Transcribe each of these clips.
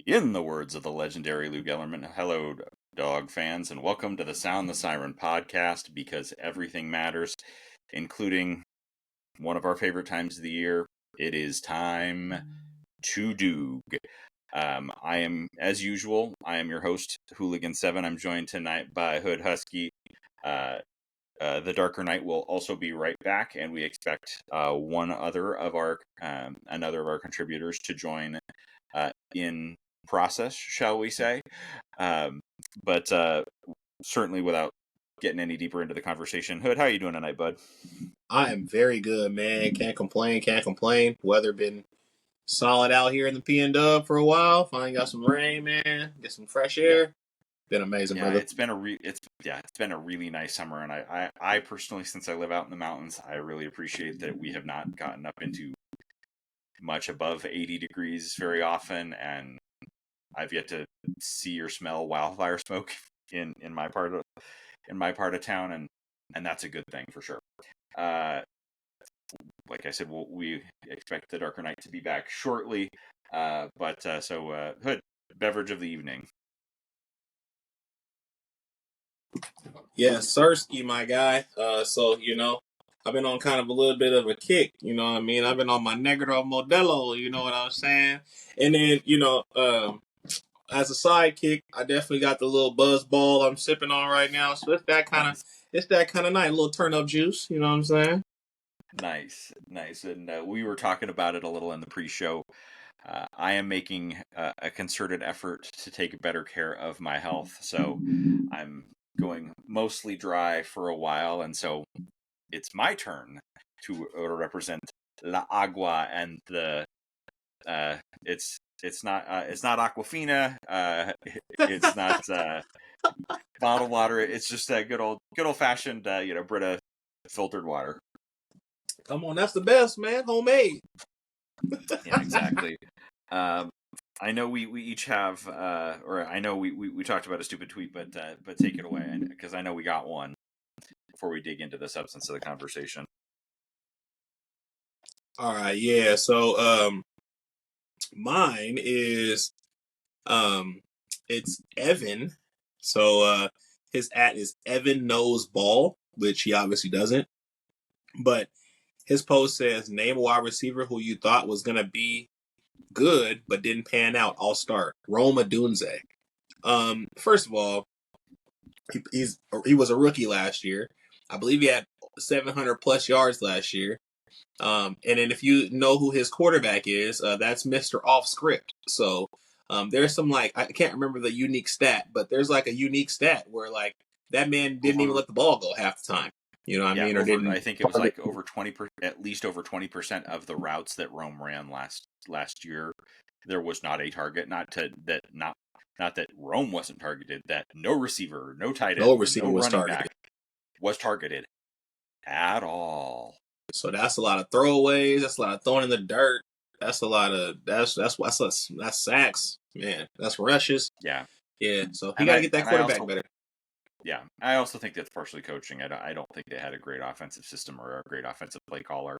In the words of the legendary Lou Gellerman, hello, dog fans, and welcome to the Sound the Siren podcast, because everything matters, including one of our favorite times of the year. It is time to Doog. I am, as usual, I am your host, Hooligan7. I'm joined tonight by Hood Husky. The DarkerKnight will also be right back, and we expect another of our contributors to join in process, shall we say. But certainly without getting any deeper into the conversation, Hood, how are you doing tonight, bud? I am very good, man. Can't complain. Weather been solid out here in the PNW for a while. Finally got some rain, man. Get some fresh air. Yeah. Been amazing, brother. It's been a really nice summer, and I personally, since I live out in the mountains, I really appreciate that we have not gotten up into much above 80 degrees very often, and I've yet to see or smell wildfire smoke in my part of town, and that's a good thing for sure. Like I said, we expect the DarkerKnight to be back shortly. So Hood, beverage of the evening. Yeah, Sirski, my guy. So I've been on kind of a little bit of a kick. You know what I mean? I've been on my Negro Modelo. You know what I'm saying? And then as a sidekick, I definitely got the little buzz ball I'm sipping on right now. So it's that kind of night, a little turn up juice. You know what I'm saying? Nice. And we were talking about it a little in the pre-show. I am making a concerted effort to take better care of my health, so I'm going mostly dry for a while, and so it's my turn to represent La Agua, and the it's not Aquafina, it's not bottled water. It's just a good old fashioned Brita filtered water. Come on, that's the best, man. Homemade. Yeah, exactly. I know we each have, or I know we talked about a stupid tweet, but take it away, because I know we got one before we dig into the substance of the conversation. All right, yeah. So mine is it's Evan. So his @ is Evan Knows Ball, which he obviously doesn't. But his post says, name a wide receiver who you thought was gonna be good but didn't pan out. I'll start. Rome Odunze. First of all, he was a rookie last year. I believe he had 700 plus yards last year. And then if you know who his quarterback is, that's Mr. Off Script. So there's some, like, I can't remember the unique stat, but there's like a unique stat where like that man didn't even let the ball go half the time. You know what I mean? I think it was like over 20%, at least over 20% of the routes that Rome ran last year. There was not a target, not that Rome wasn't targeted, that no receiver, no tight end, no running back was targeted at all. So that's a lot of throwaways. That's a lot of throwing in the dirt. That's a lot of that's sacks, man. That's rushes. Yeah. So he got to get that quarterback better. Yeah, I also think that's partially coaching. I don't think they had a great offensive system or a great offensive play caller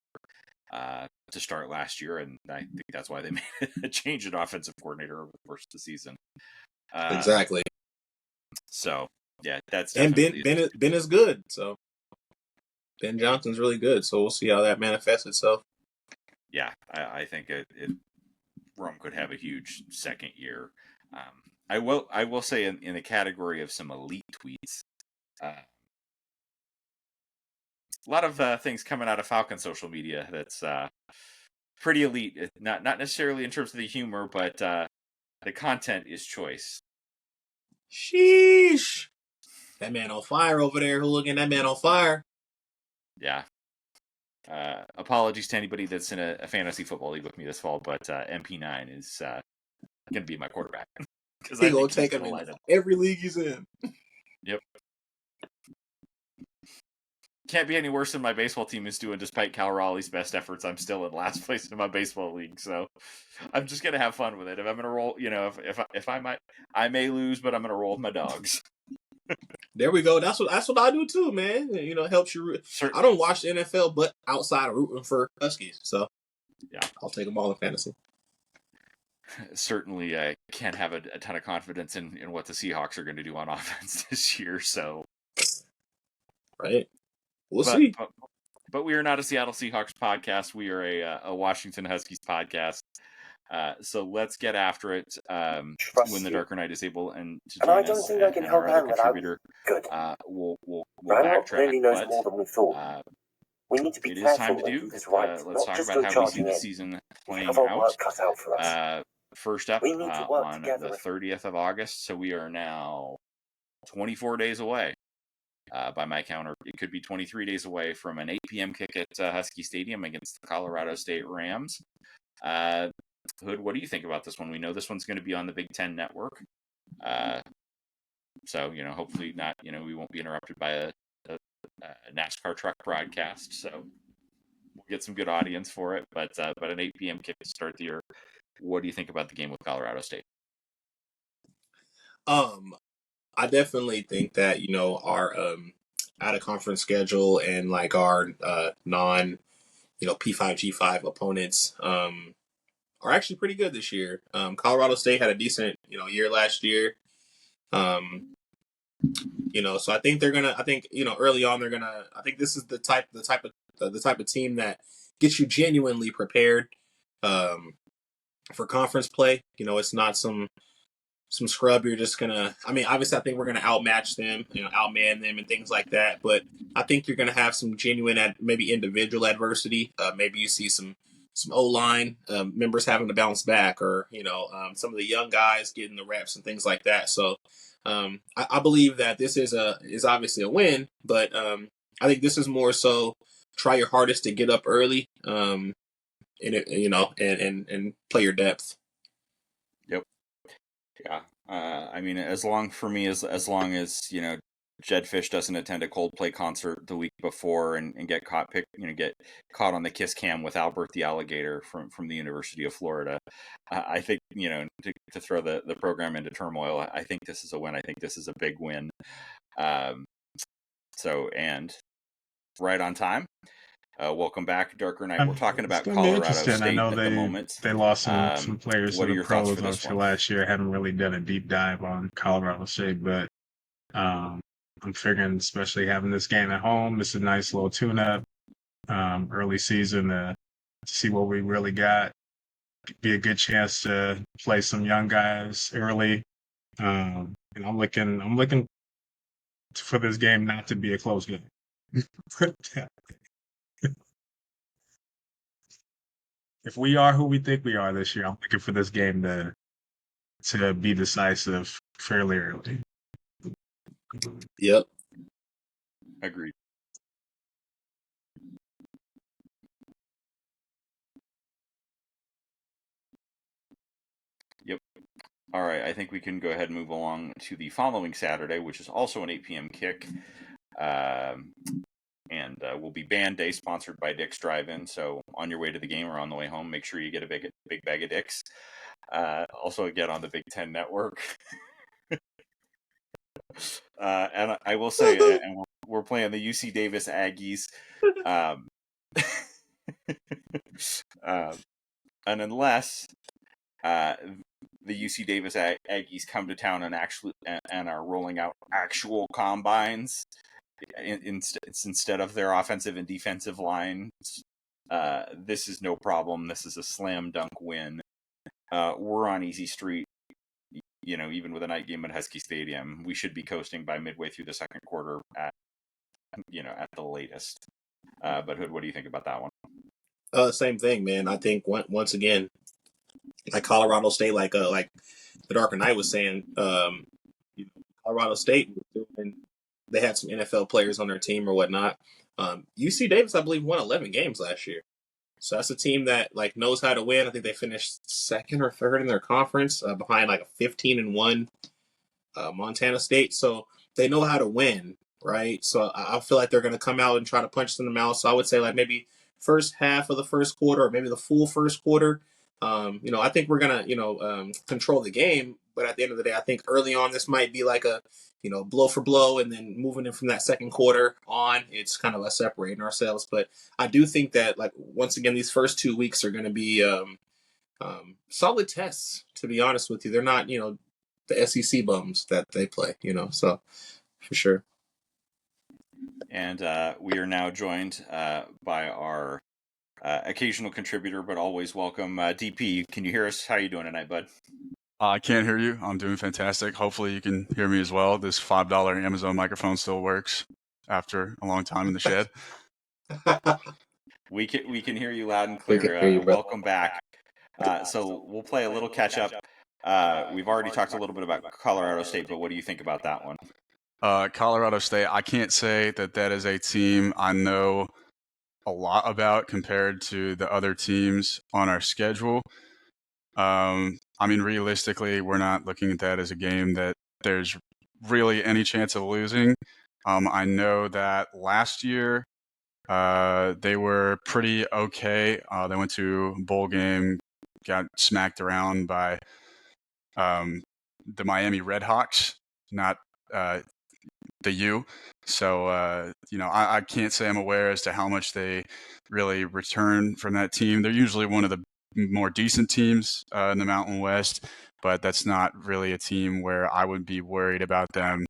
to start last year, and I think that's why they made a change in offensive coordinator over the course of the season. Exactly. So yeah, that's and Ben is good. So Ben Johnson's really good. So we'll see how that manifests itself. Yeah, I think Rome could have a huge second year. I will say in the category of some elite tweets, a lot of things coming out of Falcon social media that's pretty elite. Not necessarily in terms of the humor, but the content is choice. Sheesh. That man on fire over there, Hooligan. That man on fire. Yeah. Apologies to anybody that's in a fantasy football league with me this fall, but MP9 is going to be my quarterback. He's going to take him in every league he's in. Yep. Can't be any worse than my baseball team is doing, despite Cal Raleigh's best efforts. I'm still in last place in my baseball league, so I'm just going to have fun with it. If I'm going to roll, if I may lose, but I'm going to roll with my dogs. There we go. That's what I do too, man. Helps you. I don't watch the NFL, but outside of rooting for Huskies, so yeah, I'll take them all in fantasy. certainly I can't have a ton of confidence in what the Seahawks are going to do on offense this year. So, right? We'll but, see. but we are not a Seattle Seahawks podcast. We are a Washington Huskies podcast. So let's get after it. When the DarkerKnight is able to join us, and our other contributor, we'll backtrack. really knows more than we thought. We need to be it careful is time to and do. this right. Let's talk about how we see the season playing out. Cut out for us. First up, on the 30th of August, so we are now 24 days away. By my count, or it could be 23 days away from an 8 p.m. kick at Husky Stadium against the Colorado State Rams. Hood, what do you think about this one? We know this one's going to be on the Big Ten Network. So, hopefully not, we won't be interrupted by a NASCAR truck broadcast. So we'll get some good audience for it. But an 8 p.m. kick to start the year. What do you think about the game with Colorado State? I definitely think that, our out of conference schedule and like our non, P5G5 opponents are actually pretty good this year. Colorado State had a decent, year last year. So I think early on I think this is the type of team that gets you genuinely prepared for conference play. It's not some scrub you're just gonna. Obviously I think we're gonna outmatch them, outman them and things like that. But I think you're gonna have some genuine, maybe individual adversity. Maybe you see some O-line members having to bounce back, or some of the young guys getting the reps and things like that. So I believe that this is obviously a win, but I think this is more so try your hardest to get up early, and play your depth. Yep. Yeah. As long as Jed Fish doesn't attend a Coldplay concert the week before and get caught on the kiss cam with Albert the alligator from the University of Florida, I think to throw the program into turmoil. I think this is a win. I think this is a big win. And right on time. Welcome back, DarkerKnight. We're talking about Colorado State I know at the moment. They lost some players What to are the your thoughts pros for this after one? last year. I haven't really done a deep dive on Colorado State, but I'm figuring, especially having this game at home, this is a nice little tune-up early season to see what we really got. Could be a good chance to play some young guys early. And I'm looking for this game not to be a close game. If we are who we think we are this year, I'm looking for this game to be decisive fairly early. Yep. Agreed. Yep. All right. I think we can go ahead and move along to the following Saturday, which is also an 8 p.m. kick. And will be Band Day, sponsored by Dick's Drive-In. So on your way to the game or on the way home, make sure you get a big bag of Dick's. Also, again, on the Big Ten Network. And I will say, and we're playing the UC Davis Aggies. And unless the UC Davis Aggies come to town and are rolling out actual combines instead of their offensive and defensive line, this is no problem. This is a slam dunk win. We're on easy street. Even with a night game at Husky Stadium, we should be coasting by midway through the second quarter at the latest. But Hood, what do you think about that one? Same thing, man. I think once again, like Colorado State, like the DarkerKnight was saying, Colorado State was doing. They had some NFL players on their team or whatnot. UC Davis, I believe, won 11 games last year. So that's a team that knows how to win. I think they finished second or third in their conference, behind a 15-1 Montana State. So they know how to win, right? So I feel like they're going to come out and try to punch them in the mouth. So I would say maybe first half of the first quarter, or maybe the full first quarter. I think we're going to control the game. But at the end of the day, I think early on this might be a blow for blow, and then moving in from that second quarter on, it's kind of us separating ourselves. But I do think that once again, these first 2 weeks are going to be Solid tests, to be honest with you. They're not, the SEC bums that they play, so for sure. And we are now joined by our occasional contributor, but always welcome, DP. Can you hear us? How are you doing tonight, bud? I can't hear you. I'm doing fantastic. Hopefully you can hear me as well. This $5 Amazon microphone still works after a long time in the shed. We can hear you loud and We can clear. hear you, brother. Welcome back. So we'll play a little catch up. We've already talked a little bit about Colorado State, but what do you think about that one? Colorado State, I can't say that is a team I know a lot about compared to the other teams on our schedule. I mean, realistically, we're not looking at that as a game that there's really any chance of losing. I know that last year they were pretty okay. They went to bowl game, got smacked around by the Miami Redhawks, not the U. So, I can't say I'm aware as to how much they really return from that team. They're usually one of the more decent teams in the Mountain West, but that's not really a team where I would be worried about them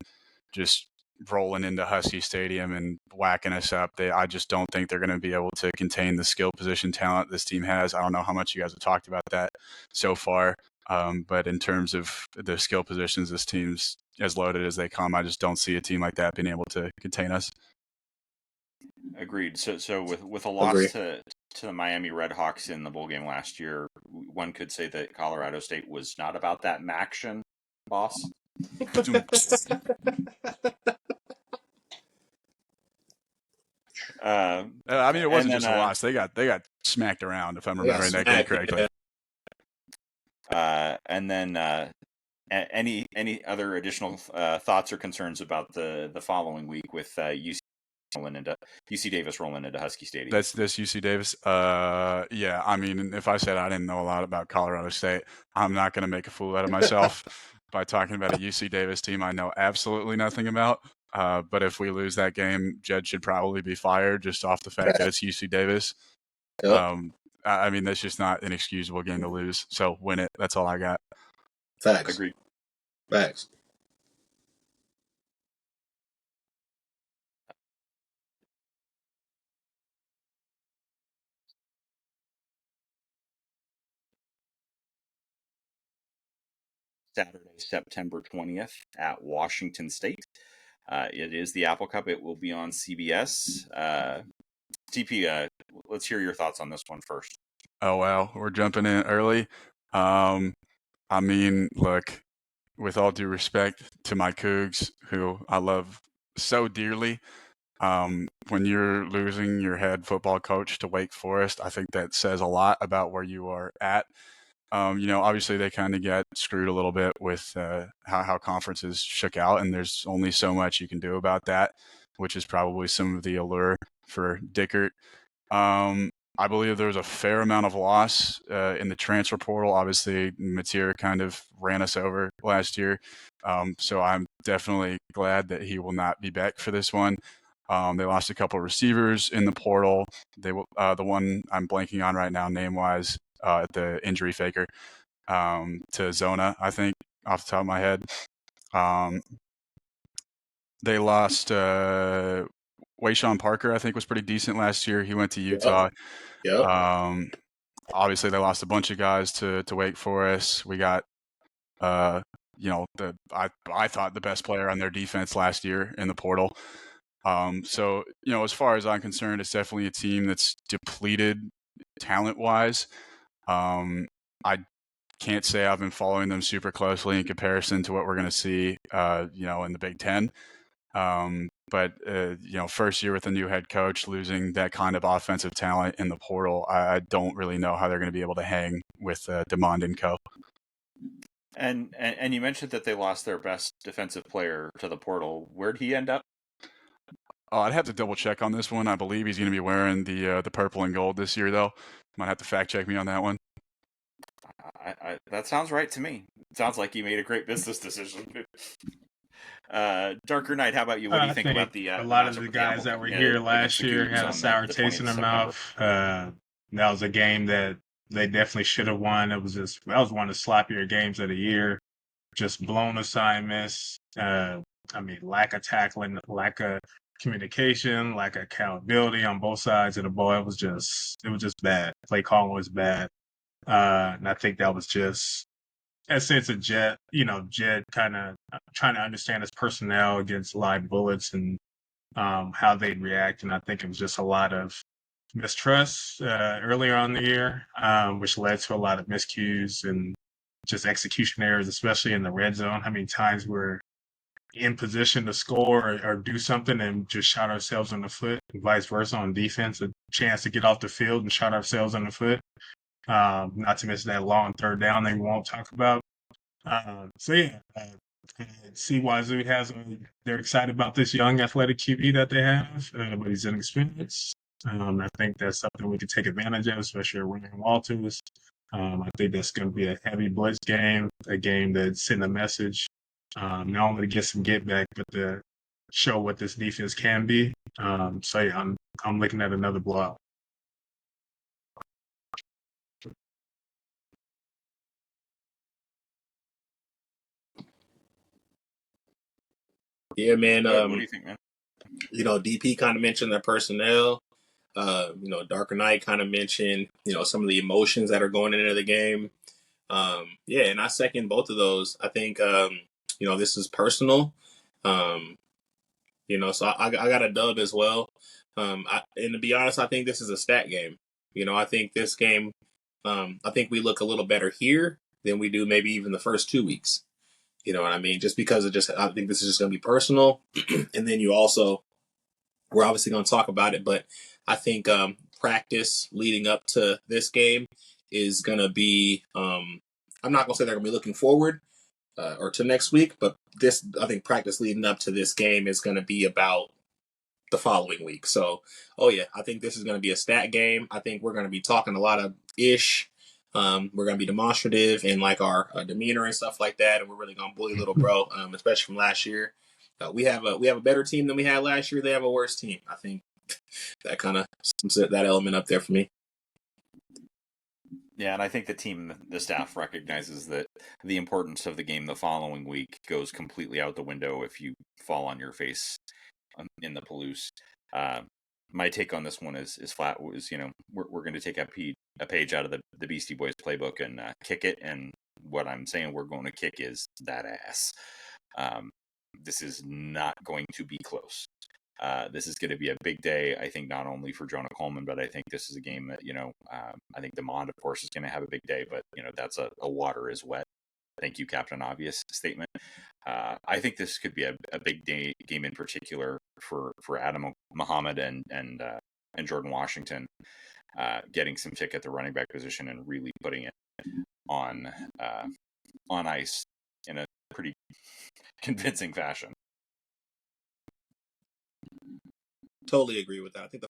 just rolling into Husky Stadium and whacking us up. I just don't think they're going to be able to contain the skill position talent this team has. I don't know how much you guys have talked about that so far, but in terms of the skill positions, this team's as loaded as they come. I just don't see a team like that being able to contain us. Agreed. So with a loss to the Miami Redhawks in the bowl game last year, one could say that Colorado State was not about that action, boss. I mean, it wasn't just a loss. They got smacked around, if I'm remembering that game correctly. And then any other additional thoughts or concerns about the following week with UC Davis rolling into Husky Stadium? That's this UC Davis. Yeah. I mean, if I said I didn't know a lot about Colorado State, I'm not going to make a fool out of myself by talking about a UC Davis team I know absolutely nothing about. But if we lose that game, Jed should probably be fired just off the fact that it's UC Davis. Yep. I mean, that's just not an excusable game to lose. So win it. That's all I got. Facts. Agreed. Facts. Saturday, September 20th at Washington State. It is the Apple Cup. It will be on CBS. TP, let's hear your thoughts on this one first. Oh, wow. We're jumping in early. I mean, look, with all due respect to my Cougs, who I love so dearly, when you're losing your head football coach to Wake Forest, I think that says a lot about where you are at. Obviously they kind of get screwed a little bit with how conferences shook out, and there's only so much you can do about that, which is probably some of the allure for Dickert. I believe there was a fair amount of loss in the transfer portal. Obviously, Mateer kind of ran us over last year, so I'm definitely glad that he will not be back for this one. They lost a couple of receivers in the portal. The one I'm blanking on right now, name-wise, the injury faker, to Zona, I think, off the top of my head. They lost Wayshawn Parker, I think, was pretty decent last year. He went to Utah. Yep. Obviously, they lost a bunch of guys to Wake Forest. We got, I thought the best player on their defense last year in the portal. So, as far as I'm concerned, it's definitely a team that's depleted talent-wise. I can't say I've been following them super closely in comparison to what we're going to see, in the Big Ten. But first year with a new head coach, losing that kind of offensive talent in the portal, I don't really know how they're going to be able to hang with DeMond and co. And you mentioned that they lost their best defensive player to the portal. Where'd he end up? Oh, I'd have to double check on this one. I believe he's going to be wearing the purple and gold this year, though. Might have to fact check me on that one. That sounds right to me. It sounds like you made a great business decision. DarkerKnight, how about you? What do you think about a lot of the guys that were here last year had a sour taste in their mouth. That was a game that they definitely should have won. That was one of the sloppier games of the year. Just blown assignments. Lack of tackling, lack of communication, lack of accountability on both sides of the ball. It was just bad. Play calling was bad. And I think that was just a sense of Jet kind of trying to understand his personnel against live bullets and how they'd react. And I think it was just a lot of mistrust earlier on in the year, which led to a lot of miscues and just execution errors, especially in the red zone. How many times we're in position to score or do something and just shot ourselves in the foot, and vice versa on defense, a chance to get off the field and shot ourselves in the foot. Not to mention that long third down they won't talk about. See Wazoo they're excited about this young athletic QB that they have, but he's inexperienced. I think that's something we could take advantage of, especially Ryan Walters. I think that's going to be a heavy blitz game, a game that's sending a message, not only to get some get back, but to show what this defense can be. I'm looking at another blowout. Yeah, man. What do you think, man? DP kind of mentioned their personnel. DarkerKnight kind of mentioned, some of the emotions that are going into the game. And I second both of those. I think, this is personal. So I got a dub as well. And to be honest, I think this is a stat game. I think this game, I think we look a little better here than we do maybe even the first 2 weeks. You know what I mean? Just because I think this is just going to be personal. And then we're obviously going to talk about it, but I think practice leading up to this game is going to be, I'm not going to say they're going to be looking forward or to next week, but I think practice leading up to this game is going to be about the following week. So, I think this is going to be a stat game. I think we're going to be talking a lot of ish. We're going to be demonstrative in like our demeanor and stuff like that. And we're really going to bully little bro, especially from last year. We have a better team than we had last year. They have a worse team. I think that kind of sums that element up there for me. Yeah, and I think the staff recognizes that the importance of the game the following week goes completely out the window if you fall on your face in the Palouse. My take on this one is flat. We're going to take a page out of the Beastie Boys playbook and kick it. And what I'm saying we're going to kick is that ass. This is not going to be close. This is going to be a big day, I think, not only for Jonah Coleman, but I think this is a game that, I think DeMond, of course, is going to have a big day, but, that's a water is wet. Thank you, Captain Obvious statement. I think this could be a big day game in particular for Adam Muhammad and Jordan Washington, getting some tick at the running back position and really putting it on ice in a pretty convincing fashion. Totally agree with that. I think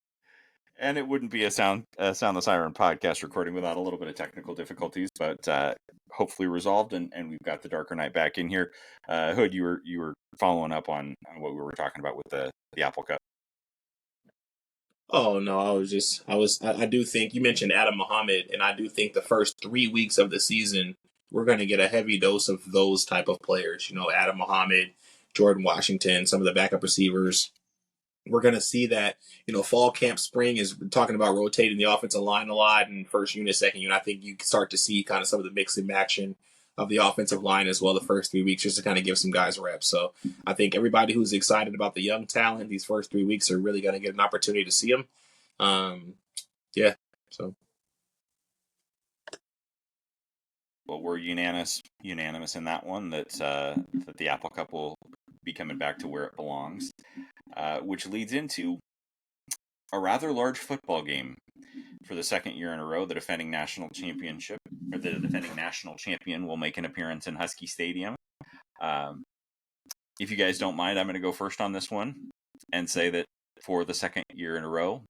and it wouldn't be a Sound the Siren podcast recording without a little bit of technical difficulties, but hopefully resolved. And we've got the Darker Back in here. Hood, you were following up on what we were talking about with the Apple Cup. Oh no, I do think you mentioned Adam Muhammad, and I do think the first 3 weeks of the season we're going to get a heavy dose of those type of players. Adam Muhammad, Jordan Washington, some of the backup receivers. We're going to see that, fall camp, spring is talking about rotating the offensive line a lot, and first unit, second unit. I think you start to see kind of some of the mix and action of the offensive line as well the first 3 weeks, just to kind of give some guys reps. So I think everybody who's excited about the young talent these first 3 weeks are really going to get an opportunity to see them. So. Well, we're unanimous in that one that the Apple Cup will be coming back to where it belongs, which leads into a rather large football game for the second year in a row. The defending national champion will make an appearance in Husky Stadium. If you guys don't mind, I'm going to go first on this one and say that for the second year in a row,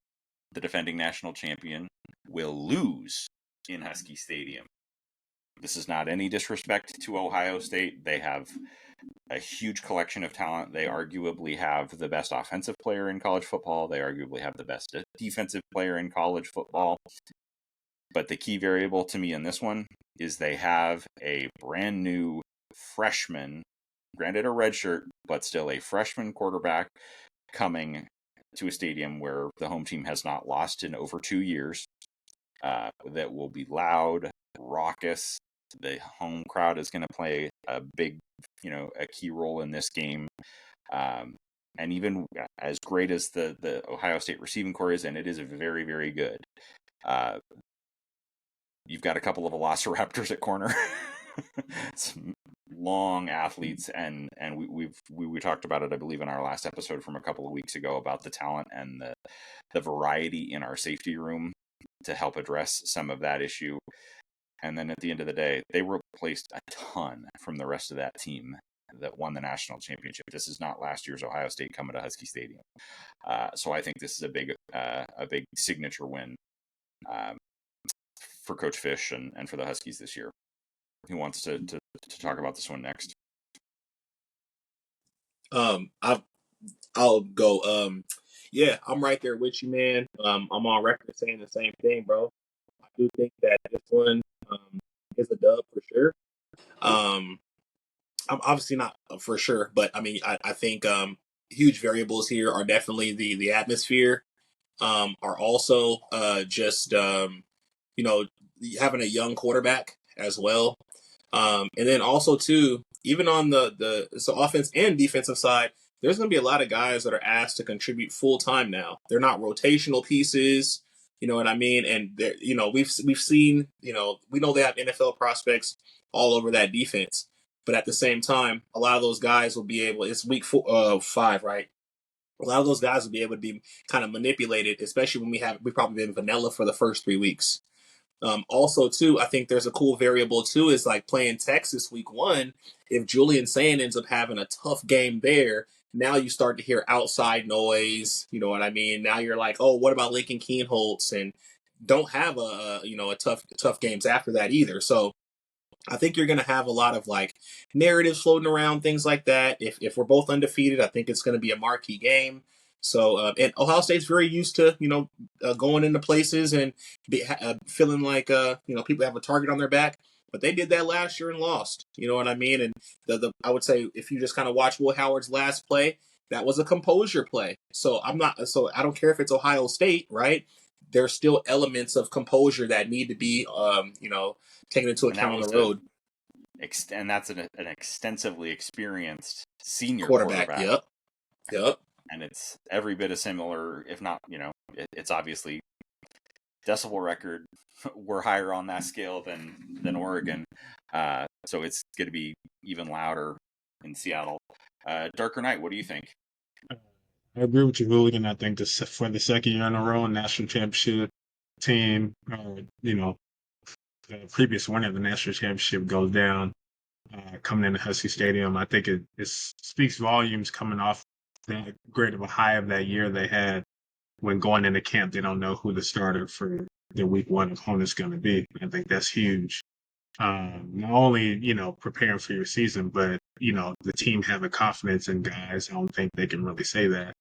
the defending national champion will lose in Husky Stadium. This is not any disrespect to Ohio State. They have a huge collection of talent. They arguably have the best offensive player in college football. They arguably have the best defensive player in college football. But the key variable to me in this one is they have a brand new freshman, granted a redshirt, but still a freshman quarterback coming to a stadium where the home team has not lost in over 2 years. That will be loud, raucous. The home crowd is going to play a big, a key role in this game. And even as great as the Ohio State receiving core is, and it is very, very good, you've got a couple of velociraptors at corner. Some long athletes, and we talked about it, I believe, in our last episode from a couple of weeks ago about the talent and the variety in our safety room to help address some of that issue. And then at the end of the day, they replaced a ton from the rest of that team that won the national championship. This is not last year's Ohio State coming to Husky Stadium. So I think this is a big signature win for Coach Fish and for the Huskies this year. Who wants to talk about this one next? I'll go. Yeah, I'm right there with you, man. I'm on record saying the same thing, bro. I do think that this one is a dub for sure. I'm obviously not for sure, but I mean, I think huge variables here are definitely the atmosphere, are also just having a young quarterback as well, and then also too, even on the offense and defensive side, there's going to be a lot of guys that are asked to contribute full time now. They're not rotational pieces. You know what I mean? And we've seen, we know they have NFL prospects all over that defense, but at the same time, a lot of those guys will be able. It's week 5, right? A lot of those guys will be able to be kind of manipulated, especially when we've probably been vanilla for the first 3 weeks. Also, too, I think there's a cool variable, too, is like playing Texas week 1. If Julian Sand ends up having a tough game there, now you start to hear outside noise. You know what I mean? Now you're like, oh, what about Lincoln Keenholz? And don't have a tough games after that either. So I think you're going to have a lot of like narratives floating around, things like that. If we're both undefeated, I think it's going to be a marquee game. So, and Ohio State's very used to, going into places and feeling like, people have a target on their back. But they did that last year and lost. You know what I mean? And I would say if you just kind of watch Will Howard's last play, that was a composure play. So I don't care if it's Ohio State, right? There's still elements of composure that need to be, taken into account on the road. And that's an extensively experienced senior quarterback. Yep. And it's every bit as similar, if not, it's obviously decibel record. We're higher on that scale than Oregon. So it's going to be even louder in Seattle. DarkerKnight, what do you think? I agree with you, Hooligan. I think for the second year in a row, national championship team, the previous winner of the national championship goes down, coming into Husky Stadium. I think it speaks volumes coming off that great of a high of that year they had when going into camp. They don't know who the starter for their week 1 opponent is going to be. I think that's huge. Not only, preparing for your season, but, the team having confidence in guys. I don't think they can really say that.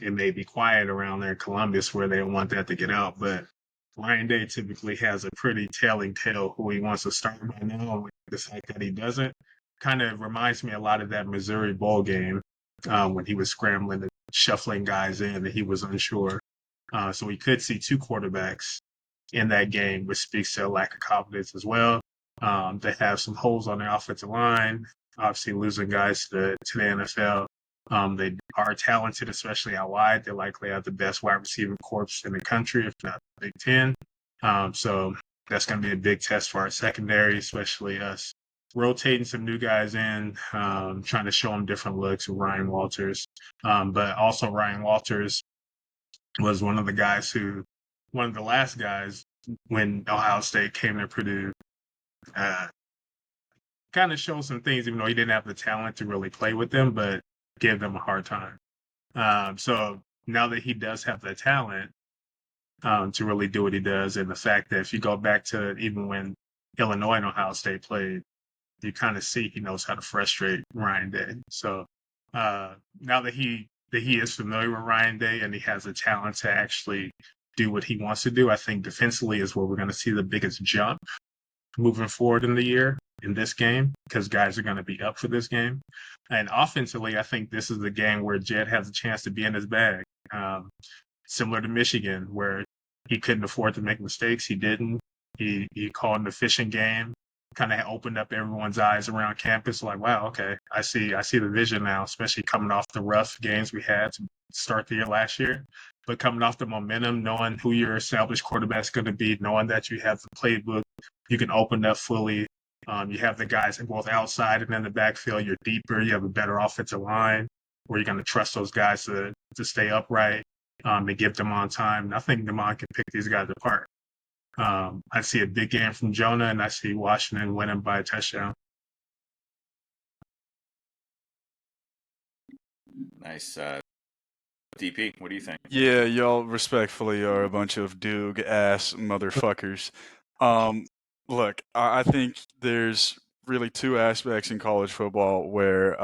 It may be quiet around there in Columbus where they don't want that to get out, but Ryan Day typically has a pretty telling tale who he wants to start by now. The fact that he doesn't kind of reminds me a lot of that Missouri bowl game when he was scrambling and shuffling guys in and he was unsure. So we could see 2 quarterbacks in that game, which speaks to a lack of confidence as well. They have some holes on their offensive line, obviously losing guys to the NFL. They are talented, especially out wide. They likely have the best wide receiver corps in the country, if not the Big Ten. So that's going to be a big test for our secondary, especially us rotating some new guys in, trying to show them different looks with Ryan Walters. But also Ryan Walters was one of the last guys when Ohio State came to Purdue, kind of showed some things, even though he didn't have the talent to really play with them, but give them a hard time. So now that he does have the talent to really do what he does, and the fact that if you go back to even when Illinois and Ohio State played, you kind of see he knows how to frustrate Ryan Day. So now that he is familiar with Ryan Day and he has the talent to actually do what he wants to do. I think defensively is where we're going to see the biggest jump moving forward in the year in this game, because guys are going to be up for this game. And offensively, I think this is the game where Jed has a chance to be in his bag. Similar to Michigan, where he couldn't afford to make mistakes. He didn't. He called an efficient game, kind of opened up everyone's eyes around campus. Like, wow, okay, I see the vision now, especially coming off the rough games we had to start the year last year. But coming off the momentum, knowing who your established quarterback's going to be, knowing that you have the playbook, you can open up fully. You have the guys both outside and in the backfield. You're deeper. You have a better offensive line where you're going to trust those guys to stay upright and give them on time. And I think Demond can pick these guys apart. I see a big game from Jonah, and I see Washington winning by a touchdown. Nice. DP, what do you think? Yeah, y'all respectfully are a bunch of Doog-ass motherfuckers. Look, I think there's really two aspects in college football where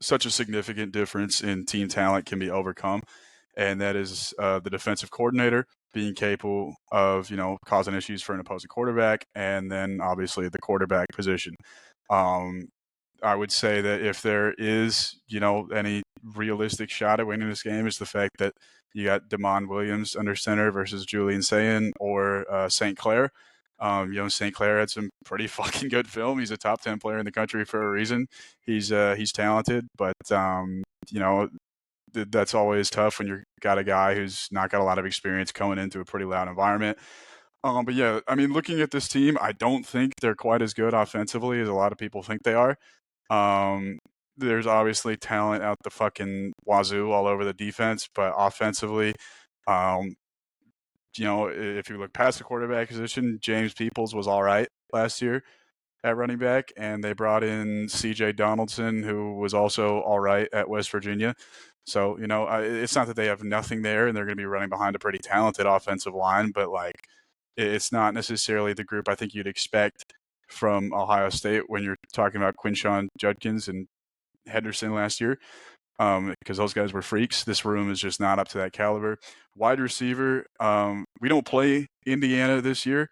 such a significant difference in team talent can be overcome, and that is the defensive coordinator being capable of, causing issues for an opposing quarterback, and then obviously the quarterback position. I would say that if there is, any realistic shot at winning this game, is the fact that you got Damon Williams under center versus Julian Sayin or St. Clair. St. Clair had some pretty fucking good film. He's a top 10 player in the country for a reason. He's talented, but that's always tough when you've got a guy who's not got a lot of experience coming into a pretty loud environment. But yeah, I mean, looking at this team, I don't think they're quite as good offensively as a lot of people think they are. There's obviously talent out the fucking wazoo all over the defense, but offensively, if you look past the quarterback position, James Peoples was all right last year at running back, and they brought in C.J. Donaldson, who was also all right at West Virginia. So, it's not that they have nothing there and they're going to be running behind a pretty talented offensive line, but it's not necessarily the group I think you'd expect from Ohio State when you're talking about Quinshon Judkins and Henderson last year, because those guys were freaks. This room is just not up to that caliber. Wide receiver, we don't play Indiana this year,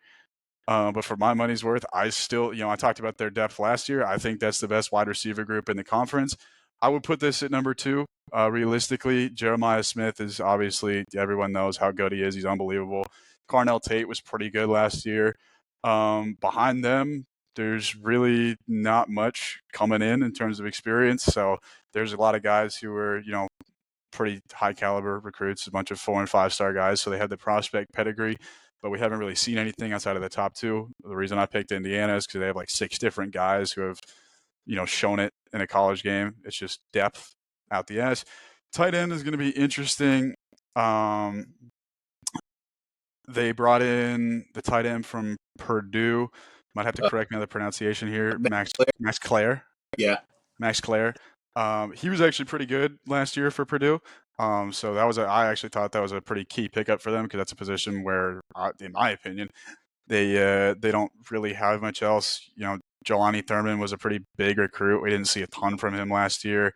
but for my money's worth, I still, I talked about their depth last year. I think that's the best wide receiver group in the conference. I would put this at number 2. Realistically, Jeremiah Smith is obviously, everyone knows how good he is. He's unbelievable. Carnell Tate was pretty good last year. Behind them, there's really not much coming in terms of experience. So there's a lot of guys who are, pretty high caliber recruits, a bunch of 4- and 5-star guys. So they had the prospect pedigree, but we haven't really seen anything outside of the top 2. The reason I picked Indiana is because they have 6 different guys who have, shown it in a college game. It's just depth out the ass. Tight end is going to be interesting. They brought in the tight end from Purdue. Might have to correct me on the pronunciation here. Max Clair. Yeah. Max Clair. He was actually pretty good last year for Purdue. So I actually thought that was a pretty key pickup for them, because that's a position where, in my opinion, they don't really have much else. Jelani Thurman was a pretty big recruit. We didn't see a ton from him last year.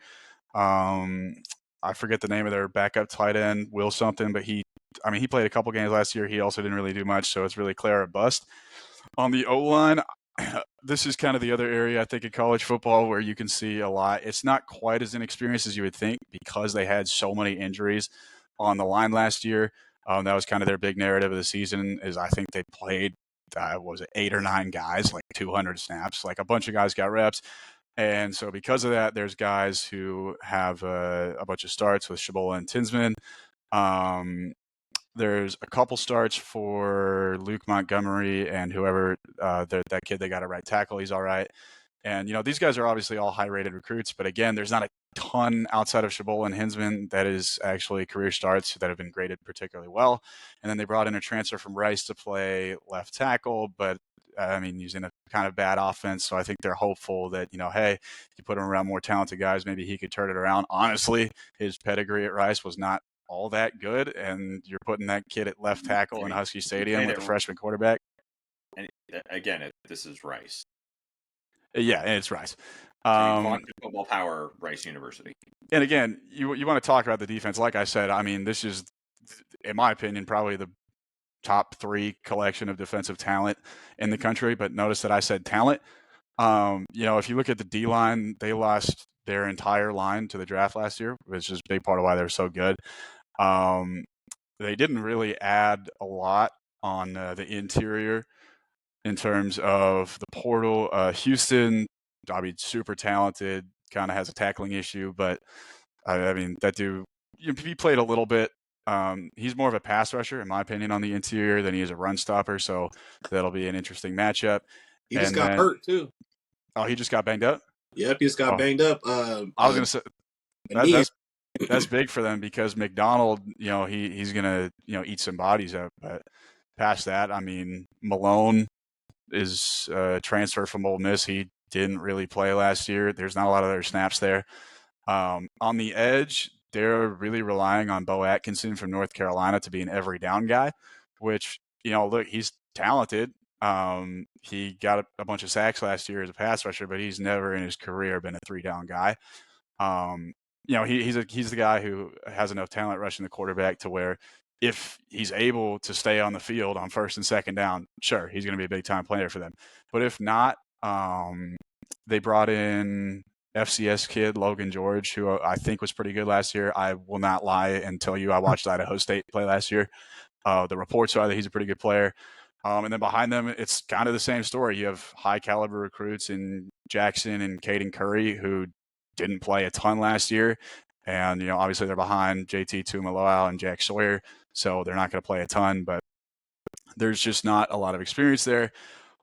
I forget the name of their backup tight end, Will something, but he played a couple games last year. He also didn't really do much, so it's really Claire or bust. On the O-line, this is kind of the other area I think in college football where you can see a lot. It's not quite as inexperienced as you would think, because they had so many injuries on the line last year. That was kind of their big narrative of the season, is I think they played, 8 or 9 guys, 200 snaps. A bunch of guys got reps. And so because of that, there's guys who have a bunch of starts with Shabola and Tinsman. There's a couple starts for Luke Montgomery and whoever, that kid they got at right tackle. He's all right. And, these guys are obviously all high-rated recruits. But, again, there's not a ton outside of Shabola and Hinsman that is actually career starts that have been graded particularly well. And then they brought in a transfer from Rice to play left tackle. But, he's in a kind of bad offense. So I think they're hopeful that, hey, if you put him around more talented guys, maybe he could turn it around. Honestly, his pedigree at Rice was not all that good, and you're putting that kid at left tackle in Husky Stadium with a freshman quarterback. And again, this is Rice. Yeah, and it's Rice. Football power, Rice University. And again, you want to talk about the defense. Like I said, in my opinion, probably the top 3 collection of defensive talent in the country. But notice that I said talent. If you look at the D line, they lost their entire line to the draft last year, which is a big part of why they're so good. They didn't really add a lot on the interior in terms of the portal. Houston, super talented, kind of has a tackling issue, but that dude, he played a little bit. He's more of a pass rusher, in my opinion, on the interior than he is a run stopper, so that'll be an interesting matchup. He just got hurt, too. Oh, he just got banged up? Yep, he just got banged up. I was going to say, that's big for them because McDonald, he's going to, eat some bodies up. But past that, Malone is transfer from Ole Miss. He didn't really play last year. There's not a lot of other snaps there. On the edge, they're really relying on Bo Atkinson from North Carolina to be an every down guy, which, look, he's talented. He got a bunch of sacks last year as a pass rusher, but he's never in his career been a 3-down guy. He's the guy who has enough talent rushing the quarterback to where if he's able to stay on the field on first and second down, sure, he's going to be a big time player for them. But if not, they brought in FCS kid Logan George, who I think was pretty good last year. I will not lie and tell you I watched Idaho State play last year. The reports are that he's a pretty good player. And then behind them, it's kind of the same story. You have high caliber recruits in Jackson and Caden Curry, who didn't play a ton last year. And, obviously they're behind JT Tuimoloau and Jack Sawyer, so they're not going to play a ton, but there's just not a lot of experience there.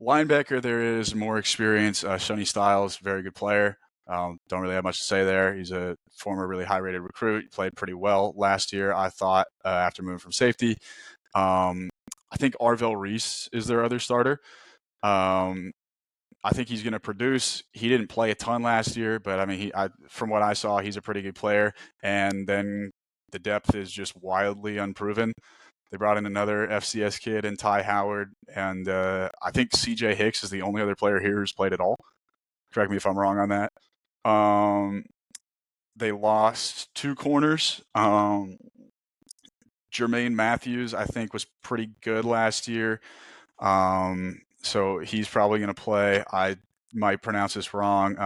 Linebacker, there is more experience. Shoney Styles, very good player. Don't really have much to say there. He's a former really high-rated recruit. He played pretty well last year, I thought, after moving from safety. I think Arvell Reese is their other starter. I think he's going to produce. He didn't play a ton last year, but from what I saw, he's a pretty good player. And then the depth is just wildly unproven. They brought in another FCS kid in Ty Howard, and I think CJ Hicks is the only other player here who's played at all. Correct me if I'm wrong on that. They lost 2 corners. Jermaine Matthews, I think, was pretty good last year. So he's probably going to play. I might pronounce this wrong.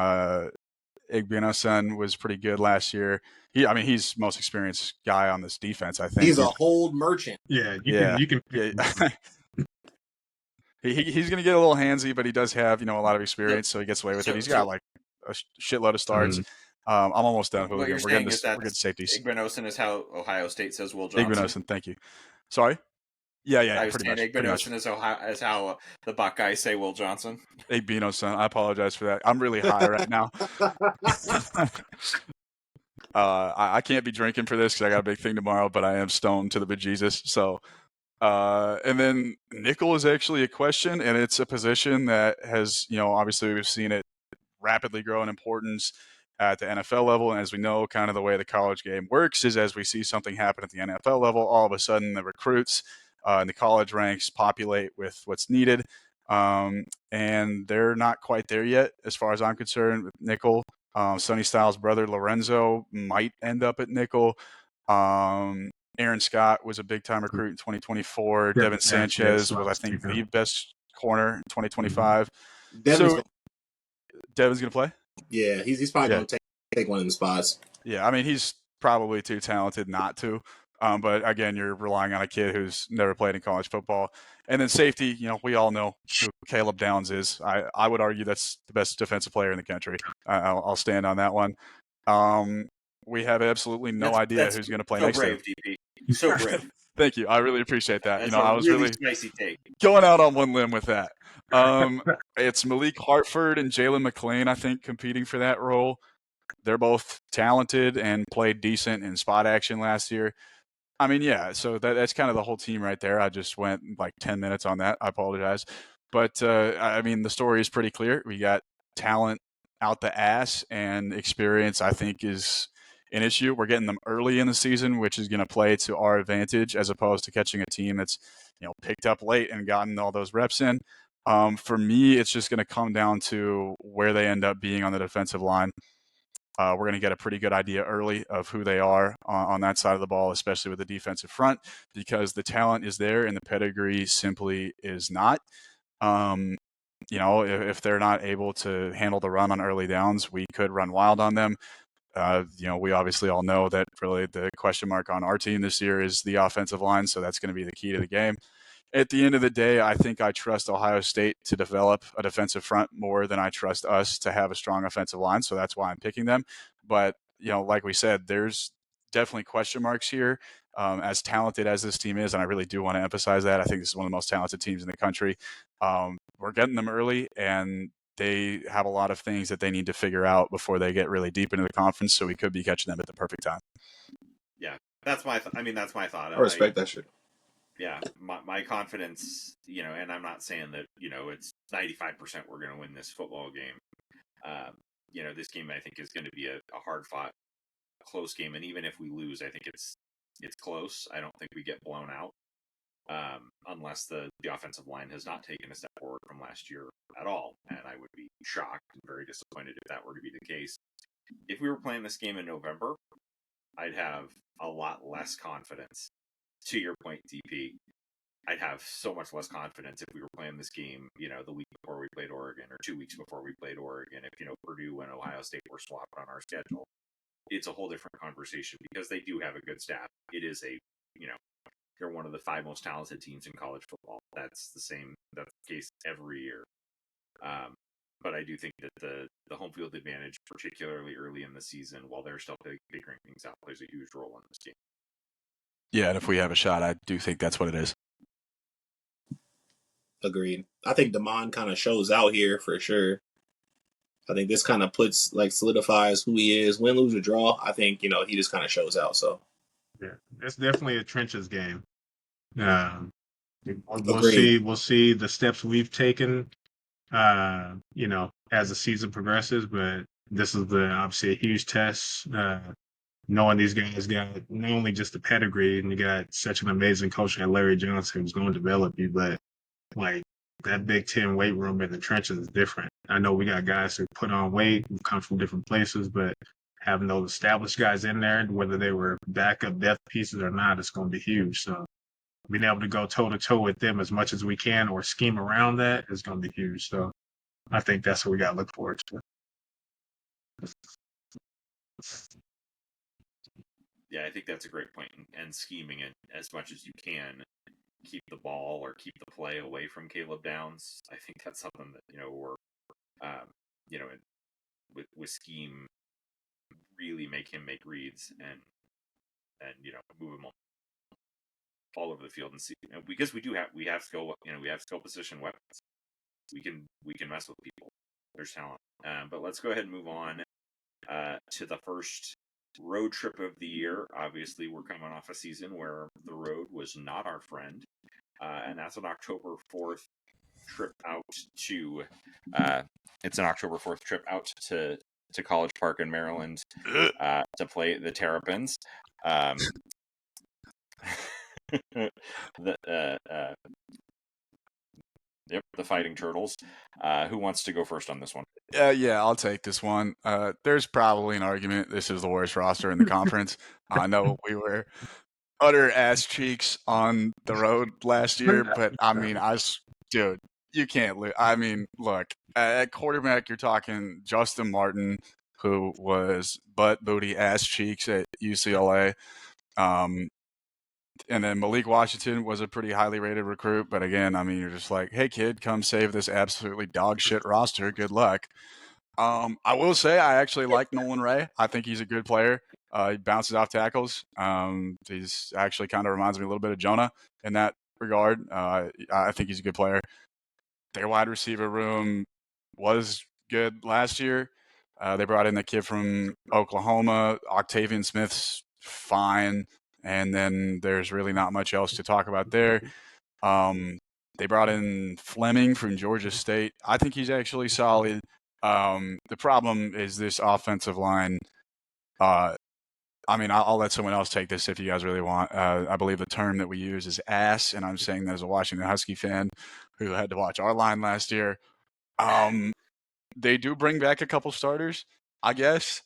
Igbinosun was pretty good last year. He's the most experienced guy on this defense, I think. He's a hold merchant. Yeah, you can. He's going to get a little handsy, but he does have, a lot of experience, so he gets away with it. He's got like a shitload of starts. I'm almost done. What you're saying is that we're good safeties. Igbinosun is how Ohio State says Will Johnson. Igbinosun, thank you. Sorry? Yeah. I was saying Igbinosun is how the Buckeyes say Will Johnson. Igbinosun, I apologize for that. I'm really high right now. I can't be drinking for this because I got a big thing tomorrow, but I am stoned to the bejesus. So, and then nickel is actually a question, and it's a position that has, obviously we've seen it rapidly grow in importance at the NFL level. And as we know, kind of the way the college game works is as we see something happen at the NFL level, all of a sudden the recruits in the college ranks populate with what's needed. And they're not quite there yet, as far as I'm concerned, with nickel. Sonny Styles' brother, Lorenzo, might end up at nickel. Aaron Scott was a big-time recruit in 2024. Devin Sanchez was, I think, the best corner in 2025. Devin's going to play? Yeah, he's probably going to take one of the spots. Yeah, he's probably too talented not to. But again, you're relying on a kid who's never played in college football. And then safety, we all know who Caleb Downs is. I would argue that's the best defensive player in the country. I'll stand on that one. We have absolutely no idea who's going to play next year. DP. So brave. Thank you. I really appreciate that. That's I was really spicy take. Going out on one limb with that. It's Malik Hartford and Jalen McLean, I think, competing for that role. They're both talented and played decent in spot action last year. So that's kind of the whole team right there. I just went like 10 minutes on that. I apologize. But, the story is pretty clear. We got talent out the ass, and experience, I think, is an issue. We're getting them early in the season, which is going to play to our advantage as opposed to catching a team that's, picked up late and gotten all those reps in. For me, it's just going to come down to where they end up being on the defensive line. we're going to get a pretty good idea early of who they are on that side of the ball, especially with the defensive front, because the talent is there and the pedigree simply is not. If they're not able to handle the run on early downs, we could run wild on them. We obviously all know that really the question mark on our team this year is the offensive line, so that's going to be the key to the game. At the end of the day, I think I trust Ohio State to develop a defensive front more than I trust us to have a strong offensive line, so that's why I'm picking them. But, like we said, there's definitely question marks here. As talented as this team is, and I really do want to emphasize that, I think this is one of the most talented teams in the country. We're getting them early, and they have a lot of things that they need to figure out before they get really deep into the conference, so we could be catching them at the perfect time. Yeah, that's my that's my thought. I respect that shit. Yeah, my confidence, and I'm not saying that, it's 95% we're going to win this football game. This game I think is going to be a hard-fought, close game, and even if we lose, I think it's close. I don't think we get blown out, unless the offensive line has not taken a step forward from last year at all, and I would be shocked and very disappointed if that were to be the case. If we were playing this game in November, I'd have a lot less confidence. To your point, DP, I'd have so much less confidence if we were playing this game, the week before we played Oregon or 2 weeks before we played Oregon. If, Purdue and Ohio State were swapped on our schedule, it's a whole different conversation because they do have a good staff. It is they're one of the 5 most talented teams in college football. That's the case every year. But I do think that the home field advantage, particularly early in the season, while they're still figuring things out, plays a huge role in this game. Yeah, and if we have a shot, I do think that's what it is. Agreed. I think Damon kind of shows out here for sure. I think this kind of solidifies who he is. Win, lose, or draw, I think, he just kind of shows out. So, yeah, it's definitely a trenches game. We'll see the steps we've taken, as the season progresses, but this is obviously a huge test. Knowing these guys got not only just the pedigree, and you got such an amazing coach like Larry Johnson who's going to develop you, but like that Big Ten weight room in the trenches is different. I know we got guys who put on weight, who come from different places, but having those established guys in there, whether they were backup depth pieces or not, it's going to be huge. So being able to go toe-to-toe with them as much as we can or scheme around that is going to be huge. So I think that's what we got to look forward to. Yeah, I think that's a great point. And scheming it as much as you can, keep the ball or keep the play away from Caleb Downs. I think that's something that, we're, with scheme, really make him make reads and move him all over the field and see, because we have skill, we have skill position weapons. We can mess with people. There's talent. But let's go ahead and move on to the first road trip of the year. Obviously, we're coming off a season where the road was not our friend, and that's an October 4th trip out to. It's an October 4th trip out to College Park in Maryland to play the Terrapins. The Fighting Turtles. Who wants to go first on this one? Yeah, I'll take this one. There's probably an argument this is the worst roster in the conference. I know we were utter ass cheeks on the road last year, but I mean, dude, you can't lose. I mean, look, at quarterback, you're talking Justin Martin, who was butt booty ass cheeks at UCLA. And then Malik Washington was a pretty highly rated recruit. But again, I mean, you're just like, hey, kid, come save this absolutely dog shit roster. Good luck. I will say I actually like Nolan Ray. I think he's a good player. He bounces off tackles. He's actually kind of reminds me a little bit of Jonah in that regard. I think he's a good player. Their wide receiver room was good last year. They brought in the kid from Oklahoma. Octavian Smith's fine. And then there's really not much else to talk about there. They brought in Fleming from Georgia State. I think he's actually solid. The problem is this offensive line. I mean, I'll let someone else take this if you guys really want. I believe the term that we use is ass, and I'm saying that as a Washington Husky fan who had to watch our line last year. They do bring back a couple starters, I guess.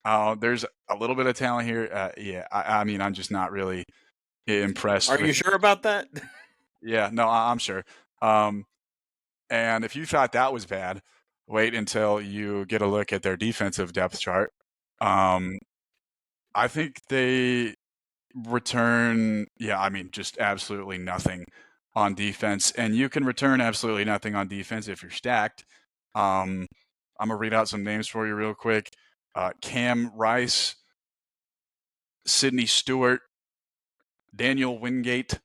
There's a little bit of talent here. Yeah, I mean, I'm just not really impressed Are you with. sure about that? Yeah, no, I'm sure. And if you thought that was bad, wait until you get a look at their defensive depth chart. I think they return, yeah, I mean, just absolutely nothing on defense. And you can return absolutely nothing on defense if you're stacked. I'm going to read out some names for you real quick. Cam Rice, Sidney Stewart, Daniel Wingate,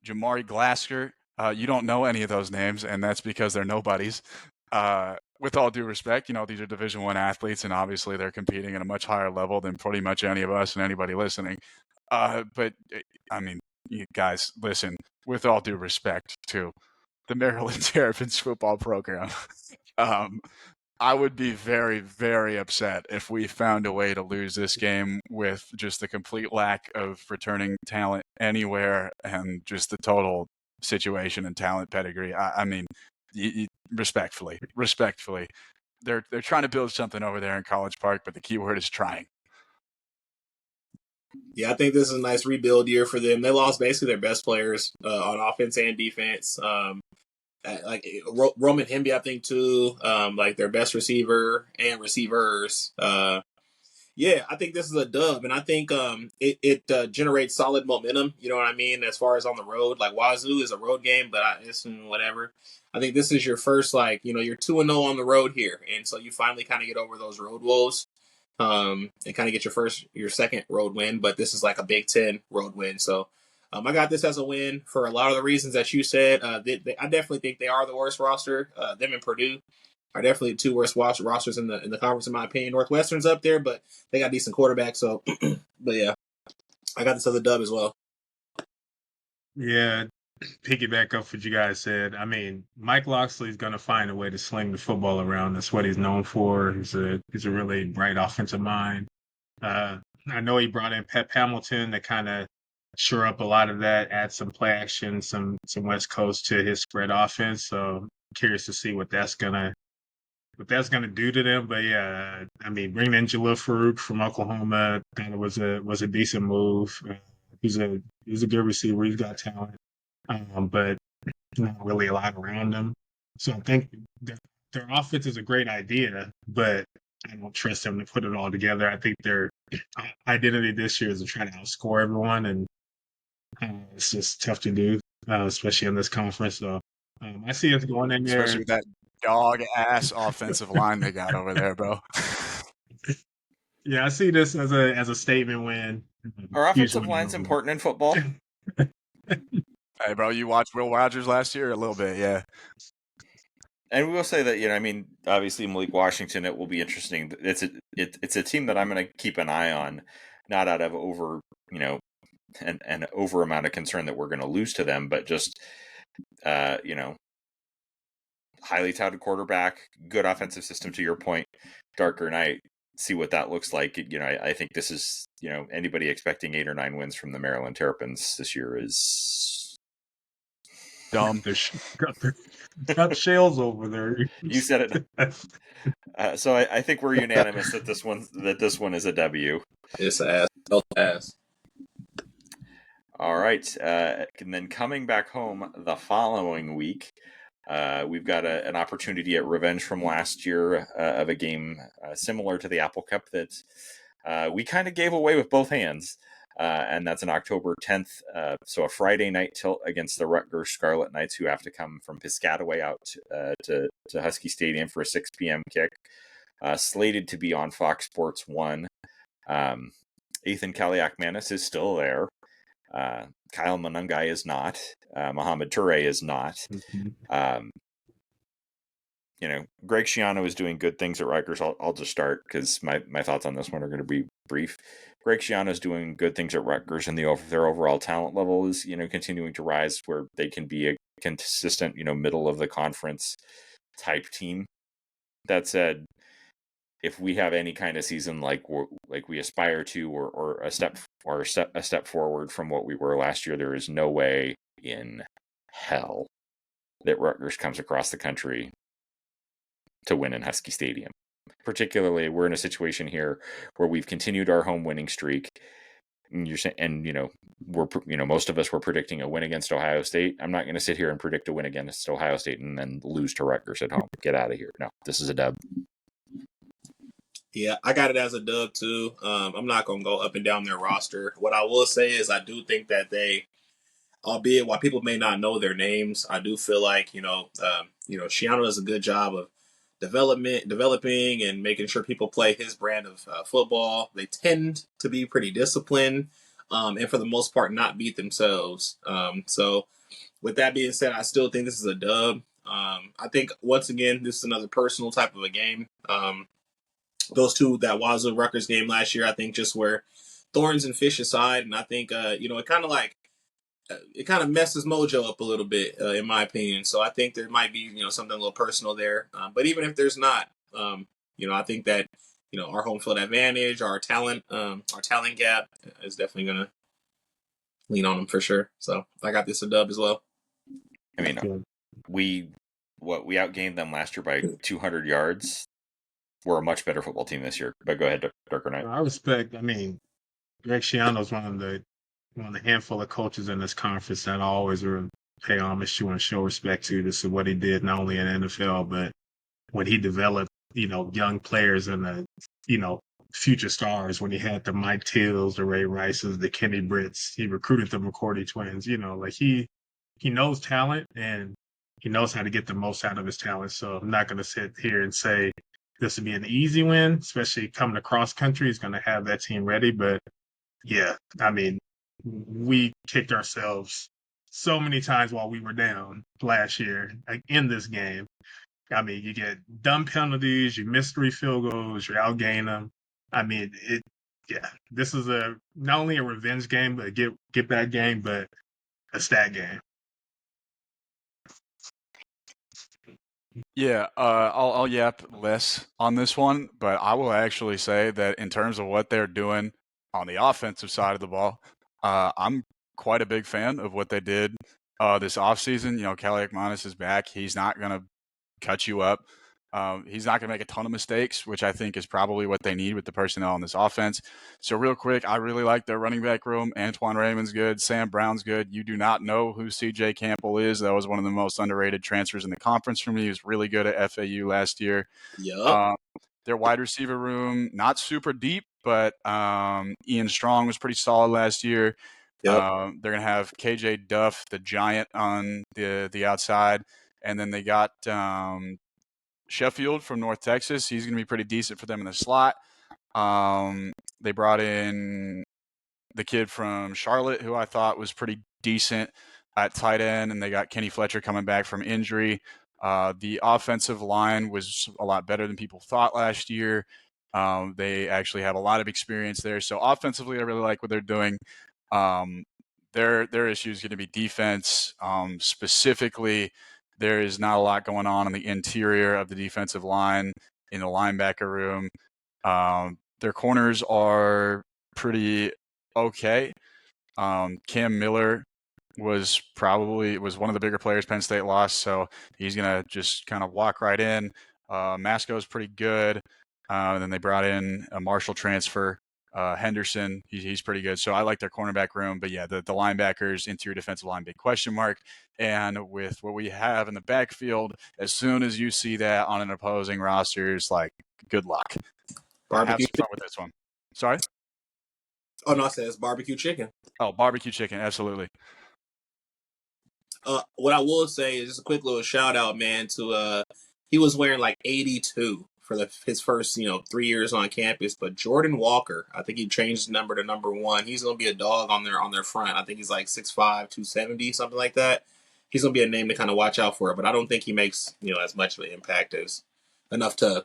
Jamari Glasker. You don't know any of those names, and that's because they're nobodies. With all due respect, these are Division I athletes, and obviously they're competing at a much higher level than pretty much any of us and anybody listening. But I mean, you guys, listen. With all due respect to the Maryland Terrapins football program, I would be very, very upset if we found a way to lose this game with just the complete lack of returning talent anywhere and just the total situation and talent pedigree. I mean, respectfully, they're trying to build something over there in College Park, but the key word is trying. Yeah, I think this is a nice rebuild year for them. They lost basically their best players on offense and defense. Like Roman Hemby, I think too. Like their best receiver and receivers. Yeah, I think this is a dub, and I think it generates solid momentum. You know what I mean? As far as on the road, like Wazoo is a road game, but it's whatever. I think this is your first, you're 2-0 on the road here, and so you finally kind of get over those road woes, and kind of get your second road win. But this is like a Big Ten road win, so I got this as a win for a lot of the reasons that you said. I definitely think they are the worst roster. Them and Purdue are definitely the two worst rosters in the conference, in my opinion. Northwestern's up there, but they got decent quarterbacks. So, but yeah, I got this as a dub as well. Yeah, piggyback up what you guys said. I mean, Mike Loxley's going to find a way to sling the football around. That's what he's known for. He's a really bright offensive mind. I know he brought in Pep Hamilton to kind of shore up a lot of that, add some play action, some West Coast to his spread offense. So I'm curious to see what that's gonna do to them. But yeah, I mean, bringing in Jalil Farouk from Oklahoma, kind of was a decent move. He's a good receiver. He's got talent, but not really a lot around him. So I think their offense is a great idea, but I don't trust them to put it all together. I think their identity this year is to try to outscore everyone, and it's just tough to do, especially in this conference. So I see us going in there, especially with that dog-ass offensive line they got over there, bro. Yeah, I see this as a statement win. Our offensive line's important in football. Hey, bro, you watched Will Rogers last year? A little bit, yeah. And we will say that, obviously Malik Washington, it will be interesting. It's a team that I'm going to keep an eye on, not out of an over amount of concern that we're going to lose to them, but just, highly touted quarterback, good offensive system, to your point, DarkerKnight, see what that looks like. I think this is, anybody expecting 8 or 9 wins from the Maryland Terrapins this year is dumb. Got shells over there. You said it. So I think we're unanimous that this one is a W. It's ass. No ass. All right. And then coming back home the following week, we've got an opportunity at revenge from last year of a game similar to the Apple Cup that we kind of gave away with both hands. And that's on October 10th. So a Friday night tilt against the Rutgers Scarlet Knights, who have to come from Piscataway out to Husky Stadium for a 6 p.m. kick. Slated to be on Fox Sports 1. Ethan Kaliakmanis is still there. Kyle Monungai is not. Mohamed Toure is not. Greg Schiano is doing good things at Rutgers. I'll just start because my thoughts on this one are going to be brief. Greg Schiano is doing good things at Rutgers, and their overall talent level is continuing to rise, where they can be a consistent middle of the conference type team. That said, if we have any kind of season like we aspire to, or a step forward from what we were last year, there is no way in hell that Rutgers comes across the country to win in Husky Stadium, particularly, we're in a situation here where we've continued our home winning streak. And you're saying, and most of us were predicting a win against Ohio State. I'm not going to sit here and predict a win against Ohio State and then lose to Rutgers at home. Get out of here. No, this is a dub. Yeah, I got it as a dub too. I'm not going to go up and down their roster. What I will say is I do think that they, albeit while people may not know their names, I do feel like Shiano does a good job of developing and making sure people play his brand of football. They tend to be pretty disciplined, and for the most part, not beat themselves. So, with that being said, I still think this is a dub. I think once again, this is another personal type of a game. Those two, that Wazoo Rutgers game last year, I think just were thorns and fish aside, and I think it kind of messes Mojo up a little bit, in my opinion. So I think there might be something a little personal there. But even if there's not, I think that our home field advantage, our talent gap is definitely gonna lean on them for sure. So I got this a dub as well. I mean, we outgained them last year by 200 yards. We're a much better football team this year. But go ahead, DarkerKnight. I respect. I mean, Greg Schiano's one of the handful of coaches in this conference that I always pay homage to and show respect to. This is what he did not only in the NFL, but when he developed, young players and the, future stars. When he had the Mike Tills, the Ray Rices, the Kenny Britts, he recruited the McCourty twins. Like he knows talent and he knows how to get the most out of his talent. So I'm not going to sit here and say this would be an easy win, especially coming across country. He's going to have that team ready. But yeah, I mean, we kicked ourselves so many times while we were down last year in this game. I mean, you get dumb penalties, you miss 3 field goals, you outgain them. I mean, this is not only a revenge game, but a get back game, but a stat game. Yeah, I'll yap less on this one, but I will actually say that in terms of what they're doing on the offensive side of the ball, I'm quite a big fan of what they did this offseason. Kelly Ekmanis is back. He's not going to cut you up. He's not going to make a ton of mistakes, which I think is probably what they need with the personnel on this offense. So real quick, I really like their running back room. Antoine Raymond's good. Sam Brown's good. You do not know who C.J. Campbell is. That was one of the most underrated transfers in the conference for me. He was really good at FAU last year. Yep. Their wide receiver room, not super deep, but Ian Strong was pretty solid last year. Yep. They're going to have KJ Duff, the giant, on the outside. And then they got Sheffield from North Texas. He's going to be pretty decent for them in the slot. They brought in the kid from Charlotte, who I thought was pretty decent at tight end, and they got Kenny Fletcher coming back from injury. The offensive line was a lot better than people thought last year. They actually have a lot of experience there. So offensively, I really like what they're doing. Their issue is going to be defense. Specifically, there is not a lot going on in the interior of the defensive line in the linebacker room. Their corners are pretty okay. Cam Miller was one of the bigger players Penn State lost, so he's going to just kind of walk right in. Masco's pretty good. And then they brought in a Marshall transfer, Henderson. He's pretty good. So I like their cornerback room. But yeah, the linebackers, interior defensive line, big question mark. And with what we have in the backfield, as soon as you see that on an opposing roster, it's like, good luck. Barbecue. Have some fun with this one. Sorry? Oh no, I said it's barbecue chicken. Oh, barbecue chicken, absolutely. What I will say is just a quick little shout out, man, to he was wearing like 82 for his first 3 years on campus, but Jordan Walker, I think he changed his number to number 1. He's gonna be a dog on their front. I think he's like 6'5", 270, something like that. He's gonna be a name to kind of watch out for, but I don't think he makes as much of an impact as enough to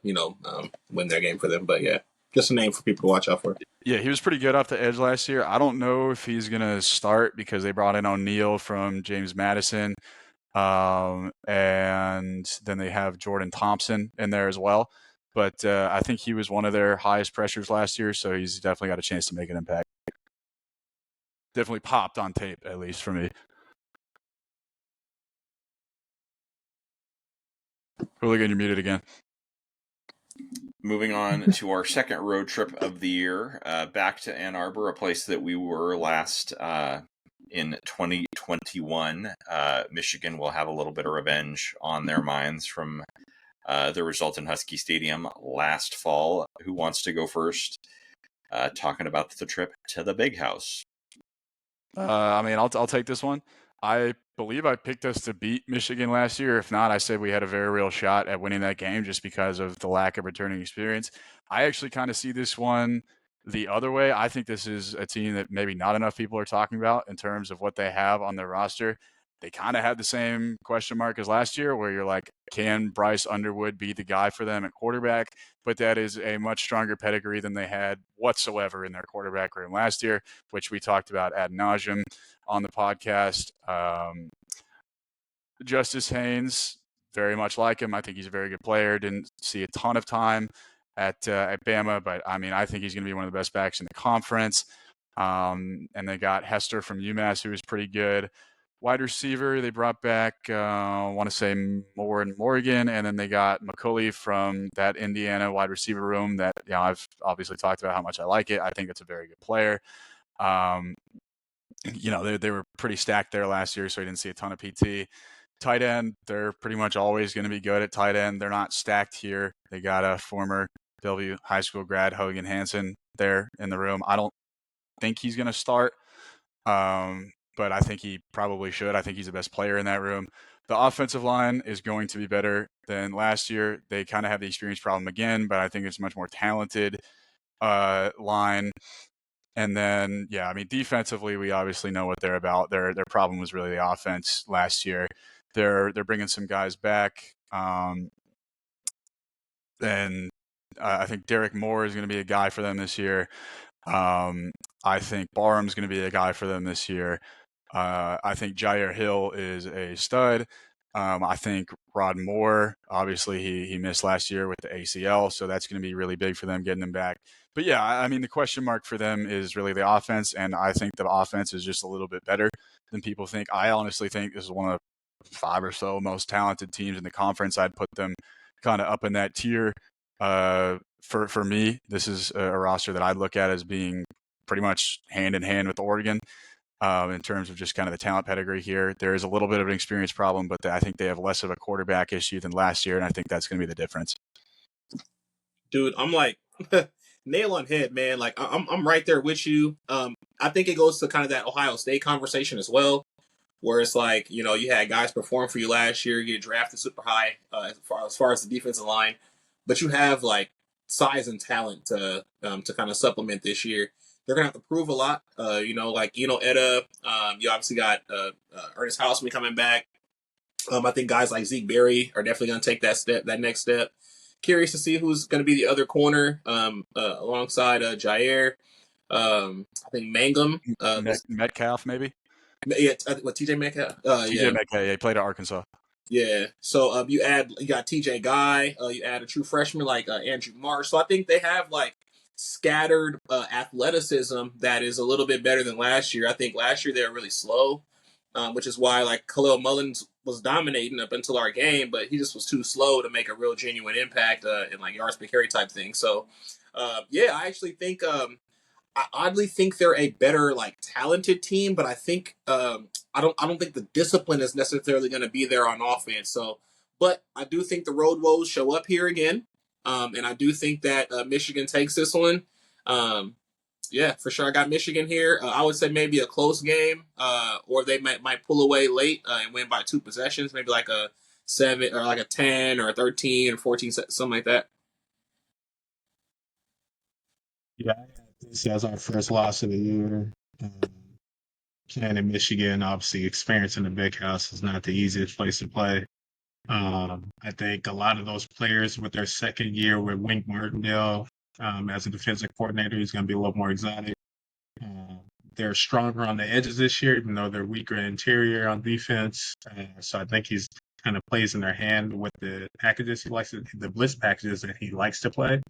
win their game for them. But yeah, just a name for people to watch out for. Yeah, he was pretty good off the edge last year. I don't know if he's going to start because they brought in O'Neal from James Madison. And then they have Jordan Thompson in there as well. But I think he was one of their highest pressures last year, so he's definitely got a chance to make an impact. Definitely popped on tape, at least for me. Hooligan, you're muted again. moving on to our second road trip of the year, back to Ann Arbor, a place that we were last in 2021. Michigan will have a little bit of revenge on their minds from the result in Husky Stadium last fall. Who wants to go first? Talking about the trip to the Big House. I'll take this one. I believe I picked us to beat Michigan last year. If not, I said we had a very real shot at winning that game just because of the lack of returning experience. I actually kind of see this one the other way. I think this is a team that maybe not enough people are talking about in terms of what they have on their roster. They kind of had the same question mark as last year where you're like, can Bryce Underwood be the guy for them at quarterback? But that is a much stronger pedigree than they had whatsoever in their quarterback room last year, which we talked about ad nauseum on the podcast. Justice Haynes, very much like him. I think he's a very good player. Didn't see a ton of time at Bama, but I think he's going to be one of the best backs in the conference. And they got Hester from UMass, who was pretty good. Wide receiver, they brought back, I want to say Moore and Morgan, and then they got McCulley from that Indiana wide receiver room that I've obviously talked about how much I like it. I think it's a very good player. They were pretty stacked there last year, so I didn't see a ton of PT. Tight end, they're pretty much always going to be good at tight end. They're not stacked here. They got a former Bellevue High School grad, Hooligan Hansen, there in the room. I don't think he's going to start, but I think he probably should. I think he's the best player in that room. The offensive line is going to be better than last year. They kind of have the experience problem again, but I think it's a much more talented line. And then, defensively, we obviously know what they're about. Their problem was really the offense last year. They're bringing some guys back, and I think Derek Moore is going to be a guy for them this year. I think Barham's going to be a guy for them this year. I think Jair Hill is a stud. I think Rod Moore, obviously he missed last year with the ACL, so that's going to be really big for them getting him back. But the question mark for them is really the offense, and I think the offense is just a little bit better than people think. I honestly think this is one of the 5 or so most talented teams in the conference. I'd put them kind of up in that tier. For me, this is a roster that I look at as being pretty much hand in hand with Oregon. In terms of just kind of the talent pedigree here. There is a little bit of an experience problem, but I think they have less of a quarterback issue than last year, and I think that's going to be the difference. Dude, I'm like nail on head, man. Like I'm right there with you. I think it goes to kind of that Ohio State conversation as well, where it's like, you had guys perform for you last year, you get drafted super high as far as the defensive line, but you have like size and talent to kind of supplement this year. They're going to have to prove a lot. Like Eno Etta, you obviously got Ernest Hausman coming back. I think guys like Zeke Berry are definitely going to take that next step. Curious to see who's going to be the other corner alongside Jair. I think Mangum. Metcalf, maybe? Yeah, TJ Metcalf? TJ Metcalf, he played at Arkansas. Yeah, so you got TJ Guy, you add a true freshman like Andrew Marsh. So I think they have like scattered athleticism that is a little bit better than last year. I think last year they were really slow, which is why like Khalil Mullins was dominating up until our game, but he just was too slow to make a real genuine impact in like yards per carry type thing. So I actually think I oddly think they're a better like talented team, but I think I don't think the discipline is necessarily going to be there on offense. So, but I do think the road woes show up here again. And I do think that Michigan takes this one. For sure. I got Michigan here. I would say maybe a close game, or they might pull away late and win by 2 possessions, maybe like a 7 or like a 10 or a 13 or 14, something like that. Yeah, I had this as our first loss of the year. Playing in Michigan, obviously experiencing the Big House is not the easiest place to play. I think a lot of those players with their second year with Wink Martindale as a defensive coordinator, he's going to be a little more exotic. They're stronger on the edges this year, even though they're weaker interior on defense. So I think he's kind of plays in their hand with the packages he likes, the blitz packages that he likes to play,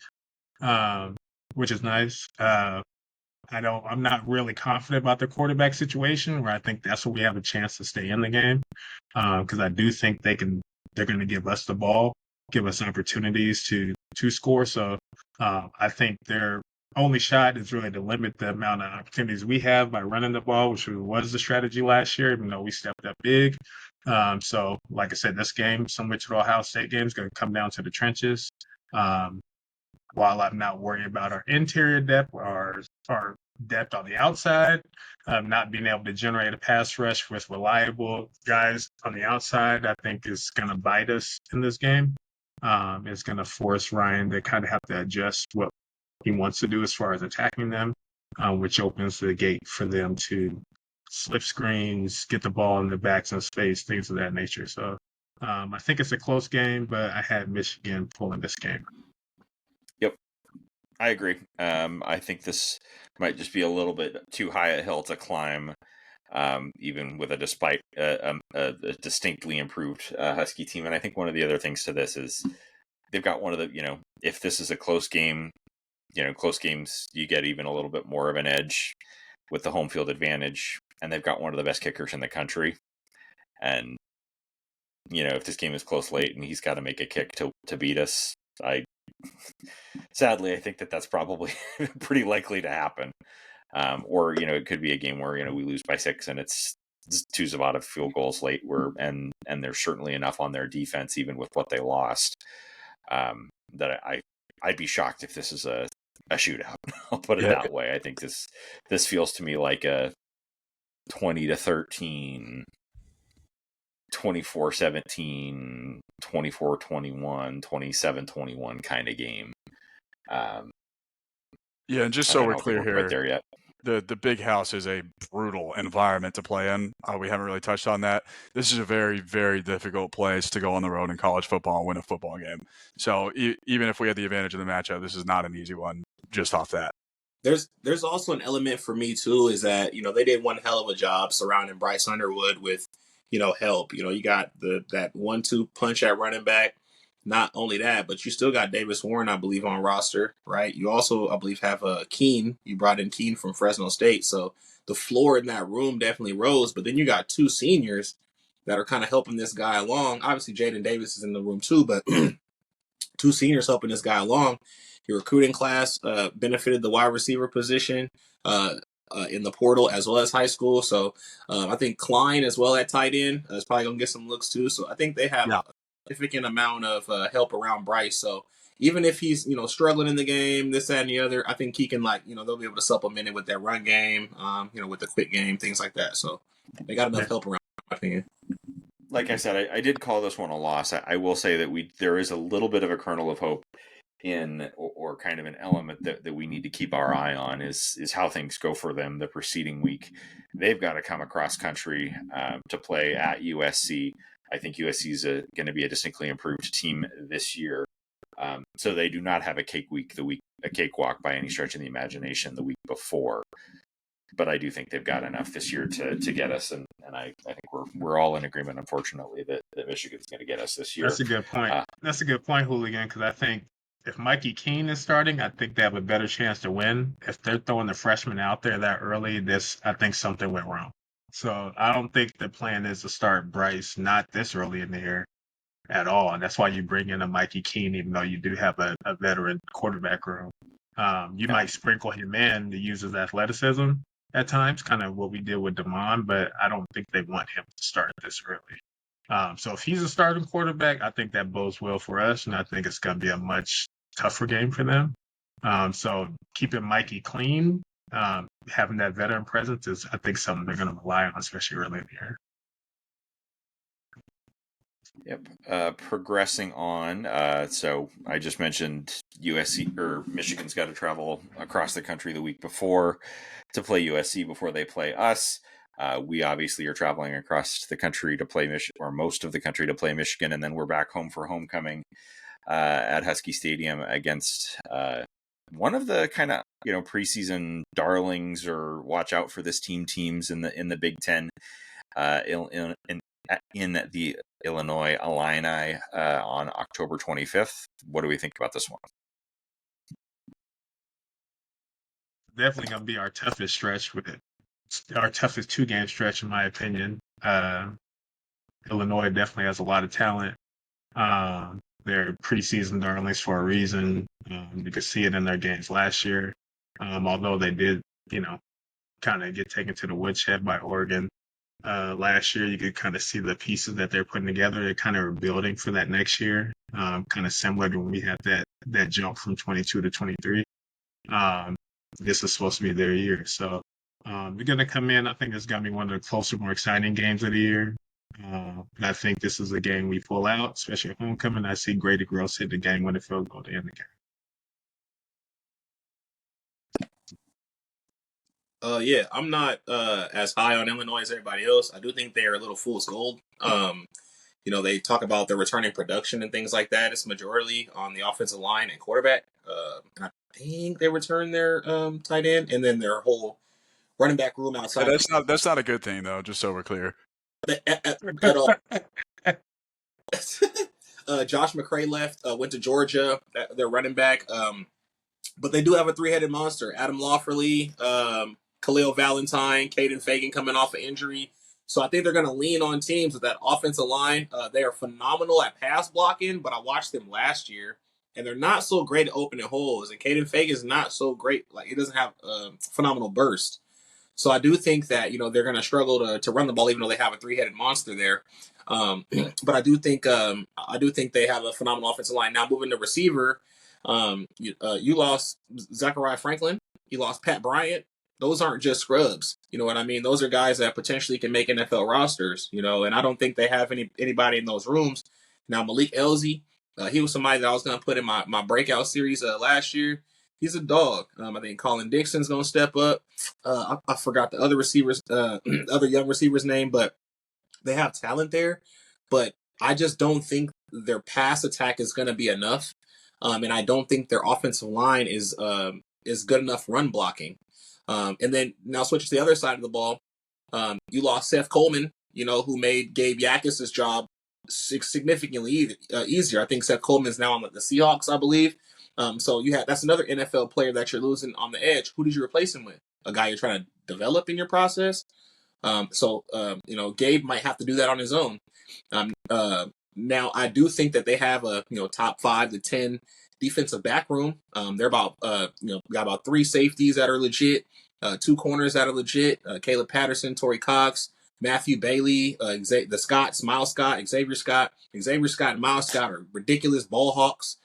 which is nice. I'm not really confident about the quarterback situation, where I think that's where we have a chance to stay in the game, because I do think they're going to give us the ball, give us opportunities to to score. So I think their only shot is really to limit the amount of opportunities we have by running the ball, which was the strategy last year, even though we stepped up big. So, like I said, this game, similar to the Ohio State game, is going to come down to the trenches. While I'm not worried about our interior depth, our depth on the outside, not being able to generate a pass rush with reliable guys on the outside, I think is going to bite us in this game. It's going to force Ryan to kind of have to adjust what he wants to do as far as attacking them, which opens the gate for them to slip screens, get the ball in the backs of space, things of that nature. So I think it's a close game, but I had Michigan pulling this game. Yep, I agree. I think this might just be a little bit too high a hill to climb, even with a distinctly improved Husky team. And I think one of the other things to this is they've got one of the, if this is a close game, close games, you get even a little bit more of an edge with the home field advantage. And they've got one of the best kickers in the country. And, if this game is close late and he's got to make a kick to beat us, sadly, I think that's probably pretty likely to happen. Or, it could be a game where, we lose by 6 and it's 2 Zavada field goals late and there's certainly enough on their defense, even with what they lost, that I'd be shocked if this is a shootout. I'll put it that way. I think this feels to me like a 20-13, 24-17, 24-21, 27-21 kind of game. And just so we're clear here, right there yet. The Big House is a brutal environment to play in. We haven't really touched on that. This is a very, very difficult place to go on the road in college football and win a football game. So even if we had the advantage of the matchup, this is not an easy one just off that. There's also an element for me too, is that, they did one hell of a job surrounding Bryce Underwood with, help. You got that 1-2 punch at running back. Not only that, but you still got Davis Warren, I believe, on roster, right? You also, I believe, have Keene. You brought in Keene from Fresno State. So the floor in that room definitely rose. But then you got 2 seniors that are kind of helping this guy along. Obviously, Jaden Davis is in the room too, but 2 seniors helping this guy along. Your recruiting class benefited the wide receiver position in the portal as well as high school. So I think Klein as well at tight end is probably going to get some looks too. So I think they have significant amount of help around Bryce. So even if he's, struggling in the game, this, that, and the other, I think he can, they'll be able to supplement it with that run game, with the quick game, things like that. So they got enough help around, in my opinion. Like I said, I did call this one a loss. I will say that there is a little bit of a kernel of hope in, or kind of an element that we need to keep our eye on is how things go for them the preceding week. They've got to come across country to play at USC. I think USC is going to be a distinctly improved team this year. So they do not have a cakewalk by any stretch of the imagination the week before. But I do think they've got enough this year to get us, and I think we're all in agreement, unfortunately, that Michigan's going to get us this year. That's a good point. That's a good point, Hooligan, because I think if Mikey Keene is starting, I think they have a better chance to win. If they're throwing the freshman out there that early, I think something went wrong. So I don't think the plan is to start Bryce not this early in the year at all. And that's why you bring in a Mikey Keene, even though you do have a veteran quarterback room. You might sprinkle him in to use his athleticism at times, kind of what we did with Damon, but I don't think they want him to start this early. So if he's a starting quarterback, I think that bodes well for us, and I think it's going to be a much tougher game for them. So keeping Mikey clean, having that veteran presence is, I think, something they're going to rely on, especially early in the year. Yep. Progressing on. So I just mentioned USC or Michigan's got to travel across the country the week before to play USC before they play us. We obviously are traveling across the country to play or most of the country to play Michigan, and then we're back home for homecoming at Husky Stadium against one of the kind of preseason darlings or watch out for this teams in the Big Ten in the Illinois Illini on October 25th. What do we think about this one? Definitely going to be our toughest stretch with it. Our toughest 2-game stretch, in my opinion. Illinois definitely has a lot of talent. they're preseason darlings for a reason. You could see it in their games last year. Although they did, kind of get taken to the woodshed by Oregon last year, you could kind of see the pieces that they're putting together. They're kind of rebuilding for that next year, kind of similar to when we had that jump from 22 to 23. This is supposed to be their year. So they're going to come in. I think it's going to be one of the closer, more exciting games of the year. I think this is a game we pull out, especially at homecoming. I see Grady Gross hit the game-winning field goal to end the game. Yeah, I'm not as high on Illinois as everybody else. I do think they are a little fool's gold. They talk about their returning production and things like that. It's majority on the offensive line and quarterback. And I think they return their tight end and then their whole running back room outside. That's not a good thing though. Just so we're clear. At all. Josh McCray left, went to Georgia. Their running back. But they do have a three-headed monster: Adam Lawfully, Khalil Valentine, Caden Fagan coming off an injury. So I think they're going to lean on teams with that offensive line. They are phenomenal at pass blocking, but I watched them last year, and they're not so great at opening holes. And Caden Fagan is not so great; like he doesn't have phenomenal burst. So I do think that they're going to struggle to run the ball, even though they have a three-headed monster there. But I do think they have a phenomenal offensive line. Now moving to receiver, you lost Zachariah Franklin, you lost Pat Bryant. Those aren't just scrubs. You know what I mean? Those are guys that potentially can make NFL rosters. And I don't think they have anybody in those rooms. Now Malik Elzy, he was somebody that I was going to put in my breakout series last year. He's a dog. I think Colin Dixon's going to step up. I forgot the other receivers, other young receivers' name, but they have talent there. But I just don't think their pass attack is going to be enough, and I don't think their offensive line is good enough run blocking. And then now switch to the other side of the ball. You lost Seth Coleman, who made Gabe Yakis' job significantly easier. I think Seth Coleman is now on the Seahawks, I believe. So that's another NFL player that you're losing on the edge. Who did you replace him with? A guy you're trying to develop in your process. Gabe might have to do that on his own. Now I do think that they have a top 5 to 10 defensive back room. They're got about 3 safeties that are legit, 2 corners that are legit. Caleb Patterson, Torrey Cox, Matthew Bailey, the Scotts, Miles Scott, Xavier Scott, and Miles Scott are ridiculous ball hawks.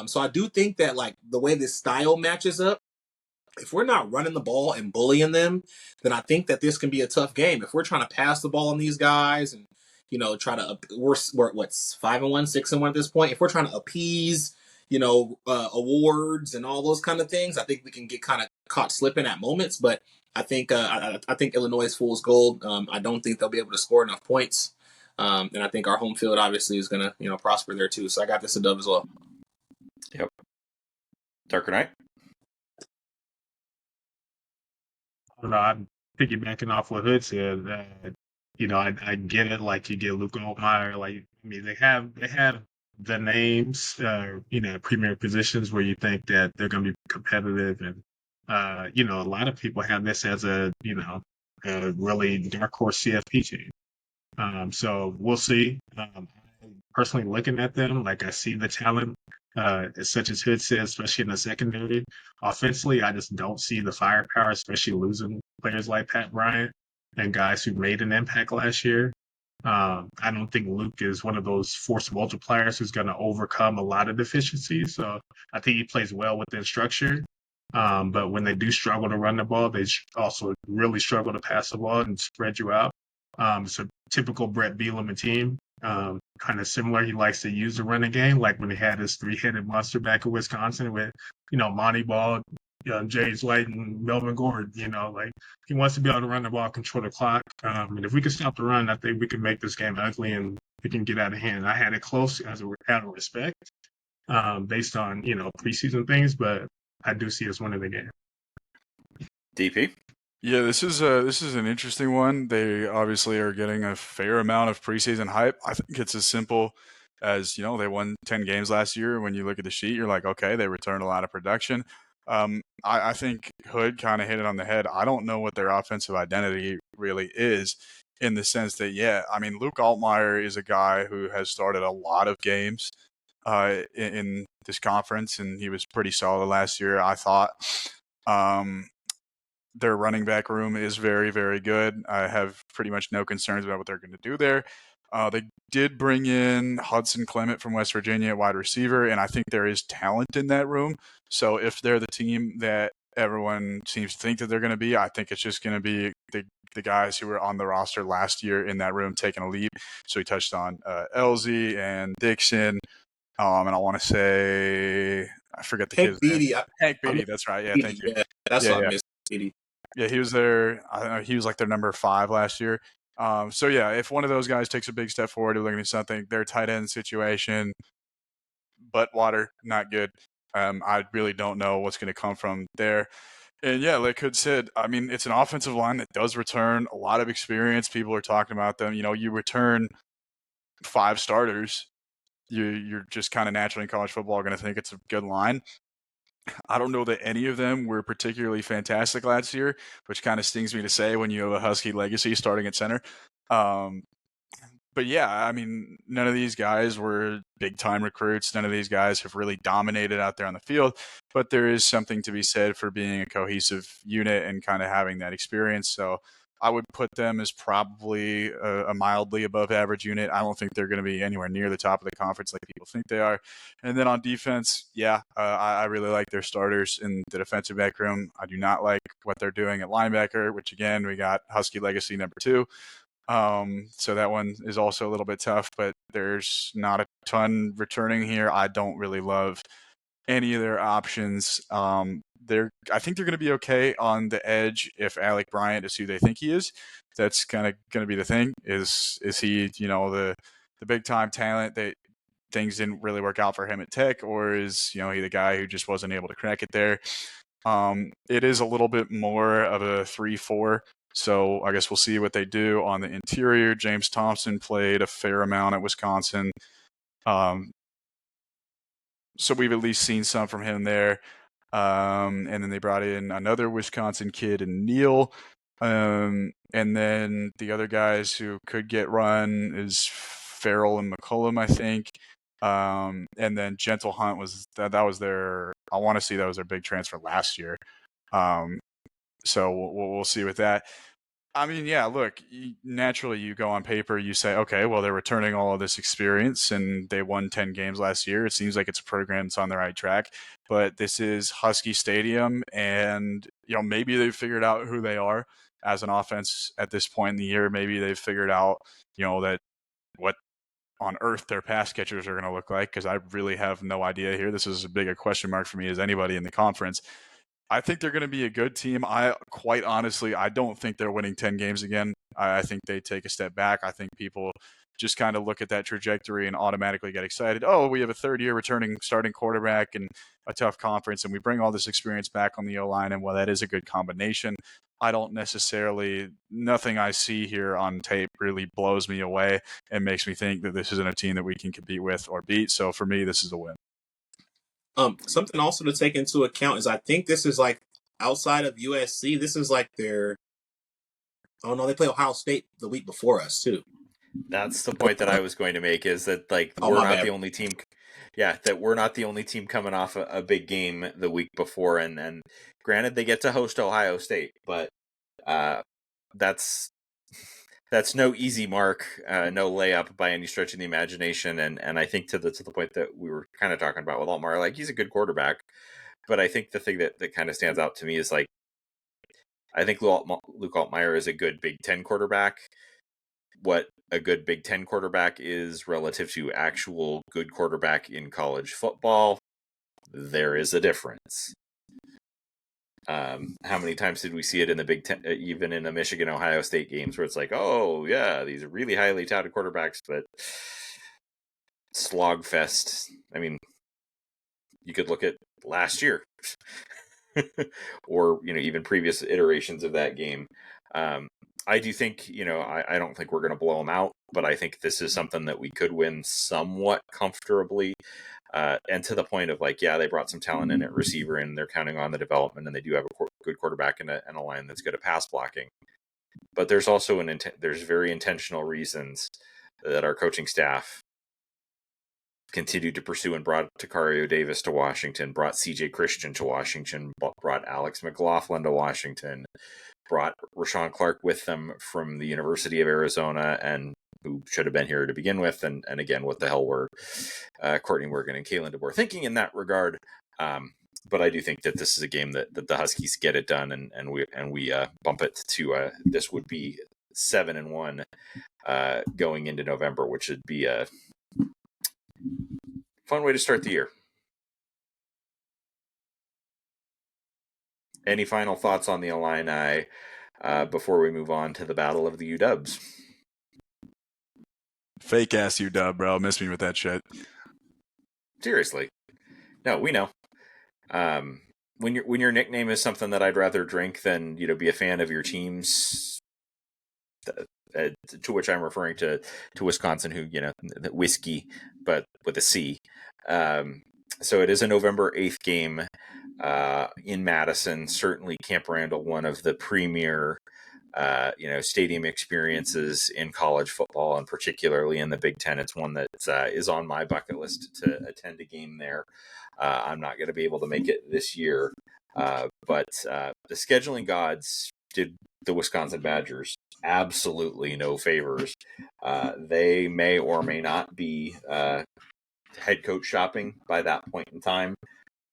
So I do think that the way this style matches up, if we're not running the ball and bullying them, then I think that this can be a tough game. If we're trying to pass the ball on these guys and try to we're 5-1, 6-1 at this point. If we're trying to appease awards and all those kind of things, I think we can get kind of caught slipping at moments. But I think Illinois is fool's gold. I don't think they'll be able to score enough points, and I think our home field obviously is going to prosper there too. So I got this a dub as well. Yep. DarkerKnight. I'm piggybacking off what Hood said. I get it. Like you get Luke Altmaier. They have the names, premier positions where you think that they're going to be competitive, and a lot of people have this as a really dark horse CFP team. So we'll see. Personally, looking at them, I see the talent, such as Hood said, especially in the secondary. Offensively, I just don't see the firepower, especially losing players like Pat Bryant and guys who made an impact last year. I don't think Luke is one of those force multipliers who's going to overcome a lot of deficiencies. So I think he plays well within structure. But when they do struggle to run the ball, they also really struggle to pass the ball and spread you out. It's a typical Brett Bielema team. Kind of similar. He likes to use the running game, like when he had his 3-headed monster back in Wisconsin with, Monty Ball, James White, and Melvin Gordon. He wants to be able to run the ball, control the clock. And if we can stop the run, I think we can make this game ugly and we can get out of hand. I had it close out of respect, based on preseason things, but I do see us winning the game. DP. Yeah, this is an interesting one. They obviously are getting a fair amount of preseason hype. I think it's as simple as, they won 10 games last year. When you look at the sheet, you're like, okay, they returned a lot of production. I think Hood kind of hit it on the head. I don't know what their offensive identity really is, in the sense that, Luke Altmaier is a guy who has started a lot of games. in this conference, and he was pretty solid last year, I thought. Their running back room is very, very good. I have pretty much no concerns about what they're going to do there. They did bring in Hudson Clement from West Virginia at wide receiver, and I think there is talent in that room. So if they're the team that everyone seems to think that they're going to be, I think it's just going to be the guys who were on the roster last year in that room taking a leap. So he touched on Elzy and Dixon. And I want to say, I forget the Hank kid's name. Beatty. Hank Beatty, that's right. Yeah, thank you. Yeah, that's Yeah, what I yeah. missed. Beatty. Yeah, he was there. I don't know, he was like their number 5 last year. So yeah, if one of those guys takes a big step forward, we're looking at something. Their tight end situation, butt water, not good. I really don't know what's going to come from there. And yeah, like Hood said, I mean, it's an offensive line that does return a lot of experience. People are talking about them. You know, you return 5 starters, you're just kind of naturally in college football going to think it's a good line. I don't know that any of them were particularly fantastic last year, which kind of stings me to say when you have a Husky legacy starting at center. But yeah, I mean, none of these guys were big-time recruits. None of these guys have really dominated out there on the field. But there is something to be said for being a cohesive unit and kind of having that experience. So I would put them as probably a mildly above average unit. I don't think they're going to be anywhere near the top of the conference like people think they are. And then on defense, yeah, I really like their starters in the defensive back room. I do not like what they're doing at linebacker, which again, we got Husky legacy number 2. So that one is also a little bit tough, but there's not a ton returning here. I don't really love any of their options. I think they're going to be okay on the edge if Alec Bryant is who they think he is. That's kind of going to be the thing. Is he, you know, the big time talent that things didn't really work out for him at Tech, or is, you know, he the guy who just wasn't able to crack it there? It is a little bit more of a 3-4. So I guess we'll see what they do on the interior. James Thompson played a fair amount at Wisconsin. So we've at least seen some from him there. And then they brought in another Wisconsin kid in Neal. And then the other guys who could get run is Farrell and McCullum, I think. And then Gentle Hunt was that was their, I want to see that was their big transfer last year. So we'll see with that. I mean, yeah, look, naturally you go on paper, you say, okay, well, they're returning all of this experience and they won 10 games last year. It seems like it's a program that's on the right track, but this is Husky Stadium and, you know, maybe they've figured out who they are as an offense at this point in the year. Maybe they've figured out, you know, that what on earth their pass catchers are going to look like, because I really have no idea here. This is as big a question mark for me as anybody in the conference. I think they're going to be a good team. Quite honestly, I don't think they're winning 10 games again. I think they take a step back. I think people just kind of look at that trajectory and automatically get excited. Oh, we have a third-year returning starting quarterback and a tough conference, and we bring all this experience back on the O-line, and well, that is a good combination. I don't necessarily, nothing I see here on tape really blows me away and makes me think that this isn't a team that we can compete with or beat. So for me, this is a win. Something also to take into account is I think this is like outside of USC, this is like their. Oh no, they play Ohio State the week before us too. That's the point that I was going to make, is that like we're not the only team. Yeah, that we're not the only team coming off a big game the week before, and granted they get to host Ohio State, but that's no easy mark, no layup by any stretch of the imagination. And I think to the point that we were kind of talking about with Altmaier, like he's a good quarterback, but I think the thing that kind of stands out to me is like I think Luke Altmaier is a good Big Ten quarterback. What a good Big Ten quarterback is relative to actual good quarterback in college football, there is a difference. How many times did we see it in the Big Ten, even in the Michigan Ohio State games, where it's like, oh yeah, these are really highly touted quarterbacks, but slog fest. I mean, you could look at last year, or even previous iterations of that game. I do think, I don't think we're going to blow them out, but I think this is something that we could win somewhat comfortably. And to the point of like, yeah, they brought some talent in at receiver and they're counting on the development, and they do have a good quarterback and a line that's good at pass blocking. But there's also there's very intentional reasons that our coaching staff continued to pursue and brought Takario Davis to Washington, brought CJ Christian to Washington, brought Alex McLaughlin to Washington, brought Rashawn Clark with them from the University of Arizona, and who should have been here to begin with. And again, what the hell were Courtney Morgan and Kalen DeBoer thinking in that regard? But I do think that this is a game that the Huskies get it done, and we bump it to this would be 7-1 going into November, which would be a fun way to start the year. Any final thoughts on the Illini before we move on to the Battle of the UWs? Fake ass UW, bro. Miss me with that shit. Seriously. No, we know. When your nickname is something that I'd rather drink than be a fan of your teams, to which I'm referring to Wisconsin, who whiskey, but with a C. So it is a November 8th game in Madison. Certainly, Camp Randall, one of the premier stadium experiences in college football, and particularly in the Big Ten. It's one that is on my bucket list to attend a game there. I'm not going to be able to make it this year, but the scheduling gods did the Wisconsin Badgers absolutely no favors. They may or may not be head coach shopping by that point in time.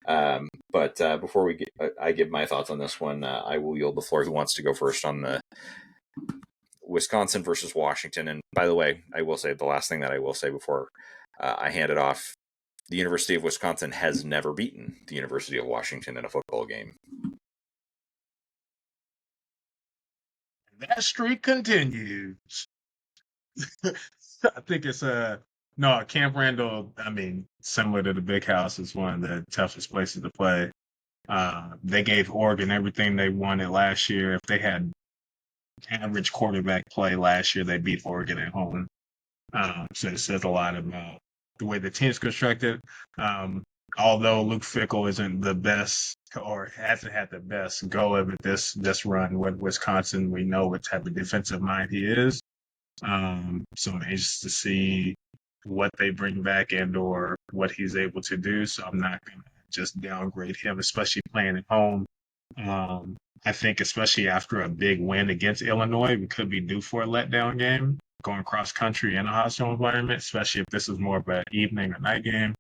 But before I give my thoughts on this one, I will yield the floor. Who wants to go first on the Wisconsin versus Washington? And by the way, I will say the last thing that I will say before I hand it off: the University of Wisconsin has never beaten the University of Washington in a football game. That streak continues. I think it's Camp Randall. I mean, similar to the Big House, is one of the toughest places to play. They gave Oregon everything they wanted last year. If they had average quarterback play last year, they beat Oregon at home. So it says a lot about the way the team's constructed. Although Luke Fickell isn't the best or hasn't had the best go of it this run with Wisconsin, we know what type of defensive mind he is. So I'm anxious to see what they bring back and or what he's able to do. So I'm not going to just downgrade him, especially playing at home. I think especially after a big win against Illinois, we could be due for a letdown game going cross country in a hostile environment, especially if this is more of an evening or night game.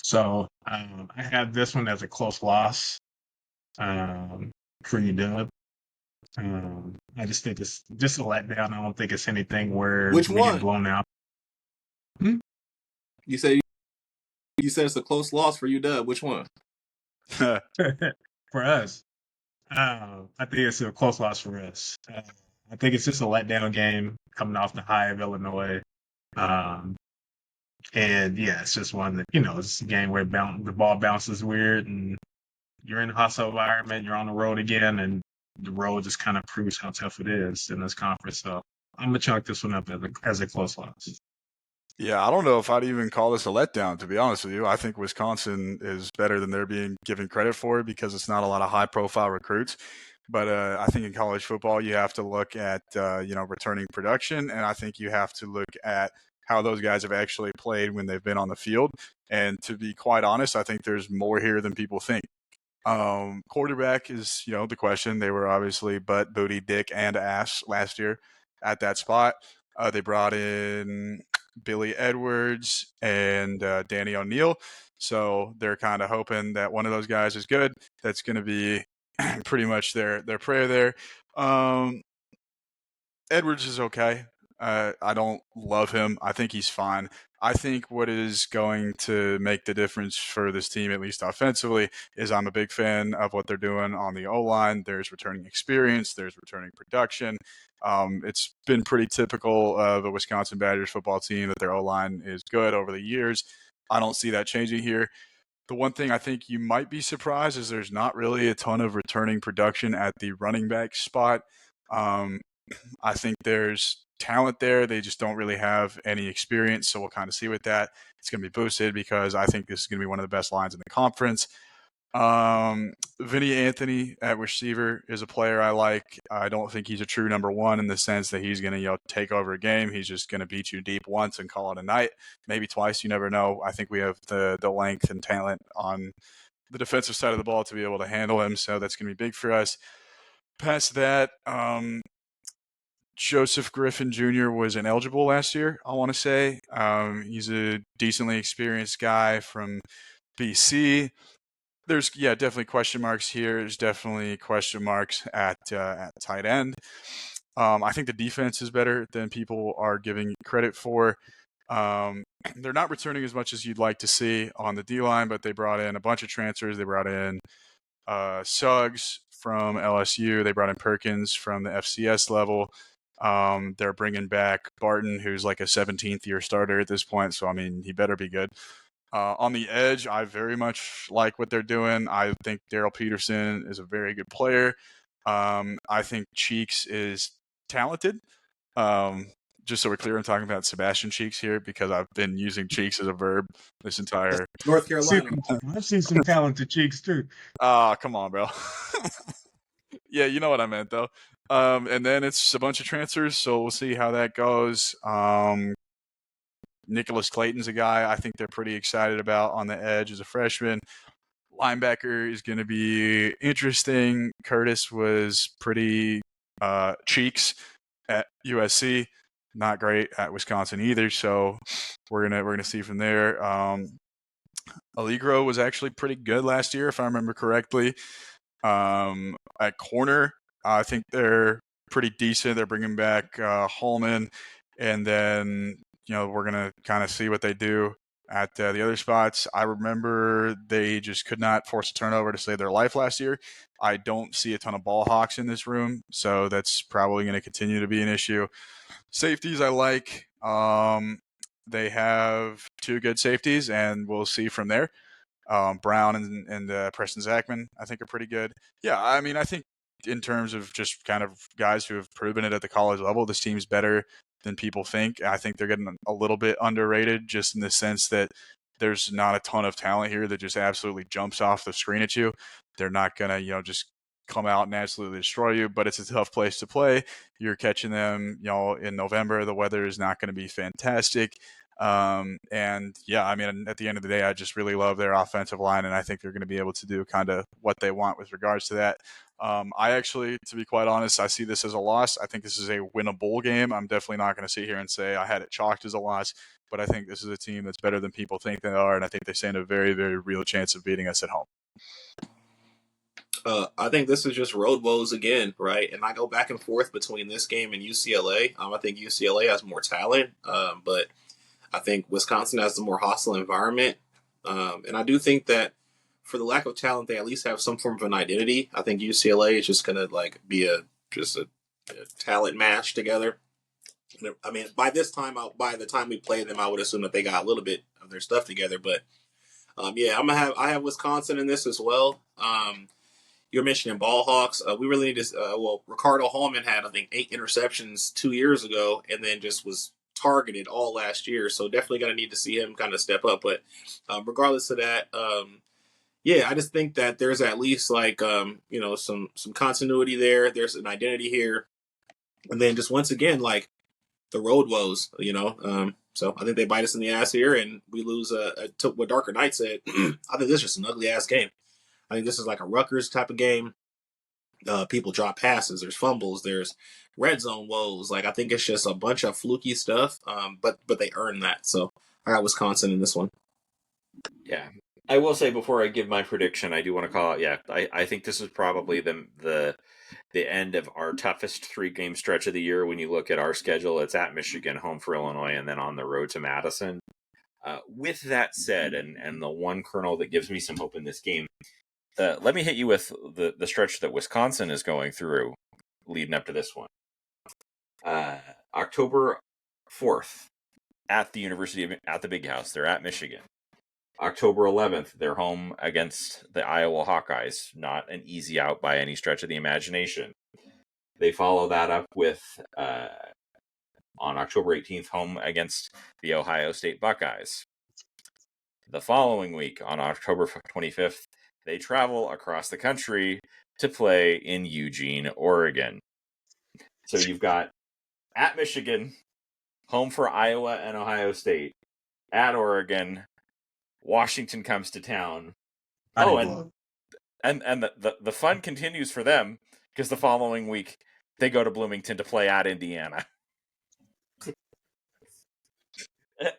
So I have this one as a close loss for UW. I just think it's just a letdown. I don't think it's anything where Which we one? get blown out. You said it's a close loss for UW. Which one? For us, I think it's a close loss for us. I think it's just a letdown game coming off the high of Illinois. And yeah, it's just one that, it's a game where the ball bounces weird and you're in a hostile environment, you're on the road again, and the road just kind of proves how tough it is in this conference. So I'm going to chalk this one up as a close loss. Yeah, I don't know if I'd even call this a letdown, to be honest with you. I think Wisconsin is better than they're being given credit for because it's not a lot of high-profile recruits. But I think in college football, you have to look at, returning production, and I think you have to look at how those guys have actually played when they've been on the field. And to be quite honest, I think there's more here than people think. Quarterback is, the question. They were obviously butt, booty, dick, and ass last year at that spot. They brought in Billy Edwards and Danny O'Neal. So they're kind of hoping that one of those guys is good. That's going to be pretty much their prayer there. Edwards is okay. I don't love him. I think he's fine. I think what is going to make the difference for this team, at least offensively, is I'm a big fan of what they're doing on the O-line. There's returning experience. There's returning production. It's been pretty typical of a Wisconsin Badgers football team that their O-line is good over the years. I don't see that changing here. The one thing I think you might be surprised is there's not really a ton of returning production at the running back spot. I think there's talent there. They just don't really have any experience. So we'll kind of see with that. It's going to be boosted because I think this is going to be one of the best lines in the conference. Vinny Anthony at receiver is a player I like. I don't think he's a true number one in the sense that he's going to take over a game. He's just going to beat you deep once and call it a night, maybe twice. You never know. I think we have the length and talent on the defensive side of the ball to be able to handle him, so that's going to be big for us. Past that, Joseph Griffin Jr. was ineligible last year, I want to say. He's a decently experienced guy from BC. There's definitely question marks here. There's definitely question marks at tight end. I think the defense is better than people are giving credit for. They're not returning as much as you'd like to see on the D line, but they brought in a bunch of transfers. They brought in Suggs from LSU. They brought in Perkins from the FCS level. They're bringing back Barton, who's like a 17th year starter at this point. So, I mean, he better be good. On the edge, I very much like what they're doing. I think Daryl Peterson is a very good player. I think Cheeks is talented. Just so we're clear, I'm talking about Sebastian Cheeks here because I've been using Cheeks as a verb this entire North Carolina. I've seen some talented Cheeks too. come on, bro. Yeah, you know what I meant though. And then it's a bunch of transfers, so we'll see how that goes. Nicholas Clayton's a guy I think they're pretty excited about on the edge as a freshman. Linebacker is going to be interesting. Curtis was pretty cheeks at USC, not great at Wisconsin either. So we're gonna see from there. Allegro was actually pretty good last year, if I remember correctly. At corner, I think they're pretty decent. They're bringing back Holman, and then we're gonna kind of see what they do at the other spots. I remember they just could not force a turnover to save their life last year. I don't see a ton of ball hawks in this room, so that's probably going to continue to be an issue. Safeties I like. They have two good safeties, and we'll see from there. Brown and Preston Zachman, I think, are pretty good. Yeah, I mean, I think in terms of just kind of guys who have proven it at the college level, this team's better than people think. I think they're getting a little bit underrated just in the sense that there's not a ton of talent here that just absolutely jumps off the screen at you. They're not going to, just come out and absolutely destroy you, but it's a tough place to play. You're catching them, in November. The weather is not going to be fantastic. And yeah, I mean, at the end of the day, I just really love their offensive line, and I think they're going to be able to do kind of what they want with regards to that. I actually, to be quite honest, I see this as a loss. I think this is a winnable game. I'm definitely not going to sit here and say I had it chalked as a loss, but I think this is a team that's better than people think they are, and I think they stand a very, very real chance of beating us at home. I think this is just road woes again, right? And I go back and forth between this game and UCLA. I think UCLA has more talent, but I think Wisconsin has the more hostile environment. And I do think that for the lack of talent, they at least have some form of an identity. I think UCLA is just going to be a talent mash together. I mean, by the time we play them, I would assume that they got a little bit of their stuff together. But I have Wisconsin in this as well. You're mentioning ball hawks. We really need to. Ricardo Hallman had, I think, 8 interceptions 2 years ago, and then just was targeted all last year. So definitely going to need to see him kind of step up. But regardless of that, I just think that there's at least some continuity there. There's an identity here, and then just once again the road woes. So I think they bite us in the ass here, and we lose. To what DarkerKnight said, I think this is just an ugly ass game. I think this is like a Rutgers type of game. People drop passes. There's fumbles. There's red zone woes. I think it's just a bunch of fluky stuff. But they earn that. So I got Wisconsin in this one. Yeah, I will say before I give my prediction, I do want to call out. Yeah, I think this is probably the end of our toughest 3-game stretch of the year. When you look at our schedule, it's at Michigan, home for Illinois, and then on the road to Madison. With that said, and the one kernel that gives me some hope in this game. Let me hit you with the stretch that Wisconsin is going through leading up to this one. October 4th, at the at the Big House. They're at Michigan. October 11th, they're home against the Iowa Hawkeyes. Not an easy out by any stretch of the imagination. They follow that up with, on October 18th, home against the Ohio State Buckeyes. The following week, on October 25th, they travel across the country to play in Eugene, Oregon. So you've got at Michigan, home for Iowa and Ohio State, at Oregon, Washington comes to town. And the fun continues for them because the following week they go to Bloomington to play at Indiana.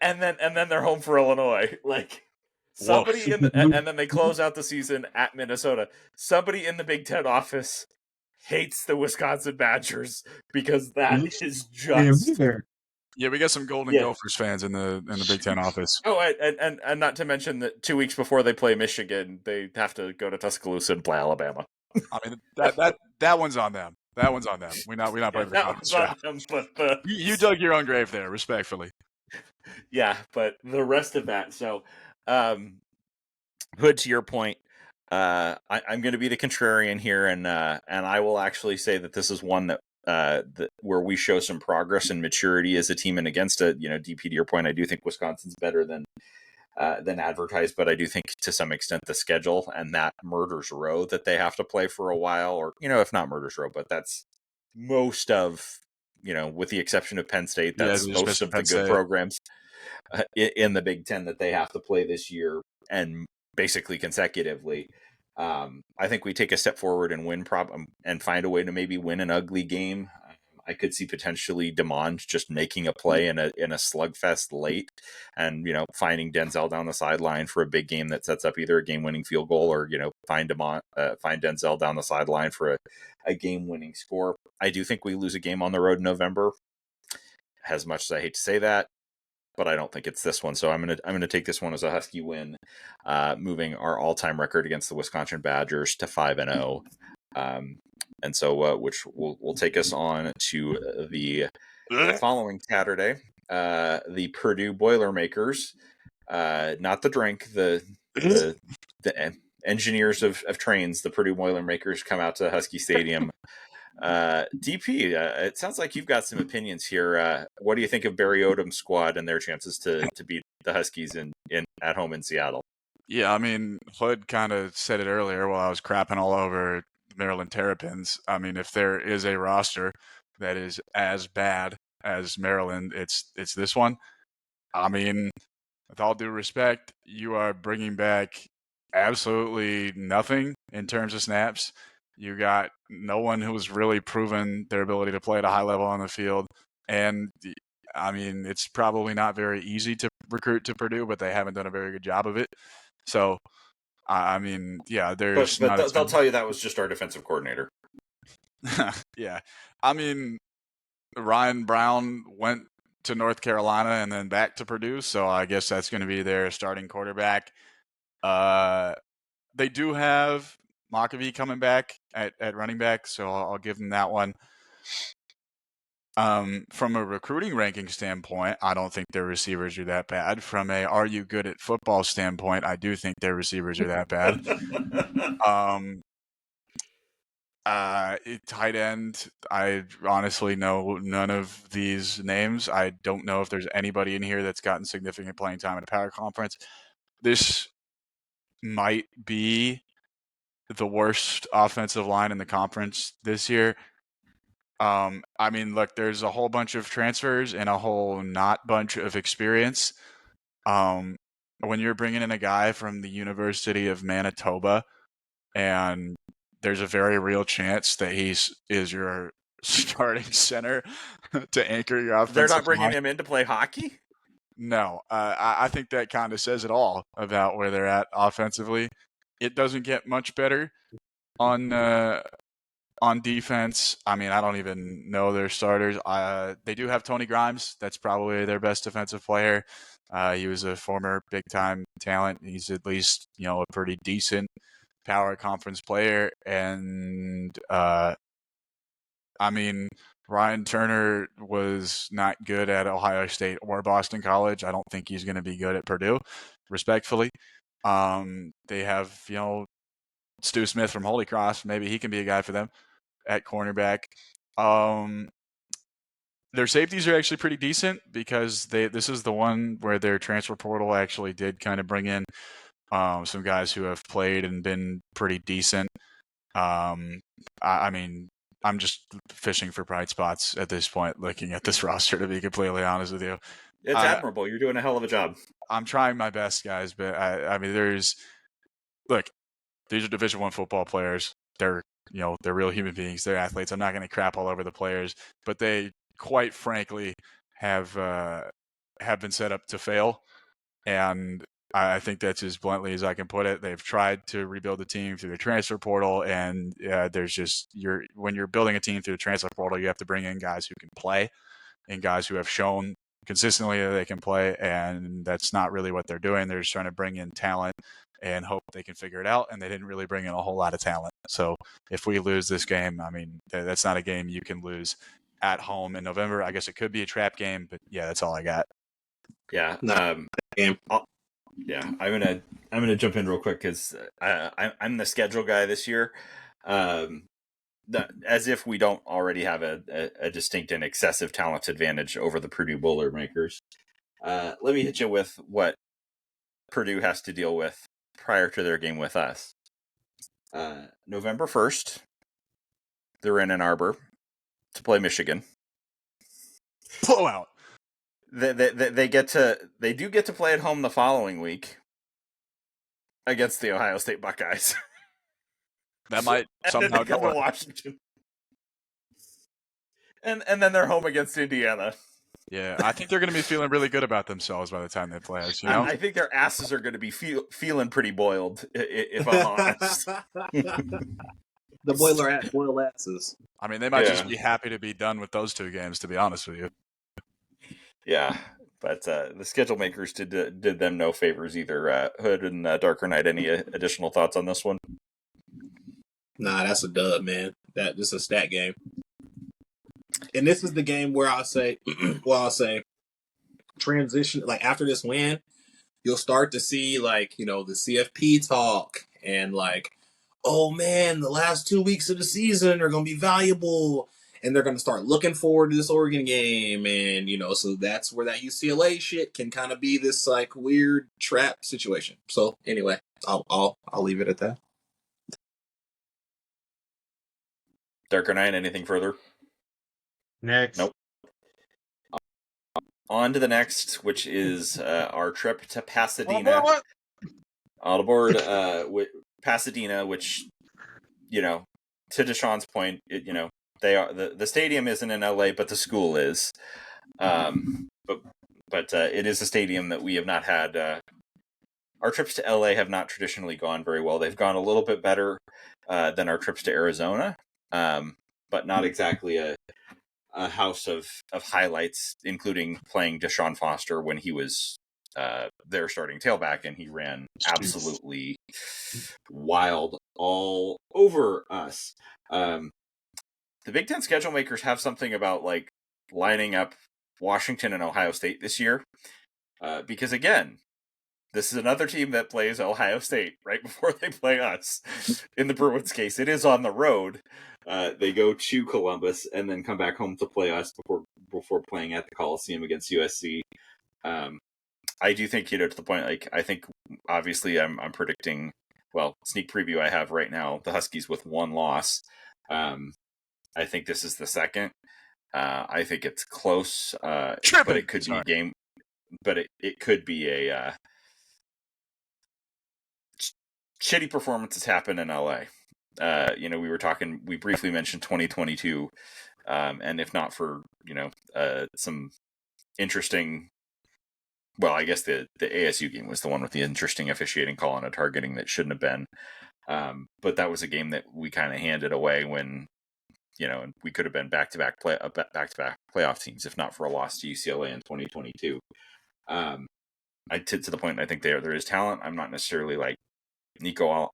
and then they're home for Illinois. Like somebody and then they close out the season at Minnesota. Somebody in the Big Ten office hates the Wisconsin Badgers because that is just Yeah, we got some Golden Gophers fans in the Big Ten office. Oh, and not to mention that 2 weeks before they play Michigan, they have to go to Tuscaloosa and play Alabama. I mean that one's on them. That one's on them. We're not playing for conference. But you dug your own grave there, respectfully. Yeah, but the rest of that. So, Hood, to your point, I'm going to be the contrarian here, and I will actually say that this is one that where we show some progress and maturity as a team. And against a DP, to your point, I do think Wisconsin's better than advertised, but I do think to some extent the schedule and that Murder's Row that they have to play for a while, or if not Murder's Row, but that's most of with the exception of Penn State, that's most of the good programs in the Big Ten that they have to play this year and basically consecutively. I think we take a step forward and win and find a way to maybe win an ugly game. I could see potentially DeMond just making a play in a slugfest late, and finding Denzel down the sideline for a big game that sets up either a game-winning field goal or find Denzel down the sideline for a game-winning score. I do think we lose a game on the road in November. As much as I hate to say that, but I don't think it's this one. So I'm gonna take this one as a Husky win, moving our all-time record against the Wisconsin Badgers to 5-0. And so, which will take us on to the following Saturday, the Purdue Boilermakers, not the drink, the engineers of trains, the Purdue Boilermakers come out to Husky Stadium. DP, it sounds like you've got some opinions here. What do you think of Barry Odom's squad and their chances to beat the Huskies in at home in Seattle? Yeah, I mean, Hood kind of said it earlier while I was crapping all over Maryland Terrapins. I mean, if there is a roster that is as bad as Maryland, it's this one. I mean, with all due respect, you are bringing back absolutely nothing in terms of snaps. You got no one who's really proven their ability to play at a high level on the field. And, I mean, it's probably not very easy to recruit to Purdue, but they haven't done a very good job of it. So, I mean, yeah, there's but they'll tell you that was just our defensive coordinator. Yeah. I mean, Ryan Brown went to North Carolina and then back to Purdue, so I guess that's going to be their starting quarterback. They do have Makavi coming back at running back, so I'll give them that one. From a recruiting ranking standpoint, I don't think their receivers are that bad. From a are you good at football standpoint, I do think their receivers are that bad. Tight end, I honestly know none of these names. I don't know if there's anybody in here that's gotten significant playing time in a power conference. This might be the worst offensive line in the conference this year. I mean, look, there's a whole bunch of transfers and a whole not bunch of experience. When you're bringing in a guy from the University of Manitoba, and there's a very real chance that he is your starting center to anchor your offense. They're not bringing him in to play hockey? No. I think that kind of says it all about where they're at offensively. It doesn't get much better on defense. I mean, I don't even know their starters. They do have Tony Grimes. That's probably their best defensive player. He was a former big-time talent. He's at least, a pretty decent power conference player. And, I mean, Ryan Turner was not good at Ohio State or Boston College. I don't think he's going to be good at Purdue, respectfully. They have, Stu Smith from Holy Cross. Maybe he can be a guy for them at cornerback. Their safeties are actually pretty decent because this is the one where their transfer portal actually did kind of bring in some guys who have played and been pretty decent. I mean, I'm just fishing for bright spots at this point, looking at this roster, to be completely honest with you. It's admirable. You're doing a hell of a job. I'm trying my best, guys, but I mean, look, these are Division I football players. They're real human beings. They're athletes. I'm not going to crap all over the players, but they, quite frankly, have been set up to fail, and I think that's as bluntly as I can put it. They've tried to rebuild the team through the transfer portal, and there's just when you're building a team through the transfer portal, you have to bring in guys who can play and guys who have shown consistently that they can play, and that's not really what they're doing. They're just trying to bring in talent and hope they can figure it out, and they didn't really bring in a whole lot of talent. So if we lose this game, I mean, that's not a game you can lose at home in November. I guess it could be a trap game, but yeah, that's all I got. Yeah. Game. Yeah, I'm gonna jump in real quick because I'm the schedule guy this year. As if we don't already have a distinct and excessive talent advantage over the Purdue Boilermakers. Let me hit you with what Purdue has to deal with prior to their game with us. November 1st, they're in Ann Arbor to play Michigan. Blowout. They do get to play at home the following week against the Ohio State Buckeyes. That might somehow and then they come go to Washington. And then they're home against Indiana. Yeah, I think they're going to be feeling really good about themselves by the time they play us. You know, I think their asses are going to be feeling pretty boiled, if I'm honest. The boiled asses. I mean, they might just be happy to be done with those two games, to be honest with you. Yeah, but the schedule makers did them no favors either. Hood and DarkerKnight, any additional thoughts on this one? Nah, that's a dub, man. This is a stat game. And this is the game where I'll say transition, like after this win, you'll start to see like, the CFP talk and like, oh man, the last 2 weeks of the season are going to be valuable. And they're going to start looking forward to this Oregon game. And, so that's where that UCLA shit can kind of be this like weird trap situation. So anyway, I'll leave it at that. DarkerKnight, anything further? Next. Nope. On to the next, which is our trip to Pasadena. All aboard with Pasadena, which, to Deshaun's point, they are the stadium isn't in LA, but the school is. But it is a stadium that we have not had. Our trips to LA have not traditionally gone very well. They've gone a little bit better than our trips to Arizona, but not exactly a house of highlights, including playing Deshaun Foster when he was their starting tailback, and he ran absolutely wild all over us. The Big Ten schedule makers have something about like lining up Washington and Ohio State this year, because again, this is another team that plays Ohio State right before they play us. In the Bruins case, it is on the road. They go to Columbus and then come back home to play us before playing at the Coliseum against USC. I do think, to the point, like, I think obviously I'm predicting, well, sneak preview I have right now, the Huskies with one loss. I think this is the second. I think it's close, but it could be a game. But it could be a shitty performances happen in LA. We briefly mentioned 2022, and if not for some interesting. Well, I guess the ASU game was the one with the interesting officiating call on a targeting that shouldn't have been. But that was a game that we kind of handed away when, and we could have been back-to-back playoff teams if not for a loss to UCLA in 2022. To the point, I think there is talent. I'm not necessarily like Nico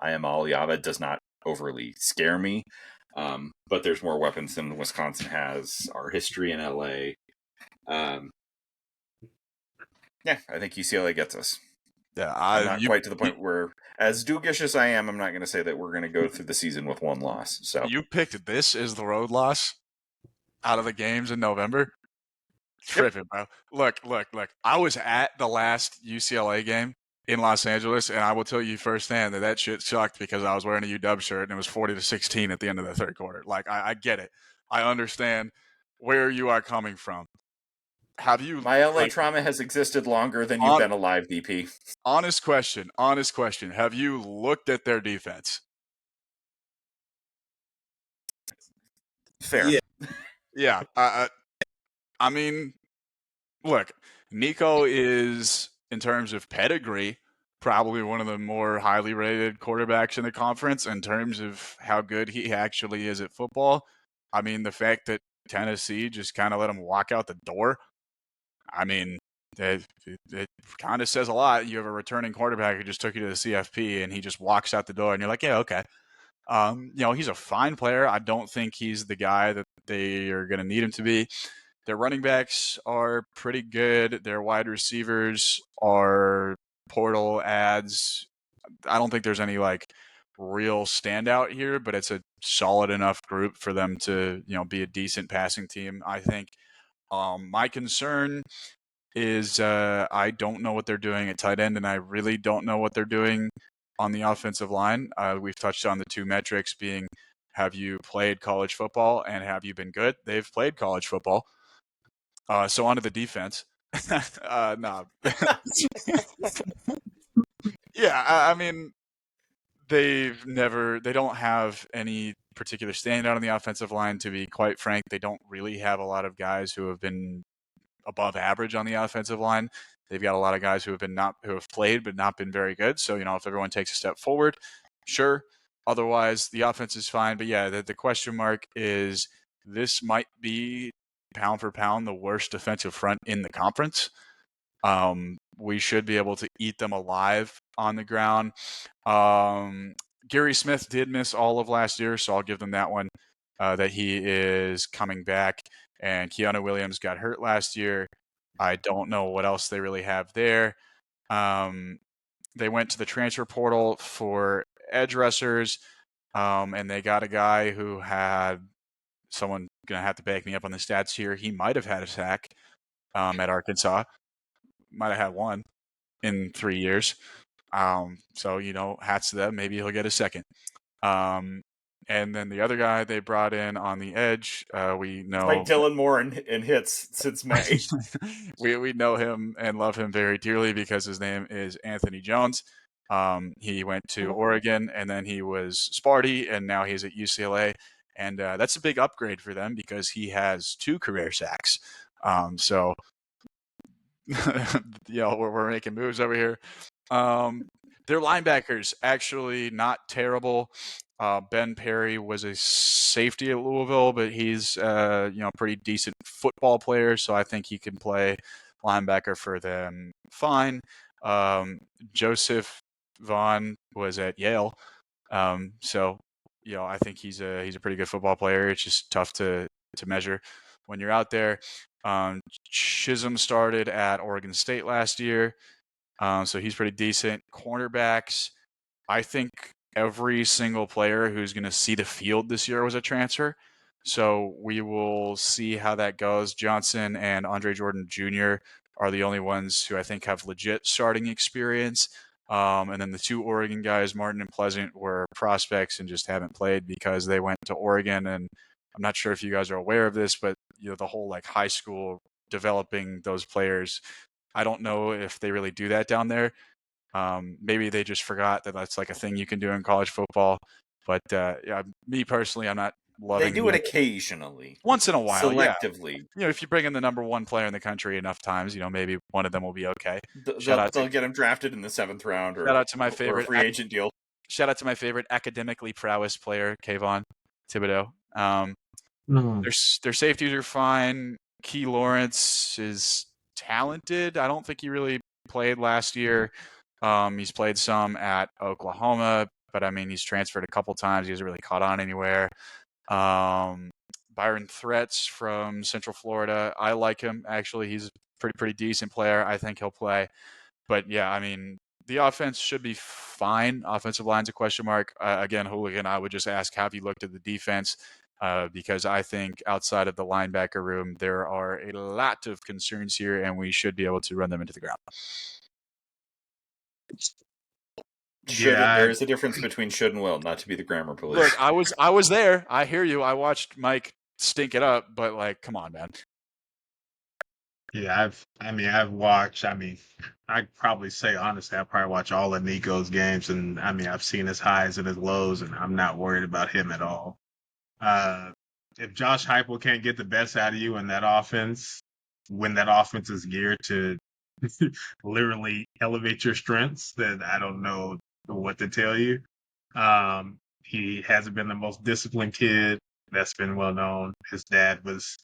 Iamaleava does not overly scare me, but there's more weapons than Wisconsin has. Our history in LA. Yeah, I think UCLA gets us. Yeah, I'm not quite to the point where, as Doogish as I am, I'm not going to say that we're going to go through the season with one loss. So you picked this as the road loss out of the games in November. Tripping, bro. Look. I was at the last UCLA game in Los Angeles, and I will tell you firsthand that shit sucked because I was wearing a UW shirt and it was 40-16 at the end of the third quarter. Like, I get it. I understand where you are coming from. Have you, My LA trauma has existed longer than you've been alive, DP. Honest question. Have you looked at their defense? Fair. Yeah. I mean, look, Nico is, in terms of pedigree, probably one of the more highly rated quarterbacks in the conference. In terms of how good he actually is at football, I mean, the fact that Tennessee just kind of let him walk out the door, I mean, it kind of says a lot. You have a returning quarterback who just took you to the CFP and he just walks out the door and you're like, yeah, okay. He's a fine player. I don't think he's the guy that they are going to need him to be. Their running backs are pretty good. Their wide receivers are portal ads. I don't think there's any like real standout here, but it's a solid enough group for them to, be a decent passing team, I think. My concern is I don't know what they're doing at tight end, and I really don't know what they're doing on the offensive line. We've touched on the two metrics being, have you played college football and have you been good? They've played college football. So on to the defense. No. Yeah, I mean, they don't have any particular standout on the offensive line, to be quite frank. They don't really have a lot of guys who have been above average on the offensive line. They've got a lot of guys who have played but not been very good. So, if everyone takes a step forward, sure. Otherwise, the offense is fine. But yeah, the question mark is, this might be pound for pound the worst defensive front in the conference. We should be able to eat them alive on the ground. Gary Smith did miss all of last year, so I'll give them that one, that he is coming back. And Keanu Williams got hurt last year. I don't know what else they really have there. They went to the transfer portal for edge rushers, and they got a guy who had someone going to have to back me up on the stats here. He might have had a sack at Arkansas. Might have had one in 3 years. So, hats to them. Maybe he'll get a second. And then the other guy they brought in on the edge, we know like Dylan Moore in hits since May. we know him and love him very dearly because his name is Anthony Jones. He went to Oregon and then he was Sparty and now he's at UCLA. And that's a big upgrade for them because he has 2 career sacks. So we're making moves over here. Their linebackers actually not terrible. Ben Perry was a safety at Louisville, but he's a pretty decent football player, so I think he can play linebacker for them fine. Joseph Vaughn was at Yale, so I think he's a pretty good football player. It's just tough to measure when you're out there. Chisholm started at Oregon State last year, so he's pretty decent. Cornerbacks, I think every single player who's going to see the field this year was a transfer. So we will see how that goes. Johnson and Andre Jordan Jr. are the only ones who I think have legit starting experience. And then the 2 Oregon guys, Martin and Pleasant, were prospects and just haven't played because they went to Oregon. And I'm not sure if you guys are aware of this, but the whole like high school developing those players, I don't know if they really do that down there. Maybe they just forgot that that's like a thing you can do in college football. But me personally, I'm not loving. They do it occasionally, once in a while, selectively. Yeah. If you bring in the number 1 player in the country enough times, maybe one of them will be okay. They'll get him drafted in the 7th round, or shout out to my favorite free agent deal. Shout out to my favorite academically prowess player, Kayvon Thibodeau. Their safeties are fine. Key Lawrence is talented. I don't think he really played last year. He's played some at Oklahoma, but I mean, he's transferred a couple times. He hasn't really caught on anywhere. Byron Threats from Central Florida. I like him, actually. He's a pretty decent player. I think he'll play. But yeah, I mean, the offense should be fine. Offensive line's a question mark. Again, Hooligan, I would just ask, have you looked at the defense? Because I think outside of the linebacker room, there are a lot of concerns here, and we should be able to run them into the ground. There is a difference between should and will, not to be the grammar police. Look, I was there. I hear you. I watched Mike stink it up, but like, come on, man. Yeah, I've watched. I'd probably say honestly, I probably watch all of Nico's games, and I've seen his highs and his lows, and I'm not worried about him at all. If Josh Heupel can't get the best out of you in that offense, when that offense is geared to literally elevate your strengths, then I don't know what to tell you. He hasn't been the most disciplined kid. That's been well known. His dad was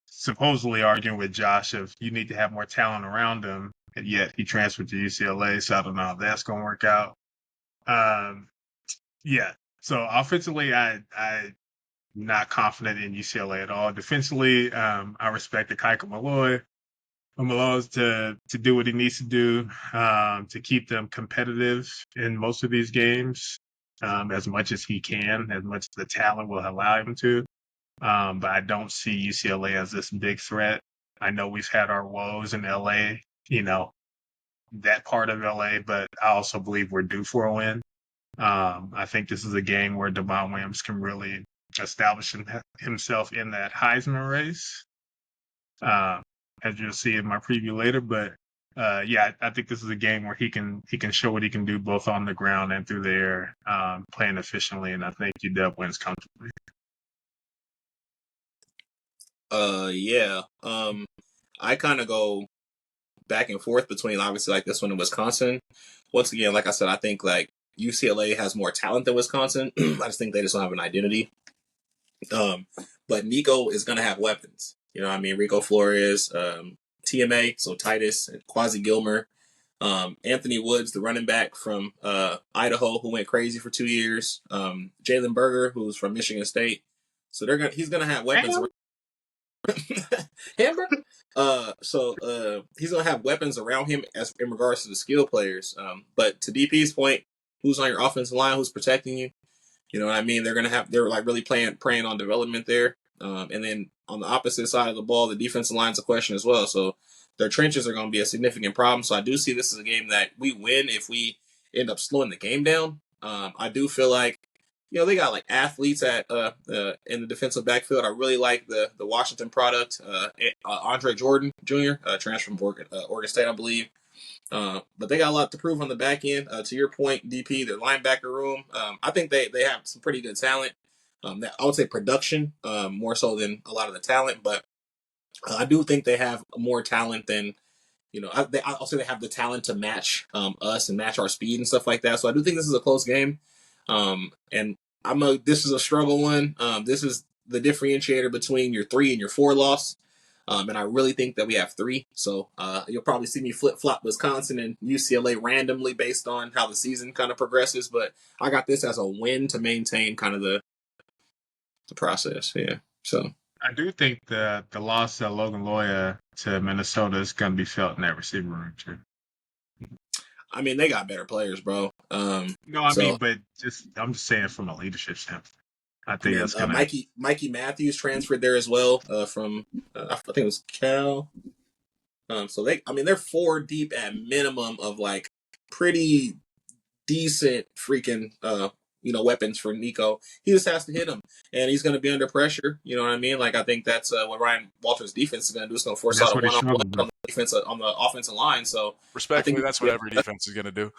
supposedly arguing with Josh of you need to have more talent around him, and yet he transferred to UCLA, so I don't know if that's going to work out. Yeah. So offensively, I'm not confident in UCLA at all. Defensively, I respect the Kaika Malloy to do what he needs to do to keep them competitive in most of these games as much as he can, as much as the talent will allow him to. But I don't see UCLA as this big threat. I know we've had our woes in LA, that part of LA, but I also believe we're due for a win. I think this is a game where Devon Williams can really establish himself in that Heisman race, as you'll see in my preview later. But I think this is a game where he can show what he can do both on the ground and through the air, playing efficiently, and I think UW wins comfortably. I kind of go back and forth between obviously like this one in Wisconsin. Once again, like I said, I think like UCLA has more talent than Wisconsin. I just think they just don't have an identity. But Nico is going to have weapons. You know what I mean? Rico Flores, TMA, so Titus, and Quasi Gilmer, Anthony Woods, the running back from Idaho who went crazy for 2 years, Jalen Berger, who's from Michigan State. So he's going to have weapons. Hamburger. He's gonna have weapons around him as in regards to the skill players. But to DP's point, who's on your offensive line? Who's protecting you? You know what I mean? They're like really preying on development there. And then on the opposite side of the ball, the defensive line's a question as well. So their trenches are going to be a significant problem. So I do see this as a game that we win if we end up slowing the game down. I do feel like they got like athletes at in the defensive backfield. I really like the Washington product, Andre Jordan Jr., transfer from Oregon State, I believe. But they got a lot to prove on the back end. To your point, DP, their linebacker room, I think they have some pretty good talent. I would say production more so than a lot of the talent, but I do think they have more talent than I'll say they have the talent to match us and match our speed and stuff like that. So I do think this is a close game. And this is a struggle one. This is the differentiator between your 3 and your 4 loss. And I really think that we have 3. So you'll probably see me flip-flop Wisconsin and UCLA randomly based on how the season kind of progresses. But I got this as a win to maintain kind of the process. Yeah. So I do think the loss of Logan Loya to Minnesota is going to be felt in that receiver room too. I mean, they got better players, bro. But I'm just saying from a leadership standpoint. I think that's gonna. Mikey Matthews transferred there as well from I think it was Cal. So they're 4 deep at minimum of like pretty decent freaking weapons for Nico. He just has to hit them, and he's going to be under pressure. You know what I mean? Like I think that's what Ryan Walters' defense is going to do. It's going to force out a one-on-one on the defense on the offensive line. So respectfully, that's what every defense is going to do.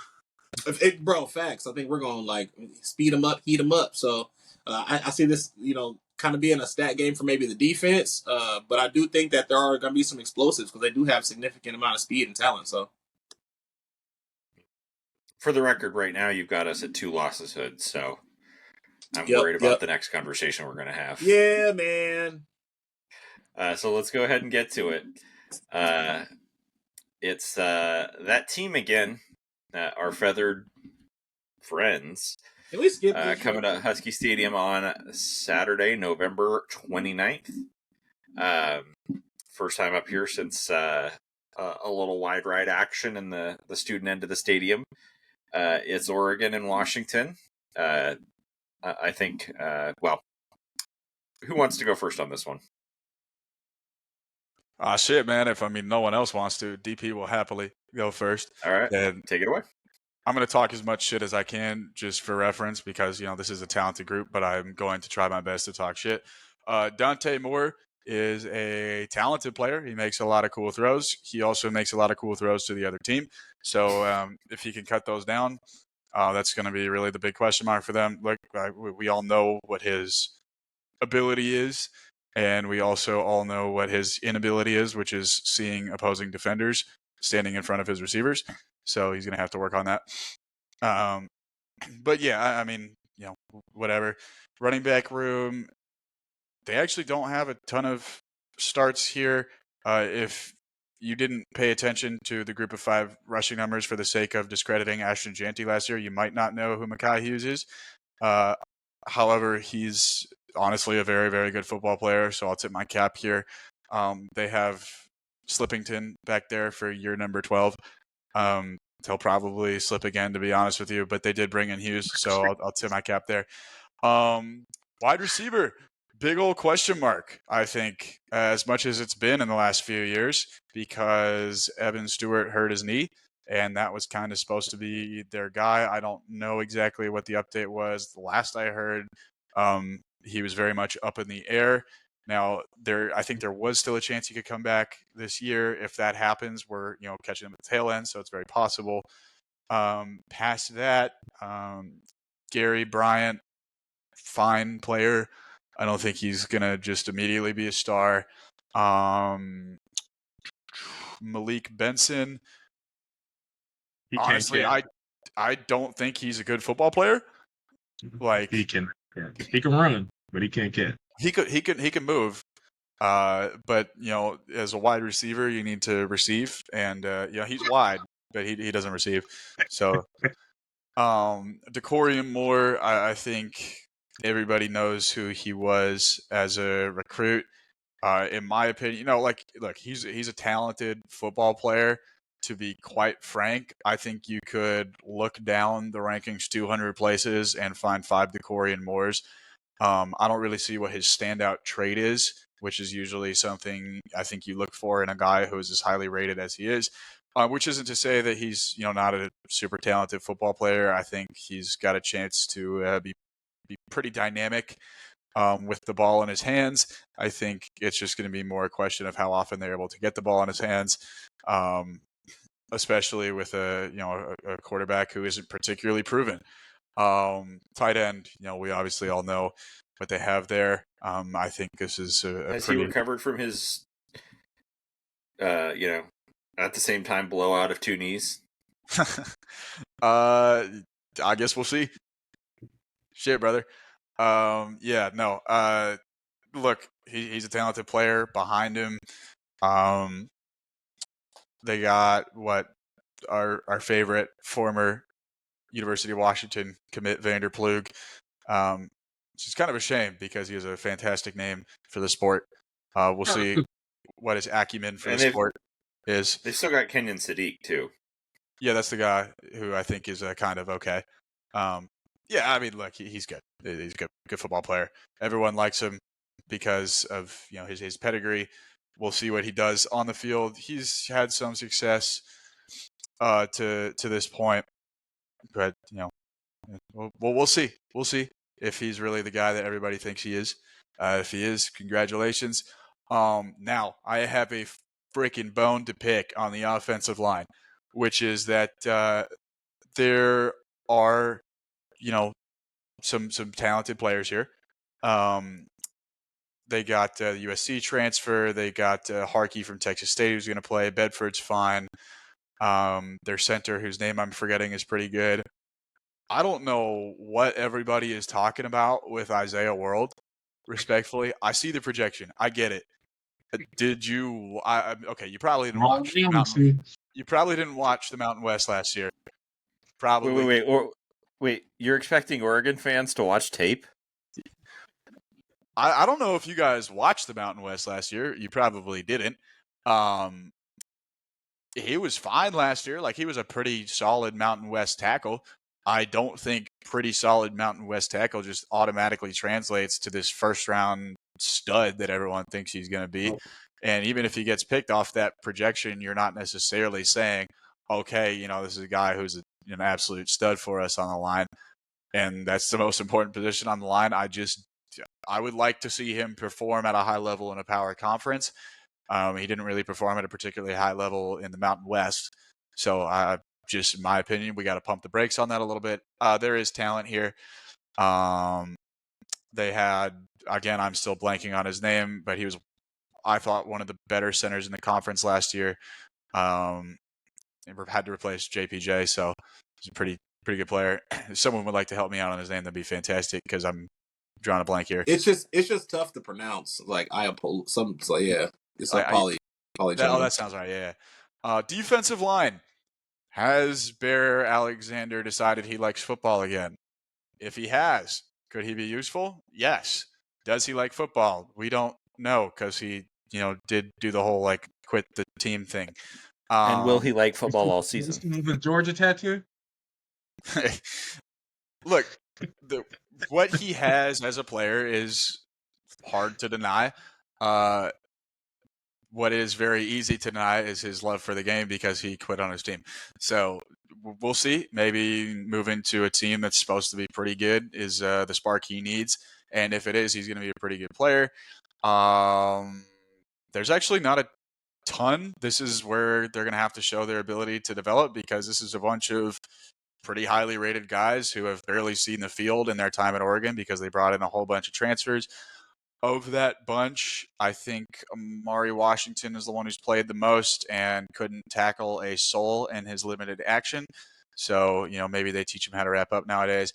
Bro, facts. I think we're going to like speed them up, heat them up. So I see this, kind of being a stat game for maybe the defense. But I do think that there are going to be some explosives because they do have significant amount of speed and talent. So. For the record, right now you've got us at 2 losses, Hood. So I'm worried about the next conversation we're going to have. Yeah, man. So let's go ahead and get to it. It's that team again, our feathered friends, coming to Husky Stadium on Saturday, November 29th. First time up here since a little wide ride action in the student end of the stadium. It's Oregon and Washington. I think, who wants to go first on this one? Shit, man. If no one else wants to, DP will happily go first. All right, and take it away. I'm going to talk as much shit as I can just for reference because, this is a talented group, but I'm going to try my best to talk shit. Dante Moore is a talented player. He makes a lot of cool throws. He also makes a lot of cool throws to the other team. So if he can cut those down, that's going to be really the big question mark for them. Look, we all know what his ability is, and we also all know what his inability is, which is seeing opposing defenders standing in front of his receivers. So he's going to have to work on that. But yeah, I mean, whatever. Running back room, they actually don't have a ton of starts here. If you didn't pay attention to the group of 5 rushing numbers for the sake of discrediting Ashton Janty last year, you might not know who Mekhi Hughes is. However, he's honestly a very, very good football player, so I'll tip my cap here. They have Slippington back there for year number 12. He'll probably slip again, to be honest with you, but they did bring in Hughes, so I'll tip my cap there. Wide receiver, big old question mark, I think, as much as it's been in the last few years, because Evan Stewart hurt his knee, and that was kind of supposed to be their guy. I don't know exactly what the update was. The last I heard, he was very much up in the air. Now, I think there was still a chance he could come back this year. If that happens, we're catching him at the tail end, so it's very possible. Past that, Gary Bryant, fine player. I don't think he's gonna just immediately be a star. Malik Benson. Honestly, I don't think he's a good football player. Like he can run, but he can't get. He can move. But as a wide receiver, you need to receive, and he's wide, but he doesn't receive. So, Decorium Moore, I think everybody knows who he was as a recruit. In my opinion, look, he's a talented football player. To be quite frank, I think you could look down the rankings 200 places and find 5 Decorium Moores. I don't really see what his standout trait is, which is usually something I think you look for in a guy who is as highly rated as he is, which isn't to say that he's not a super talented football player. I think he's got a chance to be pretty dynamic with the ball in his hands. I think it's just going to be more a question of how often they're able to get the ball in his hands, especially with a quarterback who isn't particularly proven. Tight end, we obviously all know what they have there. I think this is Has he recovered from his, at the same time blowout of 2 knees? I guess we'll see. Shit, brother. Look, he's a talented player. Behind him, they got our favorite former University of Washington commit Vander Plug, which is kind of a shame because he has a fantastic name for the sport. We'll see what his acumen for the sport is. They've still got Kenyon Sadiq too. Yeah, that's the guy who I think is kind of okay. I mean, look, he's good. He's a good football player. Everyone likes him because of his pedigree. We'll see what he does on the field. He's had some success to this point, but we'll see. We'll see if he's really the guy that everybody thinks he is. If he is, congratulations. Now I have a freaking bone to pick on the offensive line, which is that there are some talented players here. They got the USC transfer. They got Harkey from Texas State who's going to play. Bedford's fine. Their center, whose name I'm forgetting, is pretty good. I don't know what everybody is talking about with Isaiah World. Respectfully, I see the projection. I get it. Did you? Okay, you probably didn't watch. You probably didn't watch the Mountain West last year. Probably. Wait. You're expecting Oregon fans to watch tape? I don't know if you guys watched the Mountain West last year. You probably didn't. He was fine last year. Like, he was a pretty solid Mountain West tackle. I don't think pretty solid Mountain West tackle just automatically translates to this first-round stud that everyone thinks he's going to be. And even if he gets picked off that projection, you're not necessarily saying, okay, this is a guy who's a an absolute stud for us on the line, and that's the most important position on the line. I would like to see him perform at a high level in a power conference. He didn't really perform at a particularly high level in the Mountain West. So just in my opinion, we got to pump the brakes on that a little bit. There is talent here. They had, again, I'm still blanking on his name, but he was, I thought, one of the better centers in the conference last year. Had to replace JPJ, so he's a pretty good player. If someone would like to help me out on his name, that'd be fantastic, because I'm drawing a blank here. It's just tough to pronounce. Like it's like poly. That sounds right. Yeah. Defensive line. Has Bear Alexander decided he likes football again? If he has, could he be useful? Yes. Does he like football? We don't know, because he, did do the whole like quit the team thing. And will he like football all season? The Georgia tattoo? Look, what he has as a player is hard to deny. What is very easy to deny is his love for the game, because he quit on his team. So we'll see. Maybe moving to a team that's supposed to be pretty good is the spark he needs. And if it is, he's going to be a pretty good player. There's actually not a ton. This is where they're going to have to show their ability to develop, because this is a bunch of pretty highly rated guys who have barely seen the field in their time at Oregon, because they brought in a whole bunch of transfers. Of that bunch, I think Amari Washington is the one who's played the most and couldn't tackle a soul in his limited action. So, maybe they teach him how to wrap up nowadays.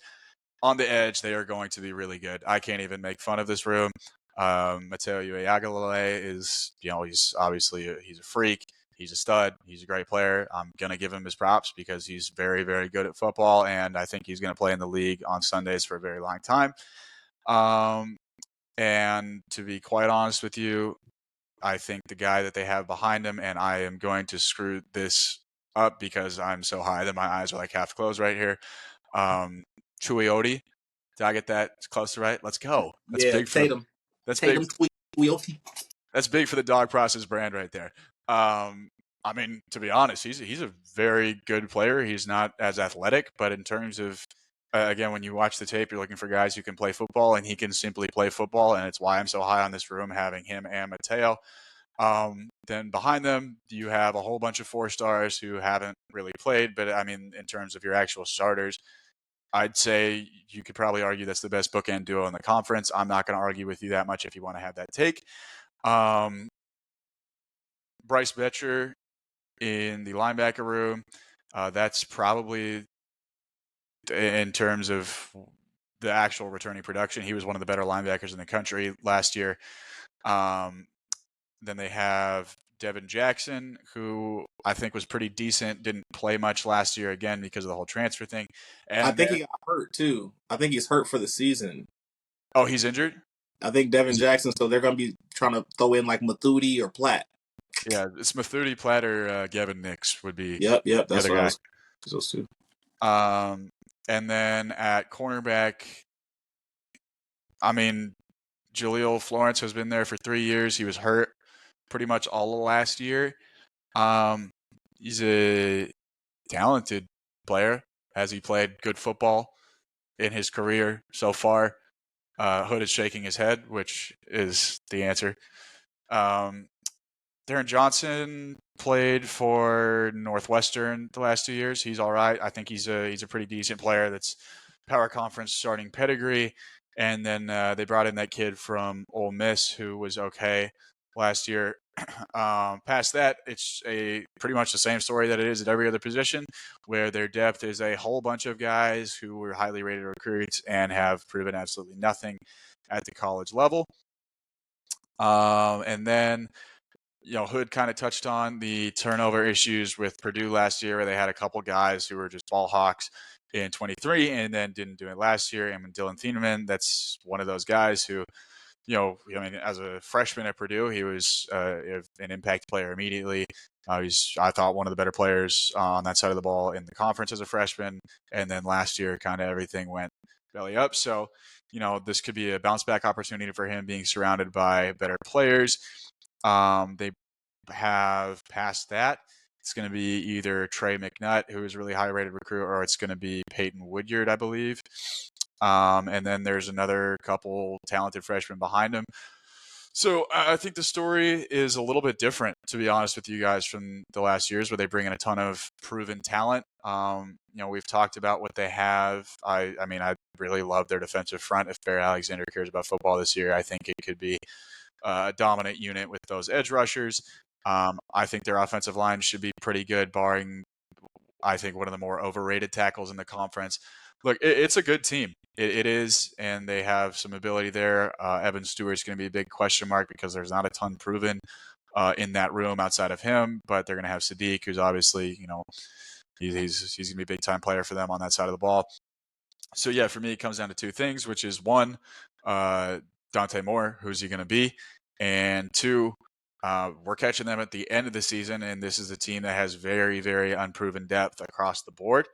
On the edge, they are going to be really good. I can't even make fun of this room. Mateo Ueagalelei is, he's obviously he's a freak. He's a stud. He's a great player. I'm going to give him his props, because he's very, very good at football, and I think he's going to play in the league on Sundays for a very long time. And to be quite honest with you, I think the guy that they have behind him, and I am going to screw this up because I'm so high that my eyes are like half closed right here. Chuyote. Did I get that close to right? Let's go. That's big for Tatum. That's Tatum, big. That's big for the DawgProcess brand right there. I mean, to be honest, he's a very good player. He's not as athletic, but in terms of again, when you watch the tape, you're looking for guys who can play football, and he can simply play football, and it's why I'm so high on this room, having him and Mateo. Then behind them, you have a whole bunch of 4-stars who haven't really played, but I mean, in terms of your actual starters, I'd say you could probably argue that's the best bookend duo in the conference. I'm not going to argue with you that much if you want to have that take. Bryce Betcher in the linebacker room, that's probably, in terms of the actual returning production, he was one of the better linebackers in the country last year. Then they have Devin Jackson, who I think was pretty decent, didn't play much last year, again, because of the whole transfer thing. And I think he got hurt, too. I think he's hurt for the season. Oh, he's injured? I think Devin Jackson, so they're going to be trying to throw in like Mathudi or Platt. Yeah, it's Mathudi, Platt, or Gavin Nix would be. Yep, that's the other guy. Those two. And then at cornerback, I mean, Jaleel Florence has been there for 3 years. He was hurt pretty much all of last year. He's a talented player. Has he played good football in his career so far? Hood is shaking his head, which is the answer. Darren Johnson played for Northwestern the last 2 years. He's all right. I think he's a pretty decent player. That's power conference starting pedigree. And then they brought in that kid from Ole Miss who was okay last year. Past that, it's pretty much the same story that it is at every other position, where their depth is a whole bunch of guys who were highly rated recruits and have proven absolutely nothing at the college level. And then, Hood kind of touched on the turnover issues with Purdue last year, where they had a couple guys who were just ball hawks in 23 and then didn't do it last year. And Dylan Thieneman, that's one of those guys who, as a freshman at Purdue, he was an impact player immediately. He's, I thought, one of the better players on that side of the ball in the conference as a freshman. And then last year, kind of everything went belly up. So, this could be a bounce back opportunity for him, being surrounded by better players. They have past that. It's going to be either Trey McNutt, who is a really high-rated recruit, or it's going to be Peyton Woodyard, I believe. And then there's another couple talented freshmen behind him. So I think the story is a little bit different, to be honest with you guys, from the last years where they bring in a ton of proven talent. We've talked about what they have. I mean, I really love their defensive front. If Barry Alexander cares about football this year, I think it could be a dominant unit with those edge rushers. I think their offensive line should be pretty good, barring, I think, one of the more overrated tackles in the conference. Look, it's a good team. It is, and they have some ability there. Evan Stewart's going to be a big question mark because there's not a ton proven in that room outside of him, but they're going to have Sadiq, who's obviously, he's going to be a big-time player for them on that side of the ball. So, yeah, for me, it comes down to two things, which is, one, Dante Moore, who's he going to be? And two, we're catching them at the end of the season, and this is a team that has very, very unproven depth across the board.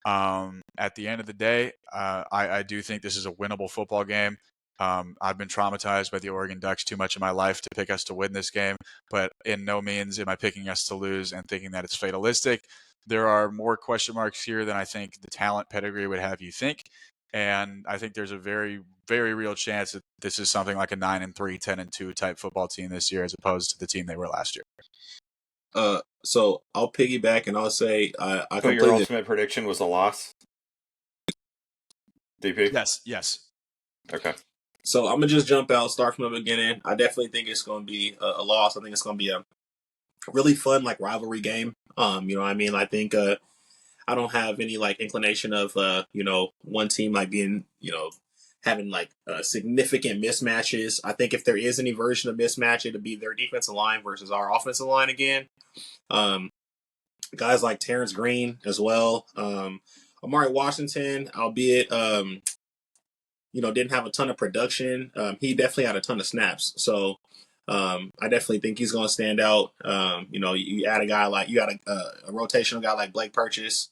At the end of the day, I do think this is a winnable football game. I've been traumatized by the Oregon Ducks too much in my life to pick us to win this game, but in no means am I picking us to lose and thinking that it's fatalistic. There are more question marks here than I think the talent pedigree would have you think. And I think there's a very, very real chance that this is something like a 9-3, 10-2 type football team this year, as opposed to the team they were last year. So I'll piggyback and I'll say I So completely. your ultimate prediction was a loss? DP? Yes. Okay. So I'm gonna just jump out, start from the beginning. I definitely think it's gonna be a loss. I think it's gonna be a really fun rivalry game. You know what I mean? I think I don't have any inclination of one team being having significant mismatches. I think if there is any version of mismatch, it'll be their defensive line versus our offensive line again. Guys like Terrence Green as well. Amari Washington, albeit didn't have a ton of production. He definitely had a ton of snaps. So I definitely think he's going to stand out. You add a guy a rotational guy like Blake Purchase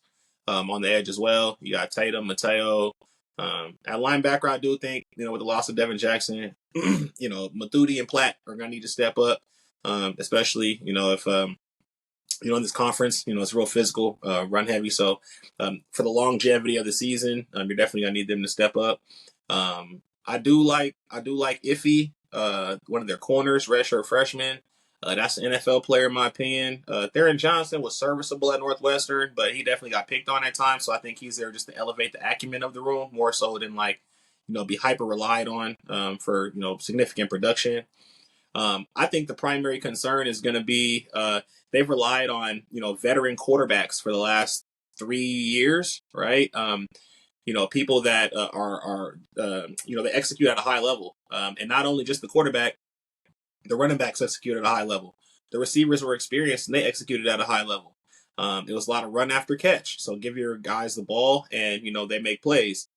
on the edge as well. You got Tatum, Mateo. At linebacker, I do think, with the loss of Devin Jackson, Mathuti and Platt are going to need to step up, especially, if, in this conference, it's real physical, run heavy. So for the longevity of the season, you're definitely going to need them to step up. I do like Iffy, one of their corners, redshirt freshman. That's an NFL player, in my opinion. Theron Johnson was serviceable at Northwestern, but he definitely got picked on at times. So I think he's there just to elevate the acumen of the room more so than be hyper relied on for significant production. I think the primary concern is going to be they've relied on veteran quarterbacks for the last 3 years, right? People that are they execute at a high level, and not only just the quarterback. The running backs executed at a high level. The receivers were experienced and they executed at a high level. It was a lot of run after catch. So give your guys the ball and, they make plays.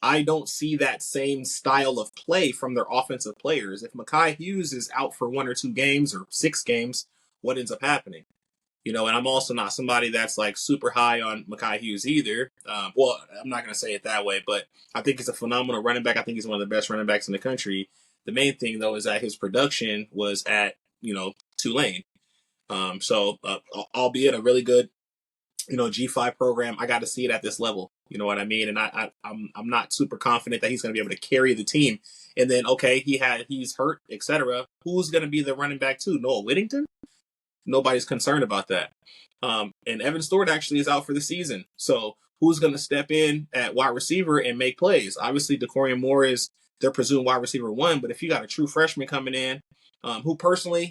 I don't see that same style of play from their offensive players. If Mekhi Hughes is out for 1 or 2 games or 6 games, what ends up happening? And I'm also not somebody that's super high on Mekhi Hughes either. Well, I'm not going to say it that way, but I think he's a phenomenal running back. I think he's one of the best running backs in the country. The main thing, though, is that his production was at, Tulane. So, albeit a really good, G5 program, I got to see it at this level. You know what I mean? And I'm not super confident that he's going to be able to carry the team. And then, okay, he's hurt, etc. Who's going to be the running back too? Noah Whittington? Nobody's concerned about that. And Evan Stewart actually is out for the season. So who's going to step in at wide receiver and make plays? Obviously, DeCorian Moore is their presumed wide receiver 1, but if you got a true freshman coming in, who personally,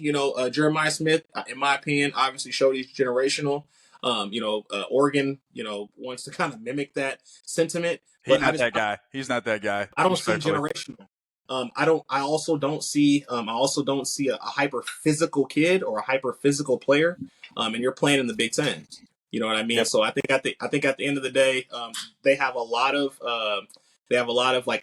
Jeremiah Smith, in my opinion, obviously showed he's generational. Oregon, wants to kind of mimic that sentiment. He's not that guy. I don't see generational. I also don't see a hyper physical kid or a hyper physical player. And you're playing in the Big Ten. You know what I mean? Yep. So I think at the end of the day, they have a lot of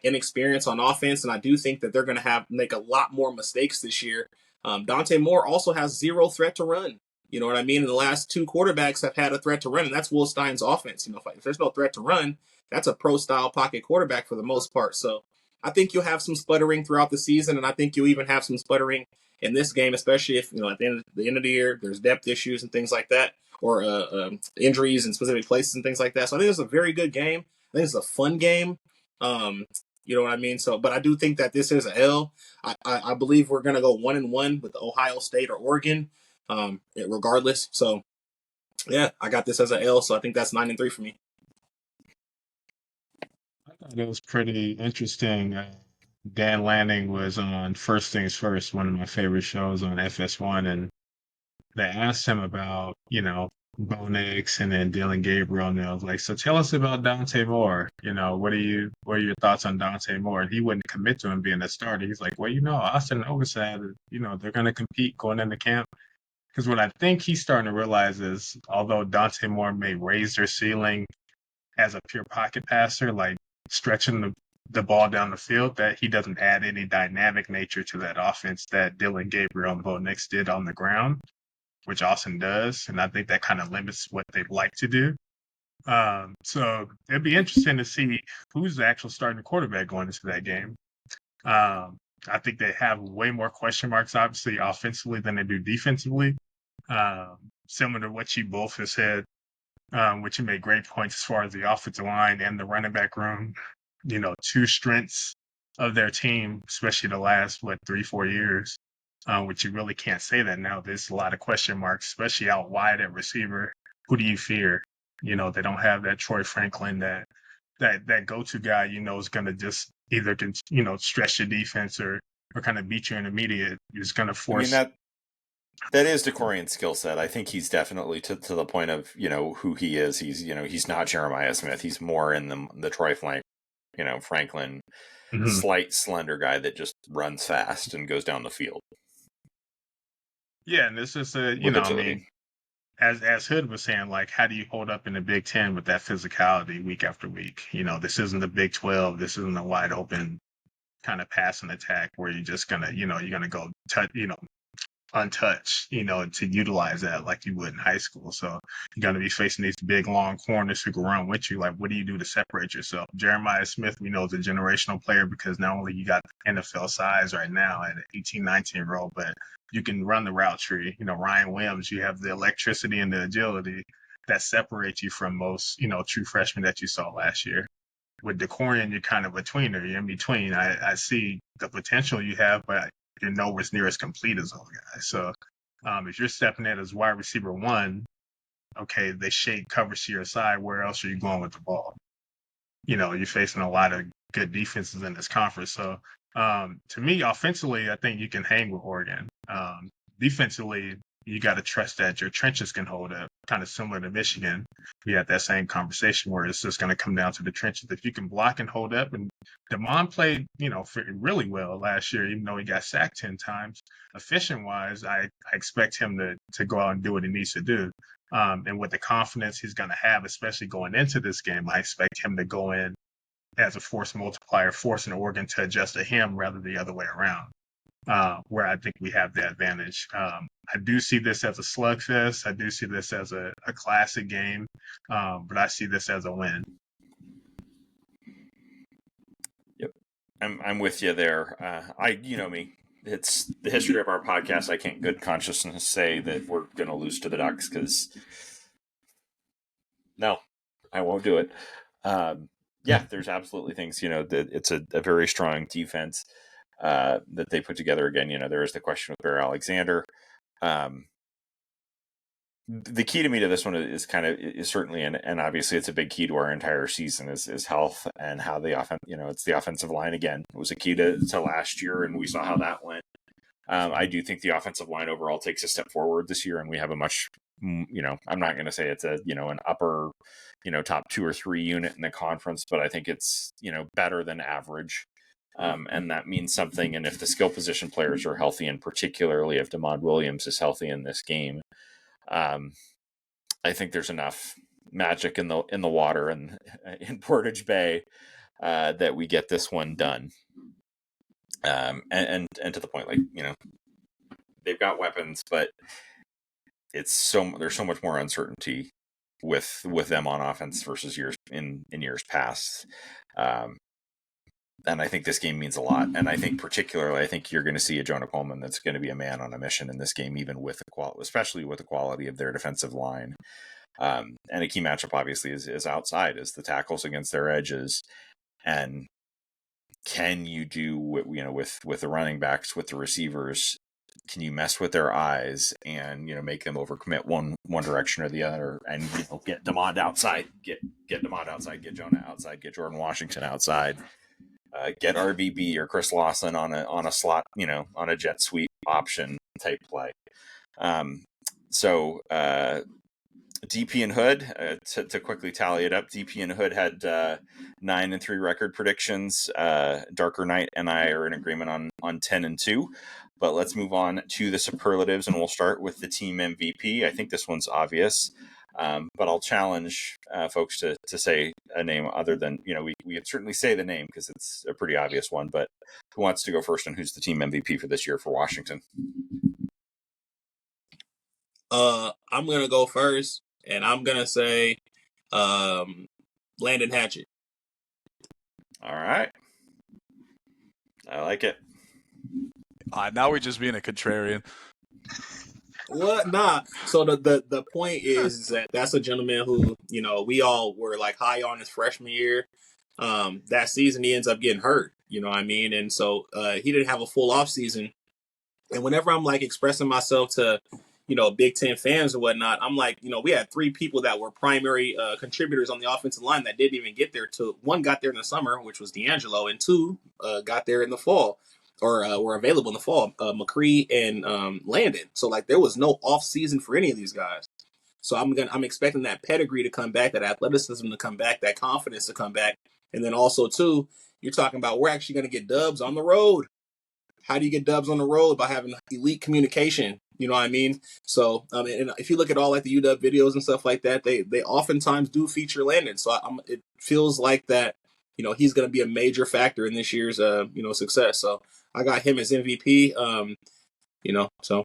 inexperience on offense, and I do think that they're going to make a lot more mistakes this year. Dante Moore also has 0 threat to run. You know what I mean? And the last 2 quarterbacks have had a threat to run, and that's Will Stein's offense. If there's no threat to run, that's a pro-style pocket quarterback for the most part. So I think you'll have some sputtering throughout the season, and I think you'll even have some sputtering in this game, especially if at the end of the year there's depth issues and things like that, or injuries in specific places and things like that. So I think it's a very good game. I think it's a fun game. You know what I mean? So, but I do think that this is an L. I believe we're gonna go 1-1 with Ohio State or Oregon, regardless. So, yeah, I got this as an L. So I think that's 9-3 for me. I thought it was pretty interesting. Dan Lanning was on First Things First, one of my favorite shows on FS1, and they asked him about, Bo Nix and then Dylan Gabriel, and they was like, so tell us about Dante Moore. What are your thoughts on Dante Moore? And he wouldn't commit to him being a starter. He's like, well, Austin Nova said, they're going to compete going into camp. Because what I think he's starting to realize is, although Dante Moore may raise their ceiling as a pure pocket passer, like stretching the ball down the field, that he doesn't add any dynamic nature to that offense that Dylan Gabriel and Bo Nix did on the ground, which Austin does. And I think that kind of limits what they'd like to do. So it'd be interesting to see who's the actual starting quarterback going into that game. I think they have way more question marks, obviously, offensively than they do defensively. Similar to what you both have said, which you made great points as far as the offensive line and the running back room. Two strengths of their team, especially the last, 3-4 years, which you really can't say that now. There's a lot of question marks, especially out wide at receiver. Who do you fear? They don't have that Troy Franklin, that go-to guy, is going to just either, stretch the defense or kind of beat you in the immediate. Is going to force. I mean, that is DeCorian's skill set. I think he's definitely to the point of, who he is. He's, he's not Jeremiah Smith. He's more in the Troy Franklin, slight, slender guy that just runs fast and goes down the field. Yeah, and it's just as Hood was saying, like, how do you hold up in the Big Ten with that physicality week after week? This isn't the Big 12. This isn't a wide open kind of passing attack where you're just gonna, you're gonna go untouched, to utilize that like you would in high school. So you're going to be facing these big, long corners who can run with you. Like, what do you do to separate yourself? Jeremiah Smith, we know, is a generational player because not only you got NFL size right now at an 18, 19-year-old, but you can run the route tree. Ryan Williams, you have the electricity and the agility that separates you from most, true freshmen that you saw last year. With DeCorian, you're kind of a tweener. You're in between. I see the potential you have, but you're nowhere near as complete as those guys. So if you're stepping in as wide receiver 1, okay, they shade coverage to your side. Where else are you going with the ball? You're facing a lot of good defenses in this conference. So to me, offensively, I think you can hang with Oregon. Defensively, you got to trust that your trenches can hold up, kind of similar to Michigan. We had that same conversation where it's just going to come down to the trenches. If you can block and hold up, and DeMond played, really well last year, even though he got sacked 10 times. Efficient-wise, I expect him to go out and do what he needs to do. And with the confidence he's going to have, especially going into this game, I expect him to go in as a force multiplier, forcing Oregon to adjust to him rather than the other way around. Where I think we have the advantage. I do see this as a slugfest. I do see this as a classic game, but I see this as a win. Yep, I'm with you there. Me. It's the history of our podcast. I can't good consciousness say that we're going to lose to the Ducks because no, I won't do it. There's absolutely things, that it's a very strong defense that they put together. Again, there is the question with Bear Alexander. The key to me to this one is certainly, and obviously it's a big key to our entire season is health and how the offense, it's the offensive line again. It was a key to last year, and we saw how that went. I do think the offensive line overall takes a step forward this year, and we have a much, I'm not going to say it's an upper, top 2 or 3 unit in the conference, but I think it's, better than average. And that means something. And if the skill position players are healthy, and particularly if DeMond Williams is healthy in this game, I think there's enough magic in the water and in Portage Bay that we get this one done. And to the point, they've got weapons, but there's so much more uncertainty with them on offense versus years past. And I think this game means a lot. And I think particularly, I think you're going to see a Jonah Coleman that's going to be a man on a mission in this game, even with the quality, especially with the quality of their defensive line. And a key matchup, obviously, is outside, is the tackles against their edges. And can you do, with the running backs, with the receivers, can you mess with their eyes and, make them overcommit one direction or the other, and, get Demond outside, get Demond outside, get Jonah outside, get Jordan Washington outside, get RBB or Chris Lawson on a slot, on a jet sweep option type play. So DP and Hood, to quickly tally it up, DP and Hood had 9-3 record predictions. DarkerKnight and I are in agreement on 10-2. But let's move on to the superlatives, and we'll start with the team MVP. I think this one's obvious, but I'll challenge folks to say a name other than, we can certainly say the name because it's a pretty obvious one. But who wants to go first, and who's the team MVP for this year for Washington? I'm gonna go first, and I'm gonna say Landon Hatchett. All right, I like it. Now we're just being a contrarian. What? Nah. So the point is that that's a gentleman who, we all were like high on his freshman year. That season he ends up getting hurt, you know what I mean? And so he didn't have a full off season. And whenever I'm like expressing myself to, Big Ten fans or whatnot, I'm like, we had 3 people that were primary contributors on the offensive line that didn't even get there. One got there in the summer, which was D'Angelo, and 2 got there in the fall, or were available in the fall, McCree and Landon. So like there was no off season for any of these guys. So I'm expecting that pedigree to come back, that athleticism to come back, that confidence to come back, and then also too, you're talking about we're actually going to get dubs on the road. How do you get dubs on the road? By having elite communication. You know what I mean? So, and if you look at all like the UW videos and stuff like that, they oftentimes do feature Landon. So it feels like that, he's going to be a major factor in this year's, success. So I got him as MVP, so.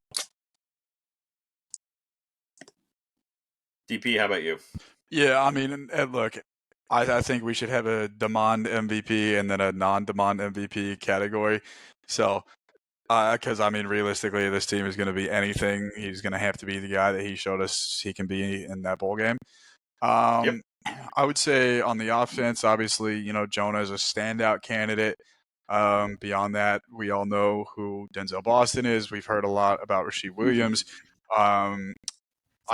DP, how about you? Yeah, I mean, and look, I think we should have a Demond MVP and then a non-Demond MVP category. So, because realistically, this team is going to be anything. He's going to have to be the guy that he showed us he can be in that bowl game. Yep. I would say on the offense, obviously, Jonah is a standout candidate. Beyond that, we all know who Denzel Boston is. We've heard a lot about Rasheed Williams. I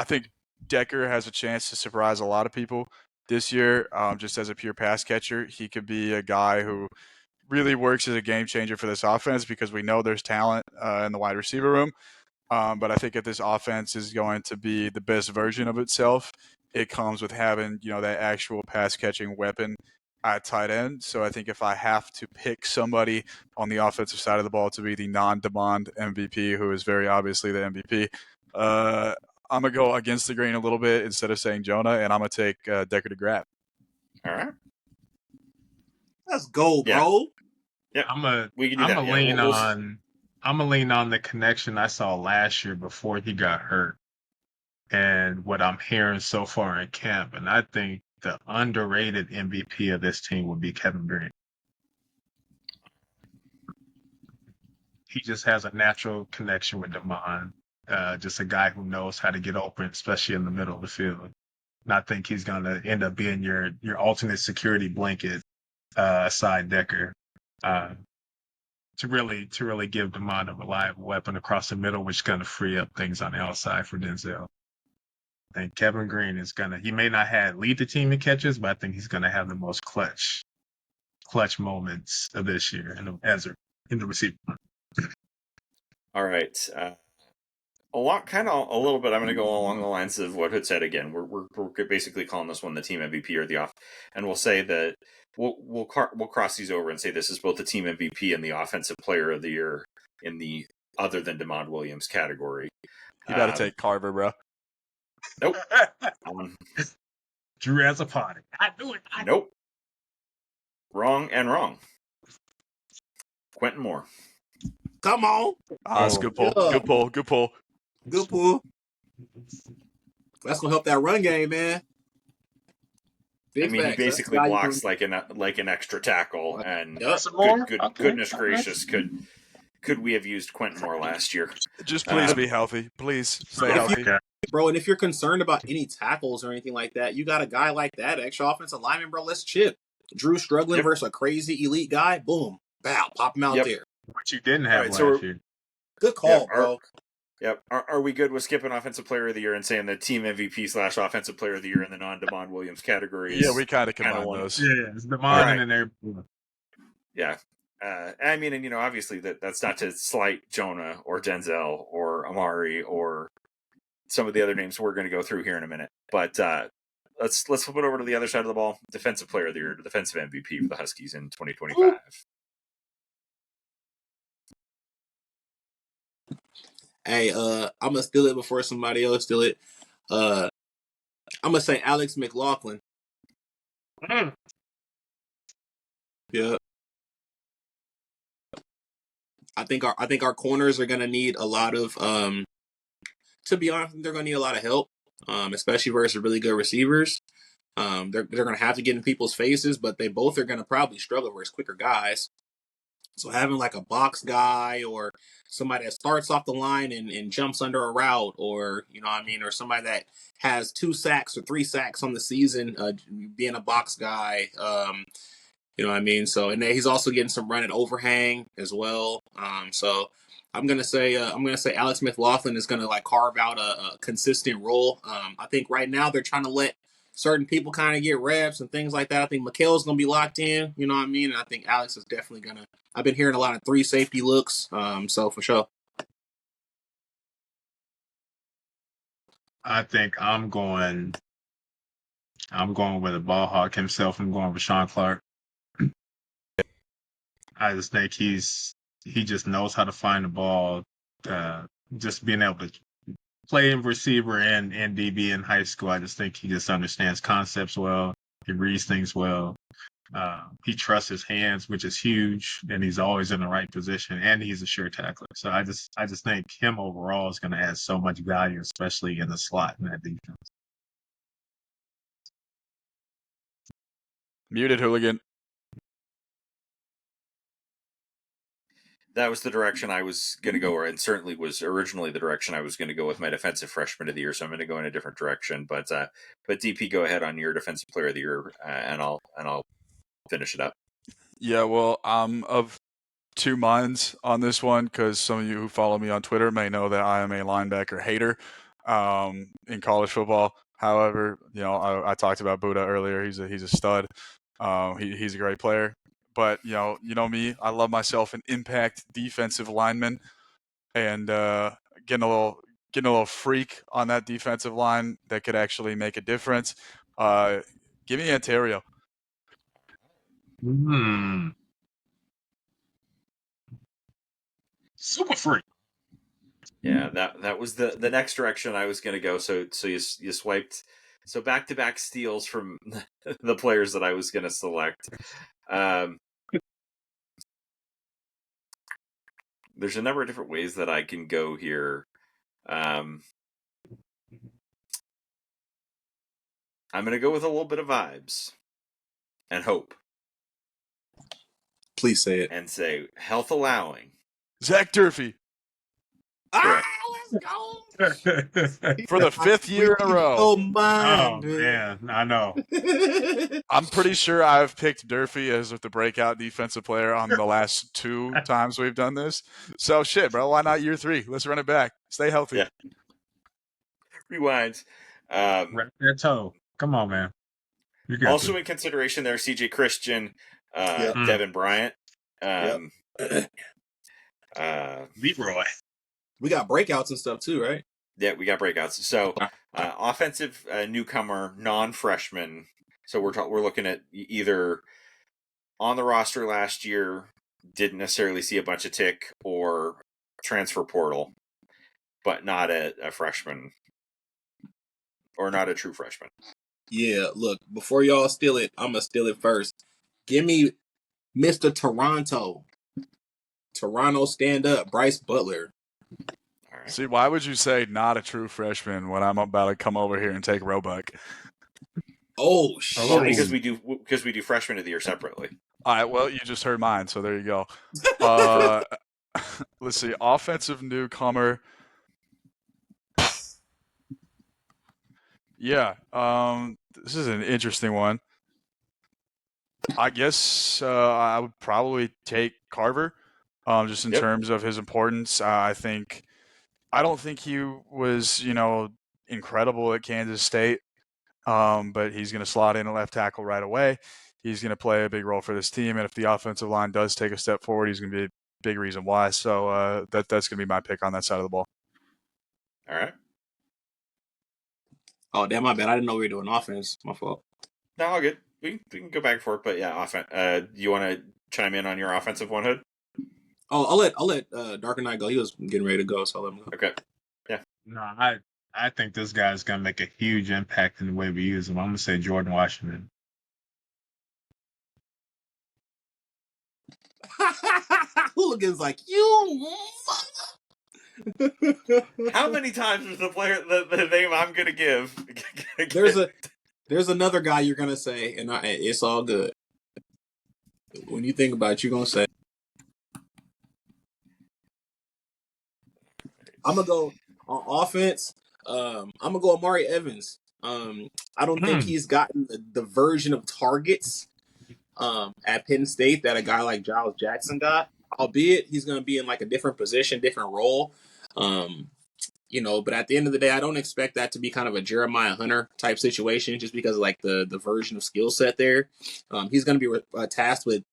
think Decker has a chance to surprise a lot of people this year, just as a pure pass catcher. He could be a guy who really works as a game changer for this offense because we know there's talent in the wide receiver room. But I think if this offense is going to be the best version of itself, it comes with having, that actual pass catching weapon at tight end. So I think if I have to pick somebody on the offensive side of the ball to be the non-Demond MVP, who is very obviously the MVP, I'm going to go against the grain a little bit instead of saying Jonah, and I'm going to take Decker to grab. All right. Let's go, bro. Yeah. I'm gonna lean on the connection I saw last year before he got hurt, and what I'm hearing so far in camp. And I think the underrated MVP of this team would be Kevin Green. He just has a natural connection with Demond. Just a guy who knows how to get open, especially in the middle of the field. And I think he's going to end up being your alternate security blanket, aside Decker, to really give Demond a reliable weapon across the middle, which is going to free up things on the outside for Denzel. I think Kevin Green is he may not lead the team in catches, but I think he's going to have the most clutch moments of this year in the receiver. All right. A little bit. I'm going to go along the lines of what Hood said again. We're basically calling this one the team MVP or the off, and we'll say that we'll cross these over and say this is both the team MVP and the offensive player of the year in the other than Demond Williams category. You got to take Carver, bro. Nope. Drew has a party. I knew it. Nope. Wrong and wrong. Quentin Moore. Come on. That's a good pull. Yeah. Good pull. Good pull. Good pull. That's gonna help that run game, man. Big I mean, he facts. That's basically the guy you blocks can- like an extra tackle, and Yep. Some more? Okay. goodness Okay. gracious, could we have used Quentin more last year? Just please Um, be healthy. Please stay If you- healthy. Okay. Bro, and if you're concerned about any tackles or anything like that, you got a guy like that, extra offensive lineman, bro. Let's chip. Drew struggling Yep. versus a crazy elite guy. Boom. Bow. Pop him out Yep. there. What you didn't All have right, so last we're- year. Good call, Yep, bro. Yep. Are we good with skipping Offensive Player of the Year and saying the team MVP / Offensive Player of the Year in the non-Demond Williams category is Yeah, we kind of kinda combine one- those. Yeah, it's the All right. and everything. Yeah. I mean, and obviously that's not to slight Jonah or Denzel or Amari or some of the other names we're going to go through here in a minute. But let's flip it over to the other side of the ball. Defensive Player of the Year, defensive MVP for the Huskies in 2025. Hey, I'm gonna steal it before somebody else steal it. I'm gonna say Alex McLaughlin. Mm. Yeah. I think our corners are gonna need a lot of to be honest, they're gonna need a lot of help. Especially versus really good receivers. They're gonna have to get in people's faces, but they both are gonna probably struggle versus quicker guys. So having like a box guy or somebody that starts off the line and jumps under a route, or you know what I mean, or somebody that has 2 sacks or 3 sacks on the season, being a box guy, you know what I mean. So and then he's also getting some run at overhang as well. So I'm gonna say Alex McLaughlin is gonna like carve out a consistent role. I think right now they're trying to let certain people kind of get reps and things like that. I think Mikhail's gonna be locked in. You know what I mean. And I think Alex is definitely gonna. I've been hearing a lot of 3 safety looks. So for sure. I think I'm going with a ball hawk himself. I'm going with Sean Clark. I just think he just knows how to find the ball. Just being able to play in receiver and DB in high school, I just think he just understands concepts well. He reads things well. He trusts his hands, which is huge, and he's always in the right position. And he's a sure tackler. So I just think him overall is going to add so much value, especially in the slot in that defense. Muted Hooligan. That was the direction I was going to go, and certainly was originally the direction I was going to go with my defensive freshman of the year. So I'm going to go in a different direction. But DP, go ahead on your defensive player of the year, and I'll finish it up. Yeah, well, I'm of 2 minds on this one because some of you who follow me on Twitter may know that I am a linebacker hater in college football. However, I talked about Buddha earlier. He's a stud. He's a great player. But you know me, I love myself an impact defensive lineman, and getting a little freak on that defensive line that could actually make a difference. Give me Ontario. Super free. Yeah, that was the next direction I was going to go. So you swiped. So back-to-back steals from the players that I was going to select. There's a number of different ways that I can go here. I'm going to go with a little bit of vibes and hope. Please say it. And say, health allowing. Zach Durfee. Ah, let's go. For the 5th year in a row. Oh, man, I know. I'm pretty sure I've picked Durfee as the breakout defensive player on the last 2 times we've done this. So shit, bro. Why not year 3? Let's run it back. Stay healthy. Yeah. Rewind. Wrap that toe. Come on, man. Also in consideration there, CJ Christian, Devin Bryant, Leroy. We got breakouts and stuff too, right? Yeah, we got breakouts. So offensive newcomer, non-freshman. So we're looking at either on the roster last year, didn't necessarily see a bunch of tick, or transfer portal, but not a freshman or not a true freshman. Yeah, look, before y'all steal it, I'm going to steal it first. Give me Mr. Toronto. Toronto stand up, Bryce Butler. All right. See, why would you say not a true freshman when I'm about to come over here and take Roebuck? Oh Well, shit! because we do freshman of the year separately. All right, well, you just heard mine, so there you go. Let's see. Offensive newcomer. Yeah, this is an interesting one. I guess I would probably take Carver, just in terms of his importance. I don't think he was, incredible at Kansas State, but he's going to slot in a left tackle right away. He's going to play a big role for this team, and if the offensive line does take a step forward, he's going to be a big reason why. So that's going to be my pick on that side of the ball. All right. Oh damn, my bad. I didn't know we were doing offense. My fault. No, all good. We can go back and forth, but yeah, offense. You want to chime in on your offensive one, Hood? Oh, I'll let DarkerKnight go. He was getting ready to go, so I'll let him go. Okay. Yeah. No, I think this guy's gonna make a huge impact in the way we use him. I'm gonna say Jordan Washington. Hooligan's like you. How many times is the name I'm gonna give? There's another guy you're gonna say, and it's all good. When you think about it, you're gonna say, I'm gonna go on offense. I'm gonna go Amari Evans. I don't think he's gotten the version of targets at Penn State that a guy like Giles Jackson got. Albeit he's gonna be in like a different position, different role. But at the end of the day, I don't expect that to be kind of a Jeremiah Hunter type situation, just because of like the version of skill set there. He's going to be tasked with,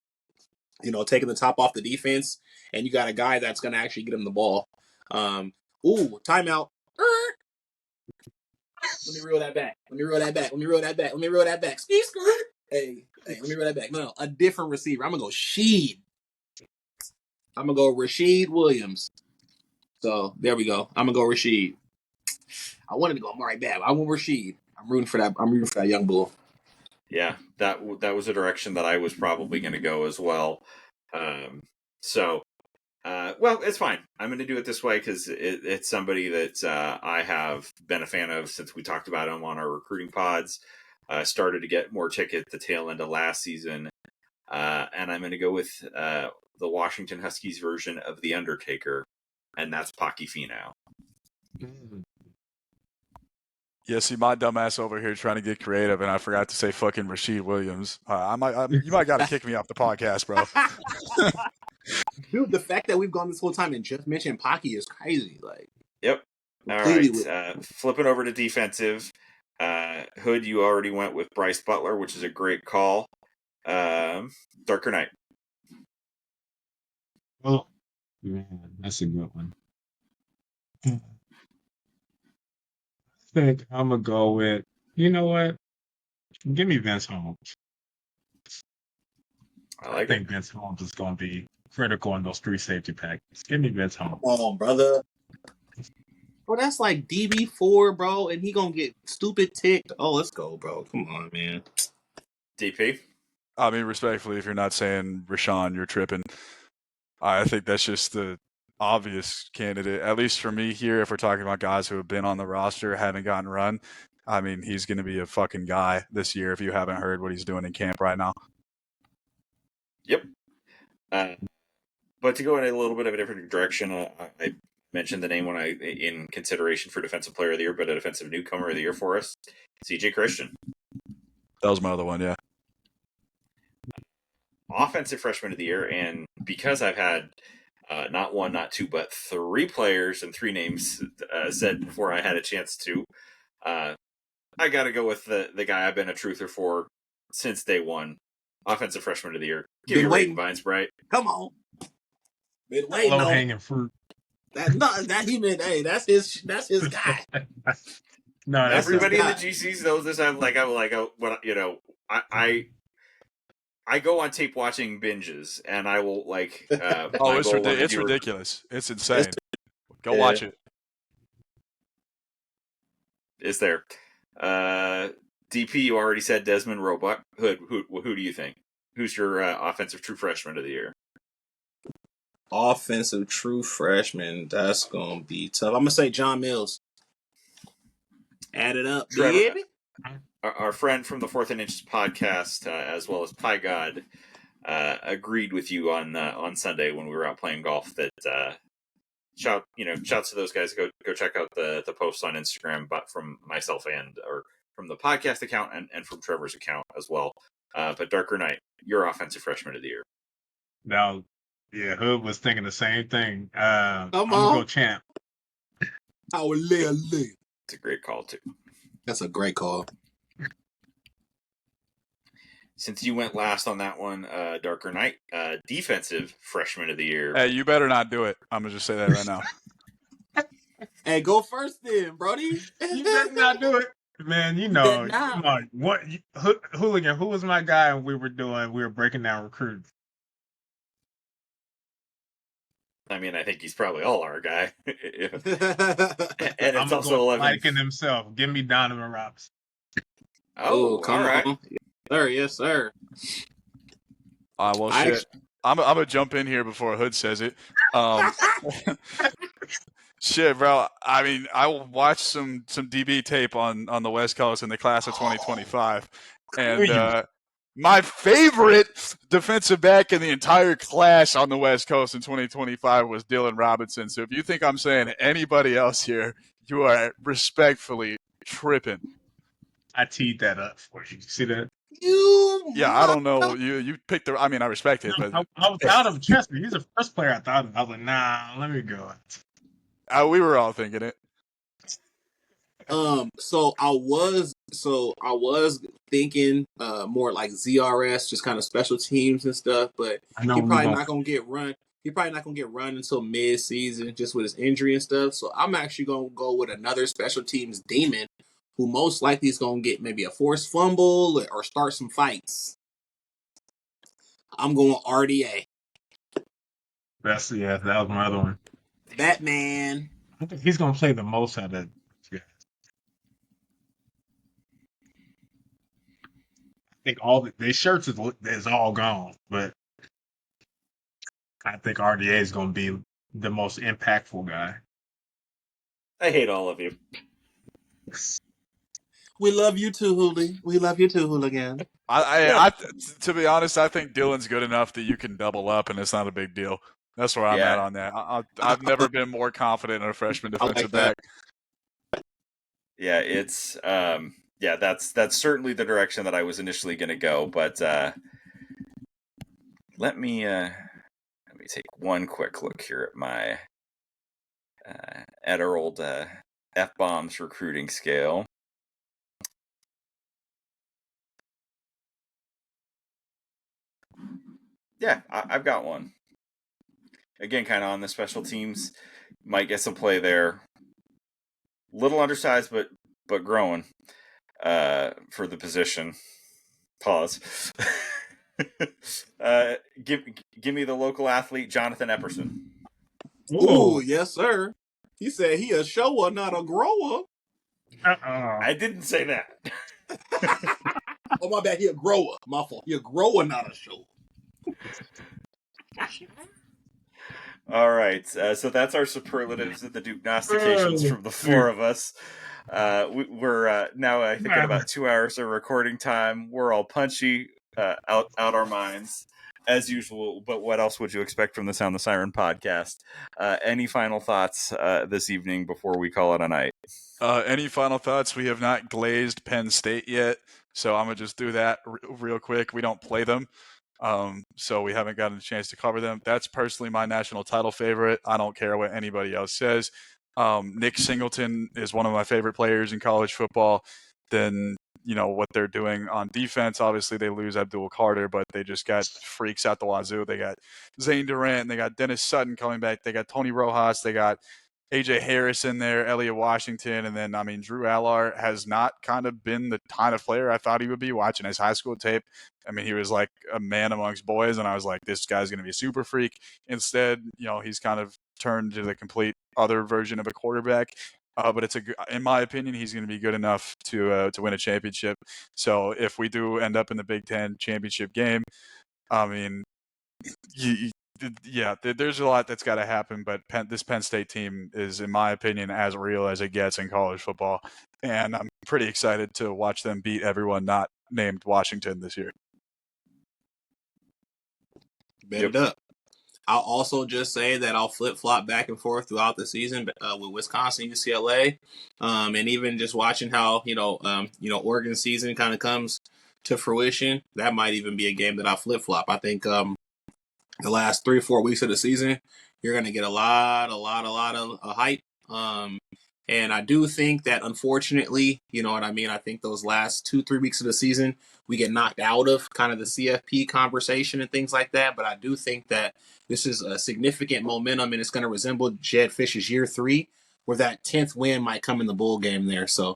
taking the top off the defense, and you got a guy that's going to actually get him the ball. Timeout. Let me reel that back. Hey, let me reel that back. No, a different receiver. I'm going to go Sheed. I'm going to go Rashid Williams. So there we go. I'm gonna go Rashid. I wanted to go Amari bad. I want Rashid. I'm rooting for that young bull. Yeah, that was a direction that I was probably going to go as well. Well, it's fine. I'm going to do it this way because it's somebody that I have been a fan of since we talked about him on our recruiting pods. Started to get more ticket the tail end of last season, and I'm going to go with the Washington Huskies version of The Undertaker. And that's Pocky Finau. Yeah, see, my dumbass over here trying to get creative, and I forgot to say fucking Rashid Williams. You might got to kick me off the podcast, bro. Dude, the fact that we've gone this whole time and just mentioned Pocky is crazy. Like, yep. All right. Flipping over to defensive. Hood, you already went with Bryce Butler, which is a great call. DarkerKnight. Well, man, that's a good one. I think I'm gonna go with, you know what? Give me Vince Holmes. I think Vince Holmes is gonna be critical in those three safety packages. Give me Vince Holmes. Come on, brother. Bro, that's like DB4, bro, and he gonna get stupid ticked. Oh, let's go, bro. Come on, man. DP? I mean, respectfully, if you're not saying Rashawn, you're tripping. I think that's just the obvious candidate, at least for me here. If we're talking about guys who have been on the roster, haven't gotten run, I mean, he's going to be a fucking guy this year if you haven't heard what he's doing in camp right now. Yep. But to go in a little bit of a different direction, I mentioned the name in consideration for Defensive Player of the Year, but a Defensive Newcomer of the Year for us, CJ Christian. That was my other one, yeah. Offensive Freshman of the Year, and because I've had not one, not two, but three players and three names said before I had a chance to, I got to go with the guy I've been a truther for since day one. Offensive Freshman of the Year. Give me Raiden Vines, Bright. Come on. Been waiting on hanging fruit. That's his guy. No, everybody in the GCs knows this. I go on tape watching binges, and I will it's ridiculous. It's insane. Go watch it. Is there? DP, you already said Desmond Roebuck. Hood, who do you think? Who's your offensive true freshman of the year? Offensive true freshman. That's gonna be tough. I'm gonna say John Mills. Add it up, baby. our friend from the Fourth and Inches podcast, as well as Pie God, agreed with you on Sunday when we were out playing golf. That shouts to those guys. Go check out the posts on Instagram, but from myself or from the podcast account and from Trevor's account as well. But DarkerKnight, your offensive freshman of the year. Now, yeah, Hood was thinking the same thing. I'm Come gonna on. go Champ. It's a great call too. That's a great call. Since you went last on that one, DarkerKnight, defensive freshman of the year. Hey, you better not do it. I'm gonna just say that right now. Hey, go first then, Brody. You better not do it, man. You know, come on. What Hooligan? Who was my guy? And we were breaking down recruits. I mean, I think he's probably all our guy. And it's I'm also 11. liking himself. Give me Donovan Robinson. Oh, come all right. on. Sir, yes, sir. Well, shit. I'm gonna jump in here before Hood says it. Shit, bro. I mean, I watched some DB tape on the West Coast in the class of 2025, and my favorite defensive back in the entire class on the West Coast in 2025 was Dylan Robinson. So if you think I'm saying anybody else here, you are respectfully tripping. I teed that up for you. See that? Yeah, I don't know. You picked the. I mean, I respect it, but I was out of trust me. He's the first player I thought of. I was like, nah, let me go. we were all thinking it. So I was thinking more like ZRS, just kind of special teams and stuff, but he probably not gonna get run. He probably not gonna get run until mid-season, just with his injury and stuff. So I'm actually gonna go with another special teams demon, who most likely is gonna get maybe a forced fumble or start some fights. I'm going RDA. That was my other one. Batman. I think he's gonna play the most out of. I think all their shirts is all gone, but I think RDA is going to be the most impactful guy. I hate all of you. We love you too, Hooli. We love you too, Hooligan. To be honest, I think Dylan's good enough that you can double up, and it's not a big deal. That's where I'm at on that. I've never been more confident in a freshman defensive back. Yeah, it's that's certainly the direction that I was initially going to go, but let me take one quick look here at my at our old F-bombs recruiting scale. Yeah, I've got one. Again, kind of on the special teams, might get some play there. Little undersized, but growing for the position. Pause. Give me the local athlete, Jonathan Epperson. Ooh, yes, sir. He said he a shower, not a grower. I didn't say that. Oh, my bad. He a grower. My fault. He a grower, not a shower. All right. So that's our superlatives and the Doognostications from the four of us. We're now, I think, at about 2 hours of recording time. We're all punchy, out our minds, as usual. But what else would you expect from the Sound the Siren podcast? Any final thoughts this evening before we call it a night? Any final thoughts? We have not glazed Penn State yet, so I'm going to just do that real quick. We don't play them. So we haven't gotten a chance to cover them. That's personally my national title favorite. I don't care what anybody else says. Nick Singleton is one of my favorite players in college football. Then, what they're doing on defense, obviously they lose Abdul Carter, but they just got freaks out the wazoo. They got Zane Durant, they got Dennis Sutton coming back, they got Tony Rojas, they got AJ Harris in there, Elliott Washington, and then, Drew Allard has not kind of been the kind of player I thought he would be watching his high school tape. He was like a man amongst boys, and I was like, this guy's going to be a super freak. Instead, he's kind of turned to the complete other version of a quarterback. But in my opinion, he's going to be good enough to win a championship. So if we do end up in the Big Ten championship game, there's a lot that's got to happen, but this Penn State team is, in my opinion, as real as it gets in college football, and I'm pretty excited to watch them beat everyone not named Washington this year. Bet it up. I'll also just say that I'll flip-flop back and forth throughout the season with Wisconsin, UCLA, and even just watching how Oregon season kind of comes to fruition. That might even be a game that I'll flip-flop. I think the last 3-4 weeks of the season, you're going to get a lot of hype. And I do think that, unfortunately, you know what I mean? I think those last 2-3 weeks of the season, we get knocked out of kind of the CFP conversation and things like that. But I do think that this is a significant momentum, and it's going to resemble Jed Fish's year 3, where that 10th win might come in the bowl game there. So,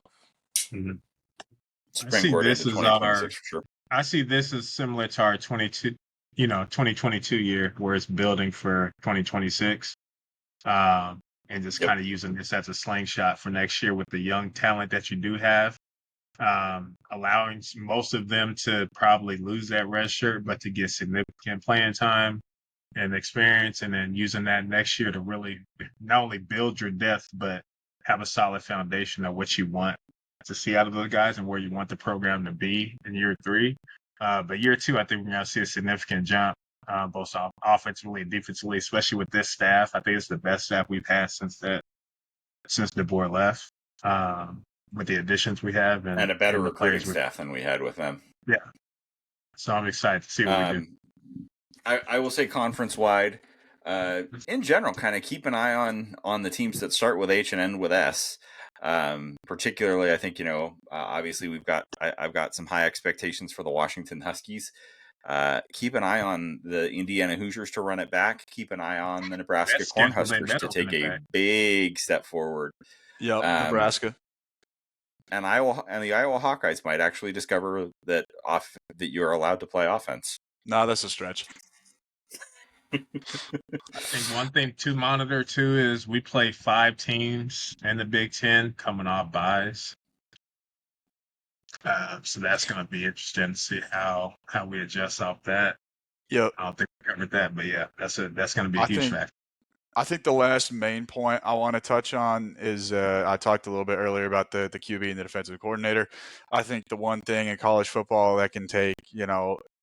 Springboard into 2026 for sure. I see this as similar to our 2022 year, where it's building for 2026. And just kind of using this as a slingshot for next year with the young talent that you do have, allowing most of them to probably lose that red shirt, but to get significant playing time and experience, and then using that next year to really not only build your depth, but have a solid foundation of what you want to see out of those guys and where you want the program to be in year 3. But year 2, I think we're going to see a significant jump. Both offensively and defensively, especially with this staff. I think it's the best staff we've had since DeBoer left. With the additions we have and a better recruiting staff than we had with them. Yeah, so I'm excited to see what we do. I will say conference-wide, in general, kind of keep an eye on the teams that start with H and end with S. Particularly, I think obviously I've got some high expectations for the Washington Huskies. Keep an eye on the Indiana Hoosiers to run it back. Keep an eye on the Nebraska Cornhuskers to take a big step forward. Yep, Nebraska. And the Iowa Hawkeyes might actually discover that you're allowed to play offense. No, that's a stretch. I think one thing to monitor too is we play 5 teams in the Big Ten coming off byes. So that's going to be interesting to see how we adjust off that. Yep. I don't think we covered that, but yeah, that's going to be a huge factor. I think the last main point I want to touch on is I talked a little bit earlier about the QB and the defensive coordinator. I think the one thing in college football that can take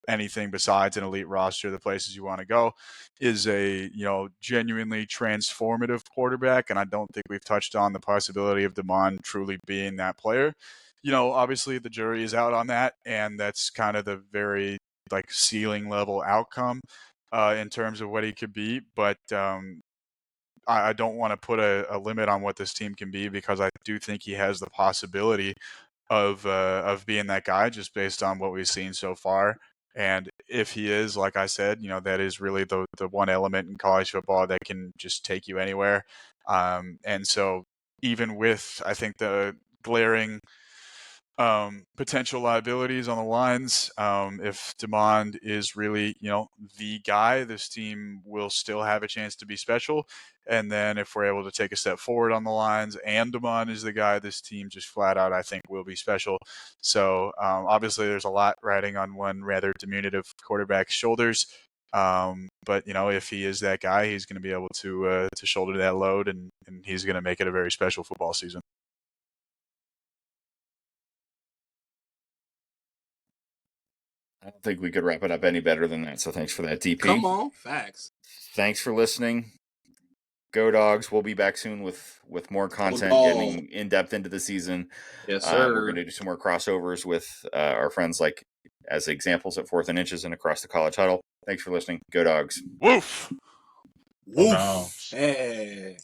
anything besides an elite roster, the places you want to go, is a genuinely transformative quarterback, and I don't think we've touched on the possibility of Damon truly being that player. Obviously the jury is out on that, and that's kind of the very ceiling level outcome in terms of what he could be. But I don't want to put a limit on what this team can be, because I do think he has the possibility of being that guy just based on what we've seen so far. And if he is, like I said, that is really the one element in college football that can just take you anywhere. And so even with, I think, the glaring potential liabilities on the lines, if Demond is really, the guy, this team will still have a chance to be special. And then if we're able to take a step forward on the lines and Demond is the guy, this team just flat out, I think, will be special. So obviously there's a lot riding on one rather diminutive quarterback's shoulders. But if he is that guy, he's going to be able to shoulder that load, and he's going to make it a very special football season. I don't think we could wrap it up any better than that. So thanks for that, DP. Come on, facts. Thanks for listening. Go Dogs. We'll be back soon with more content, getting in depth into the season. Yes, sir. We're going to do some more crossovers with our friends, like as examples at 4th and Inches and across the college huddle. Thanks for listening. Go Dogs. Woof. Woof. Hey.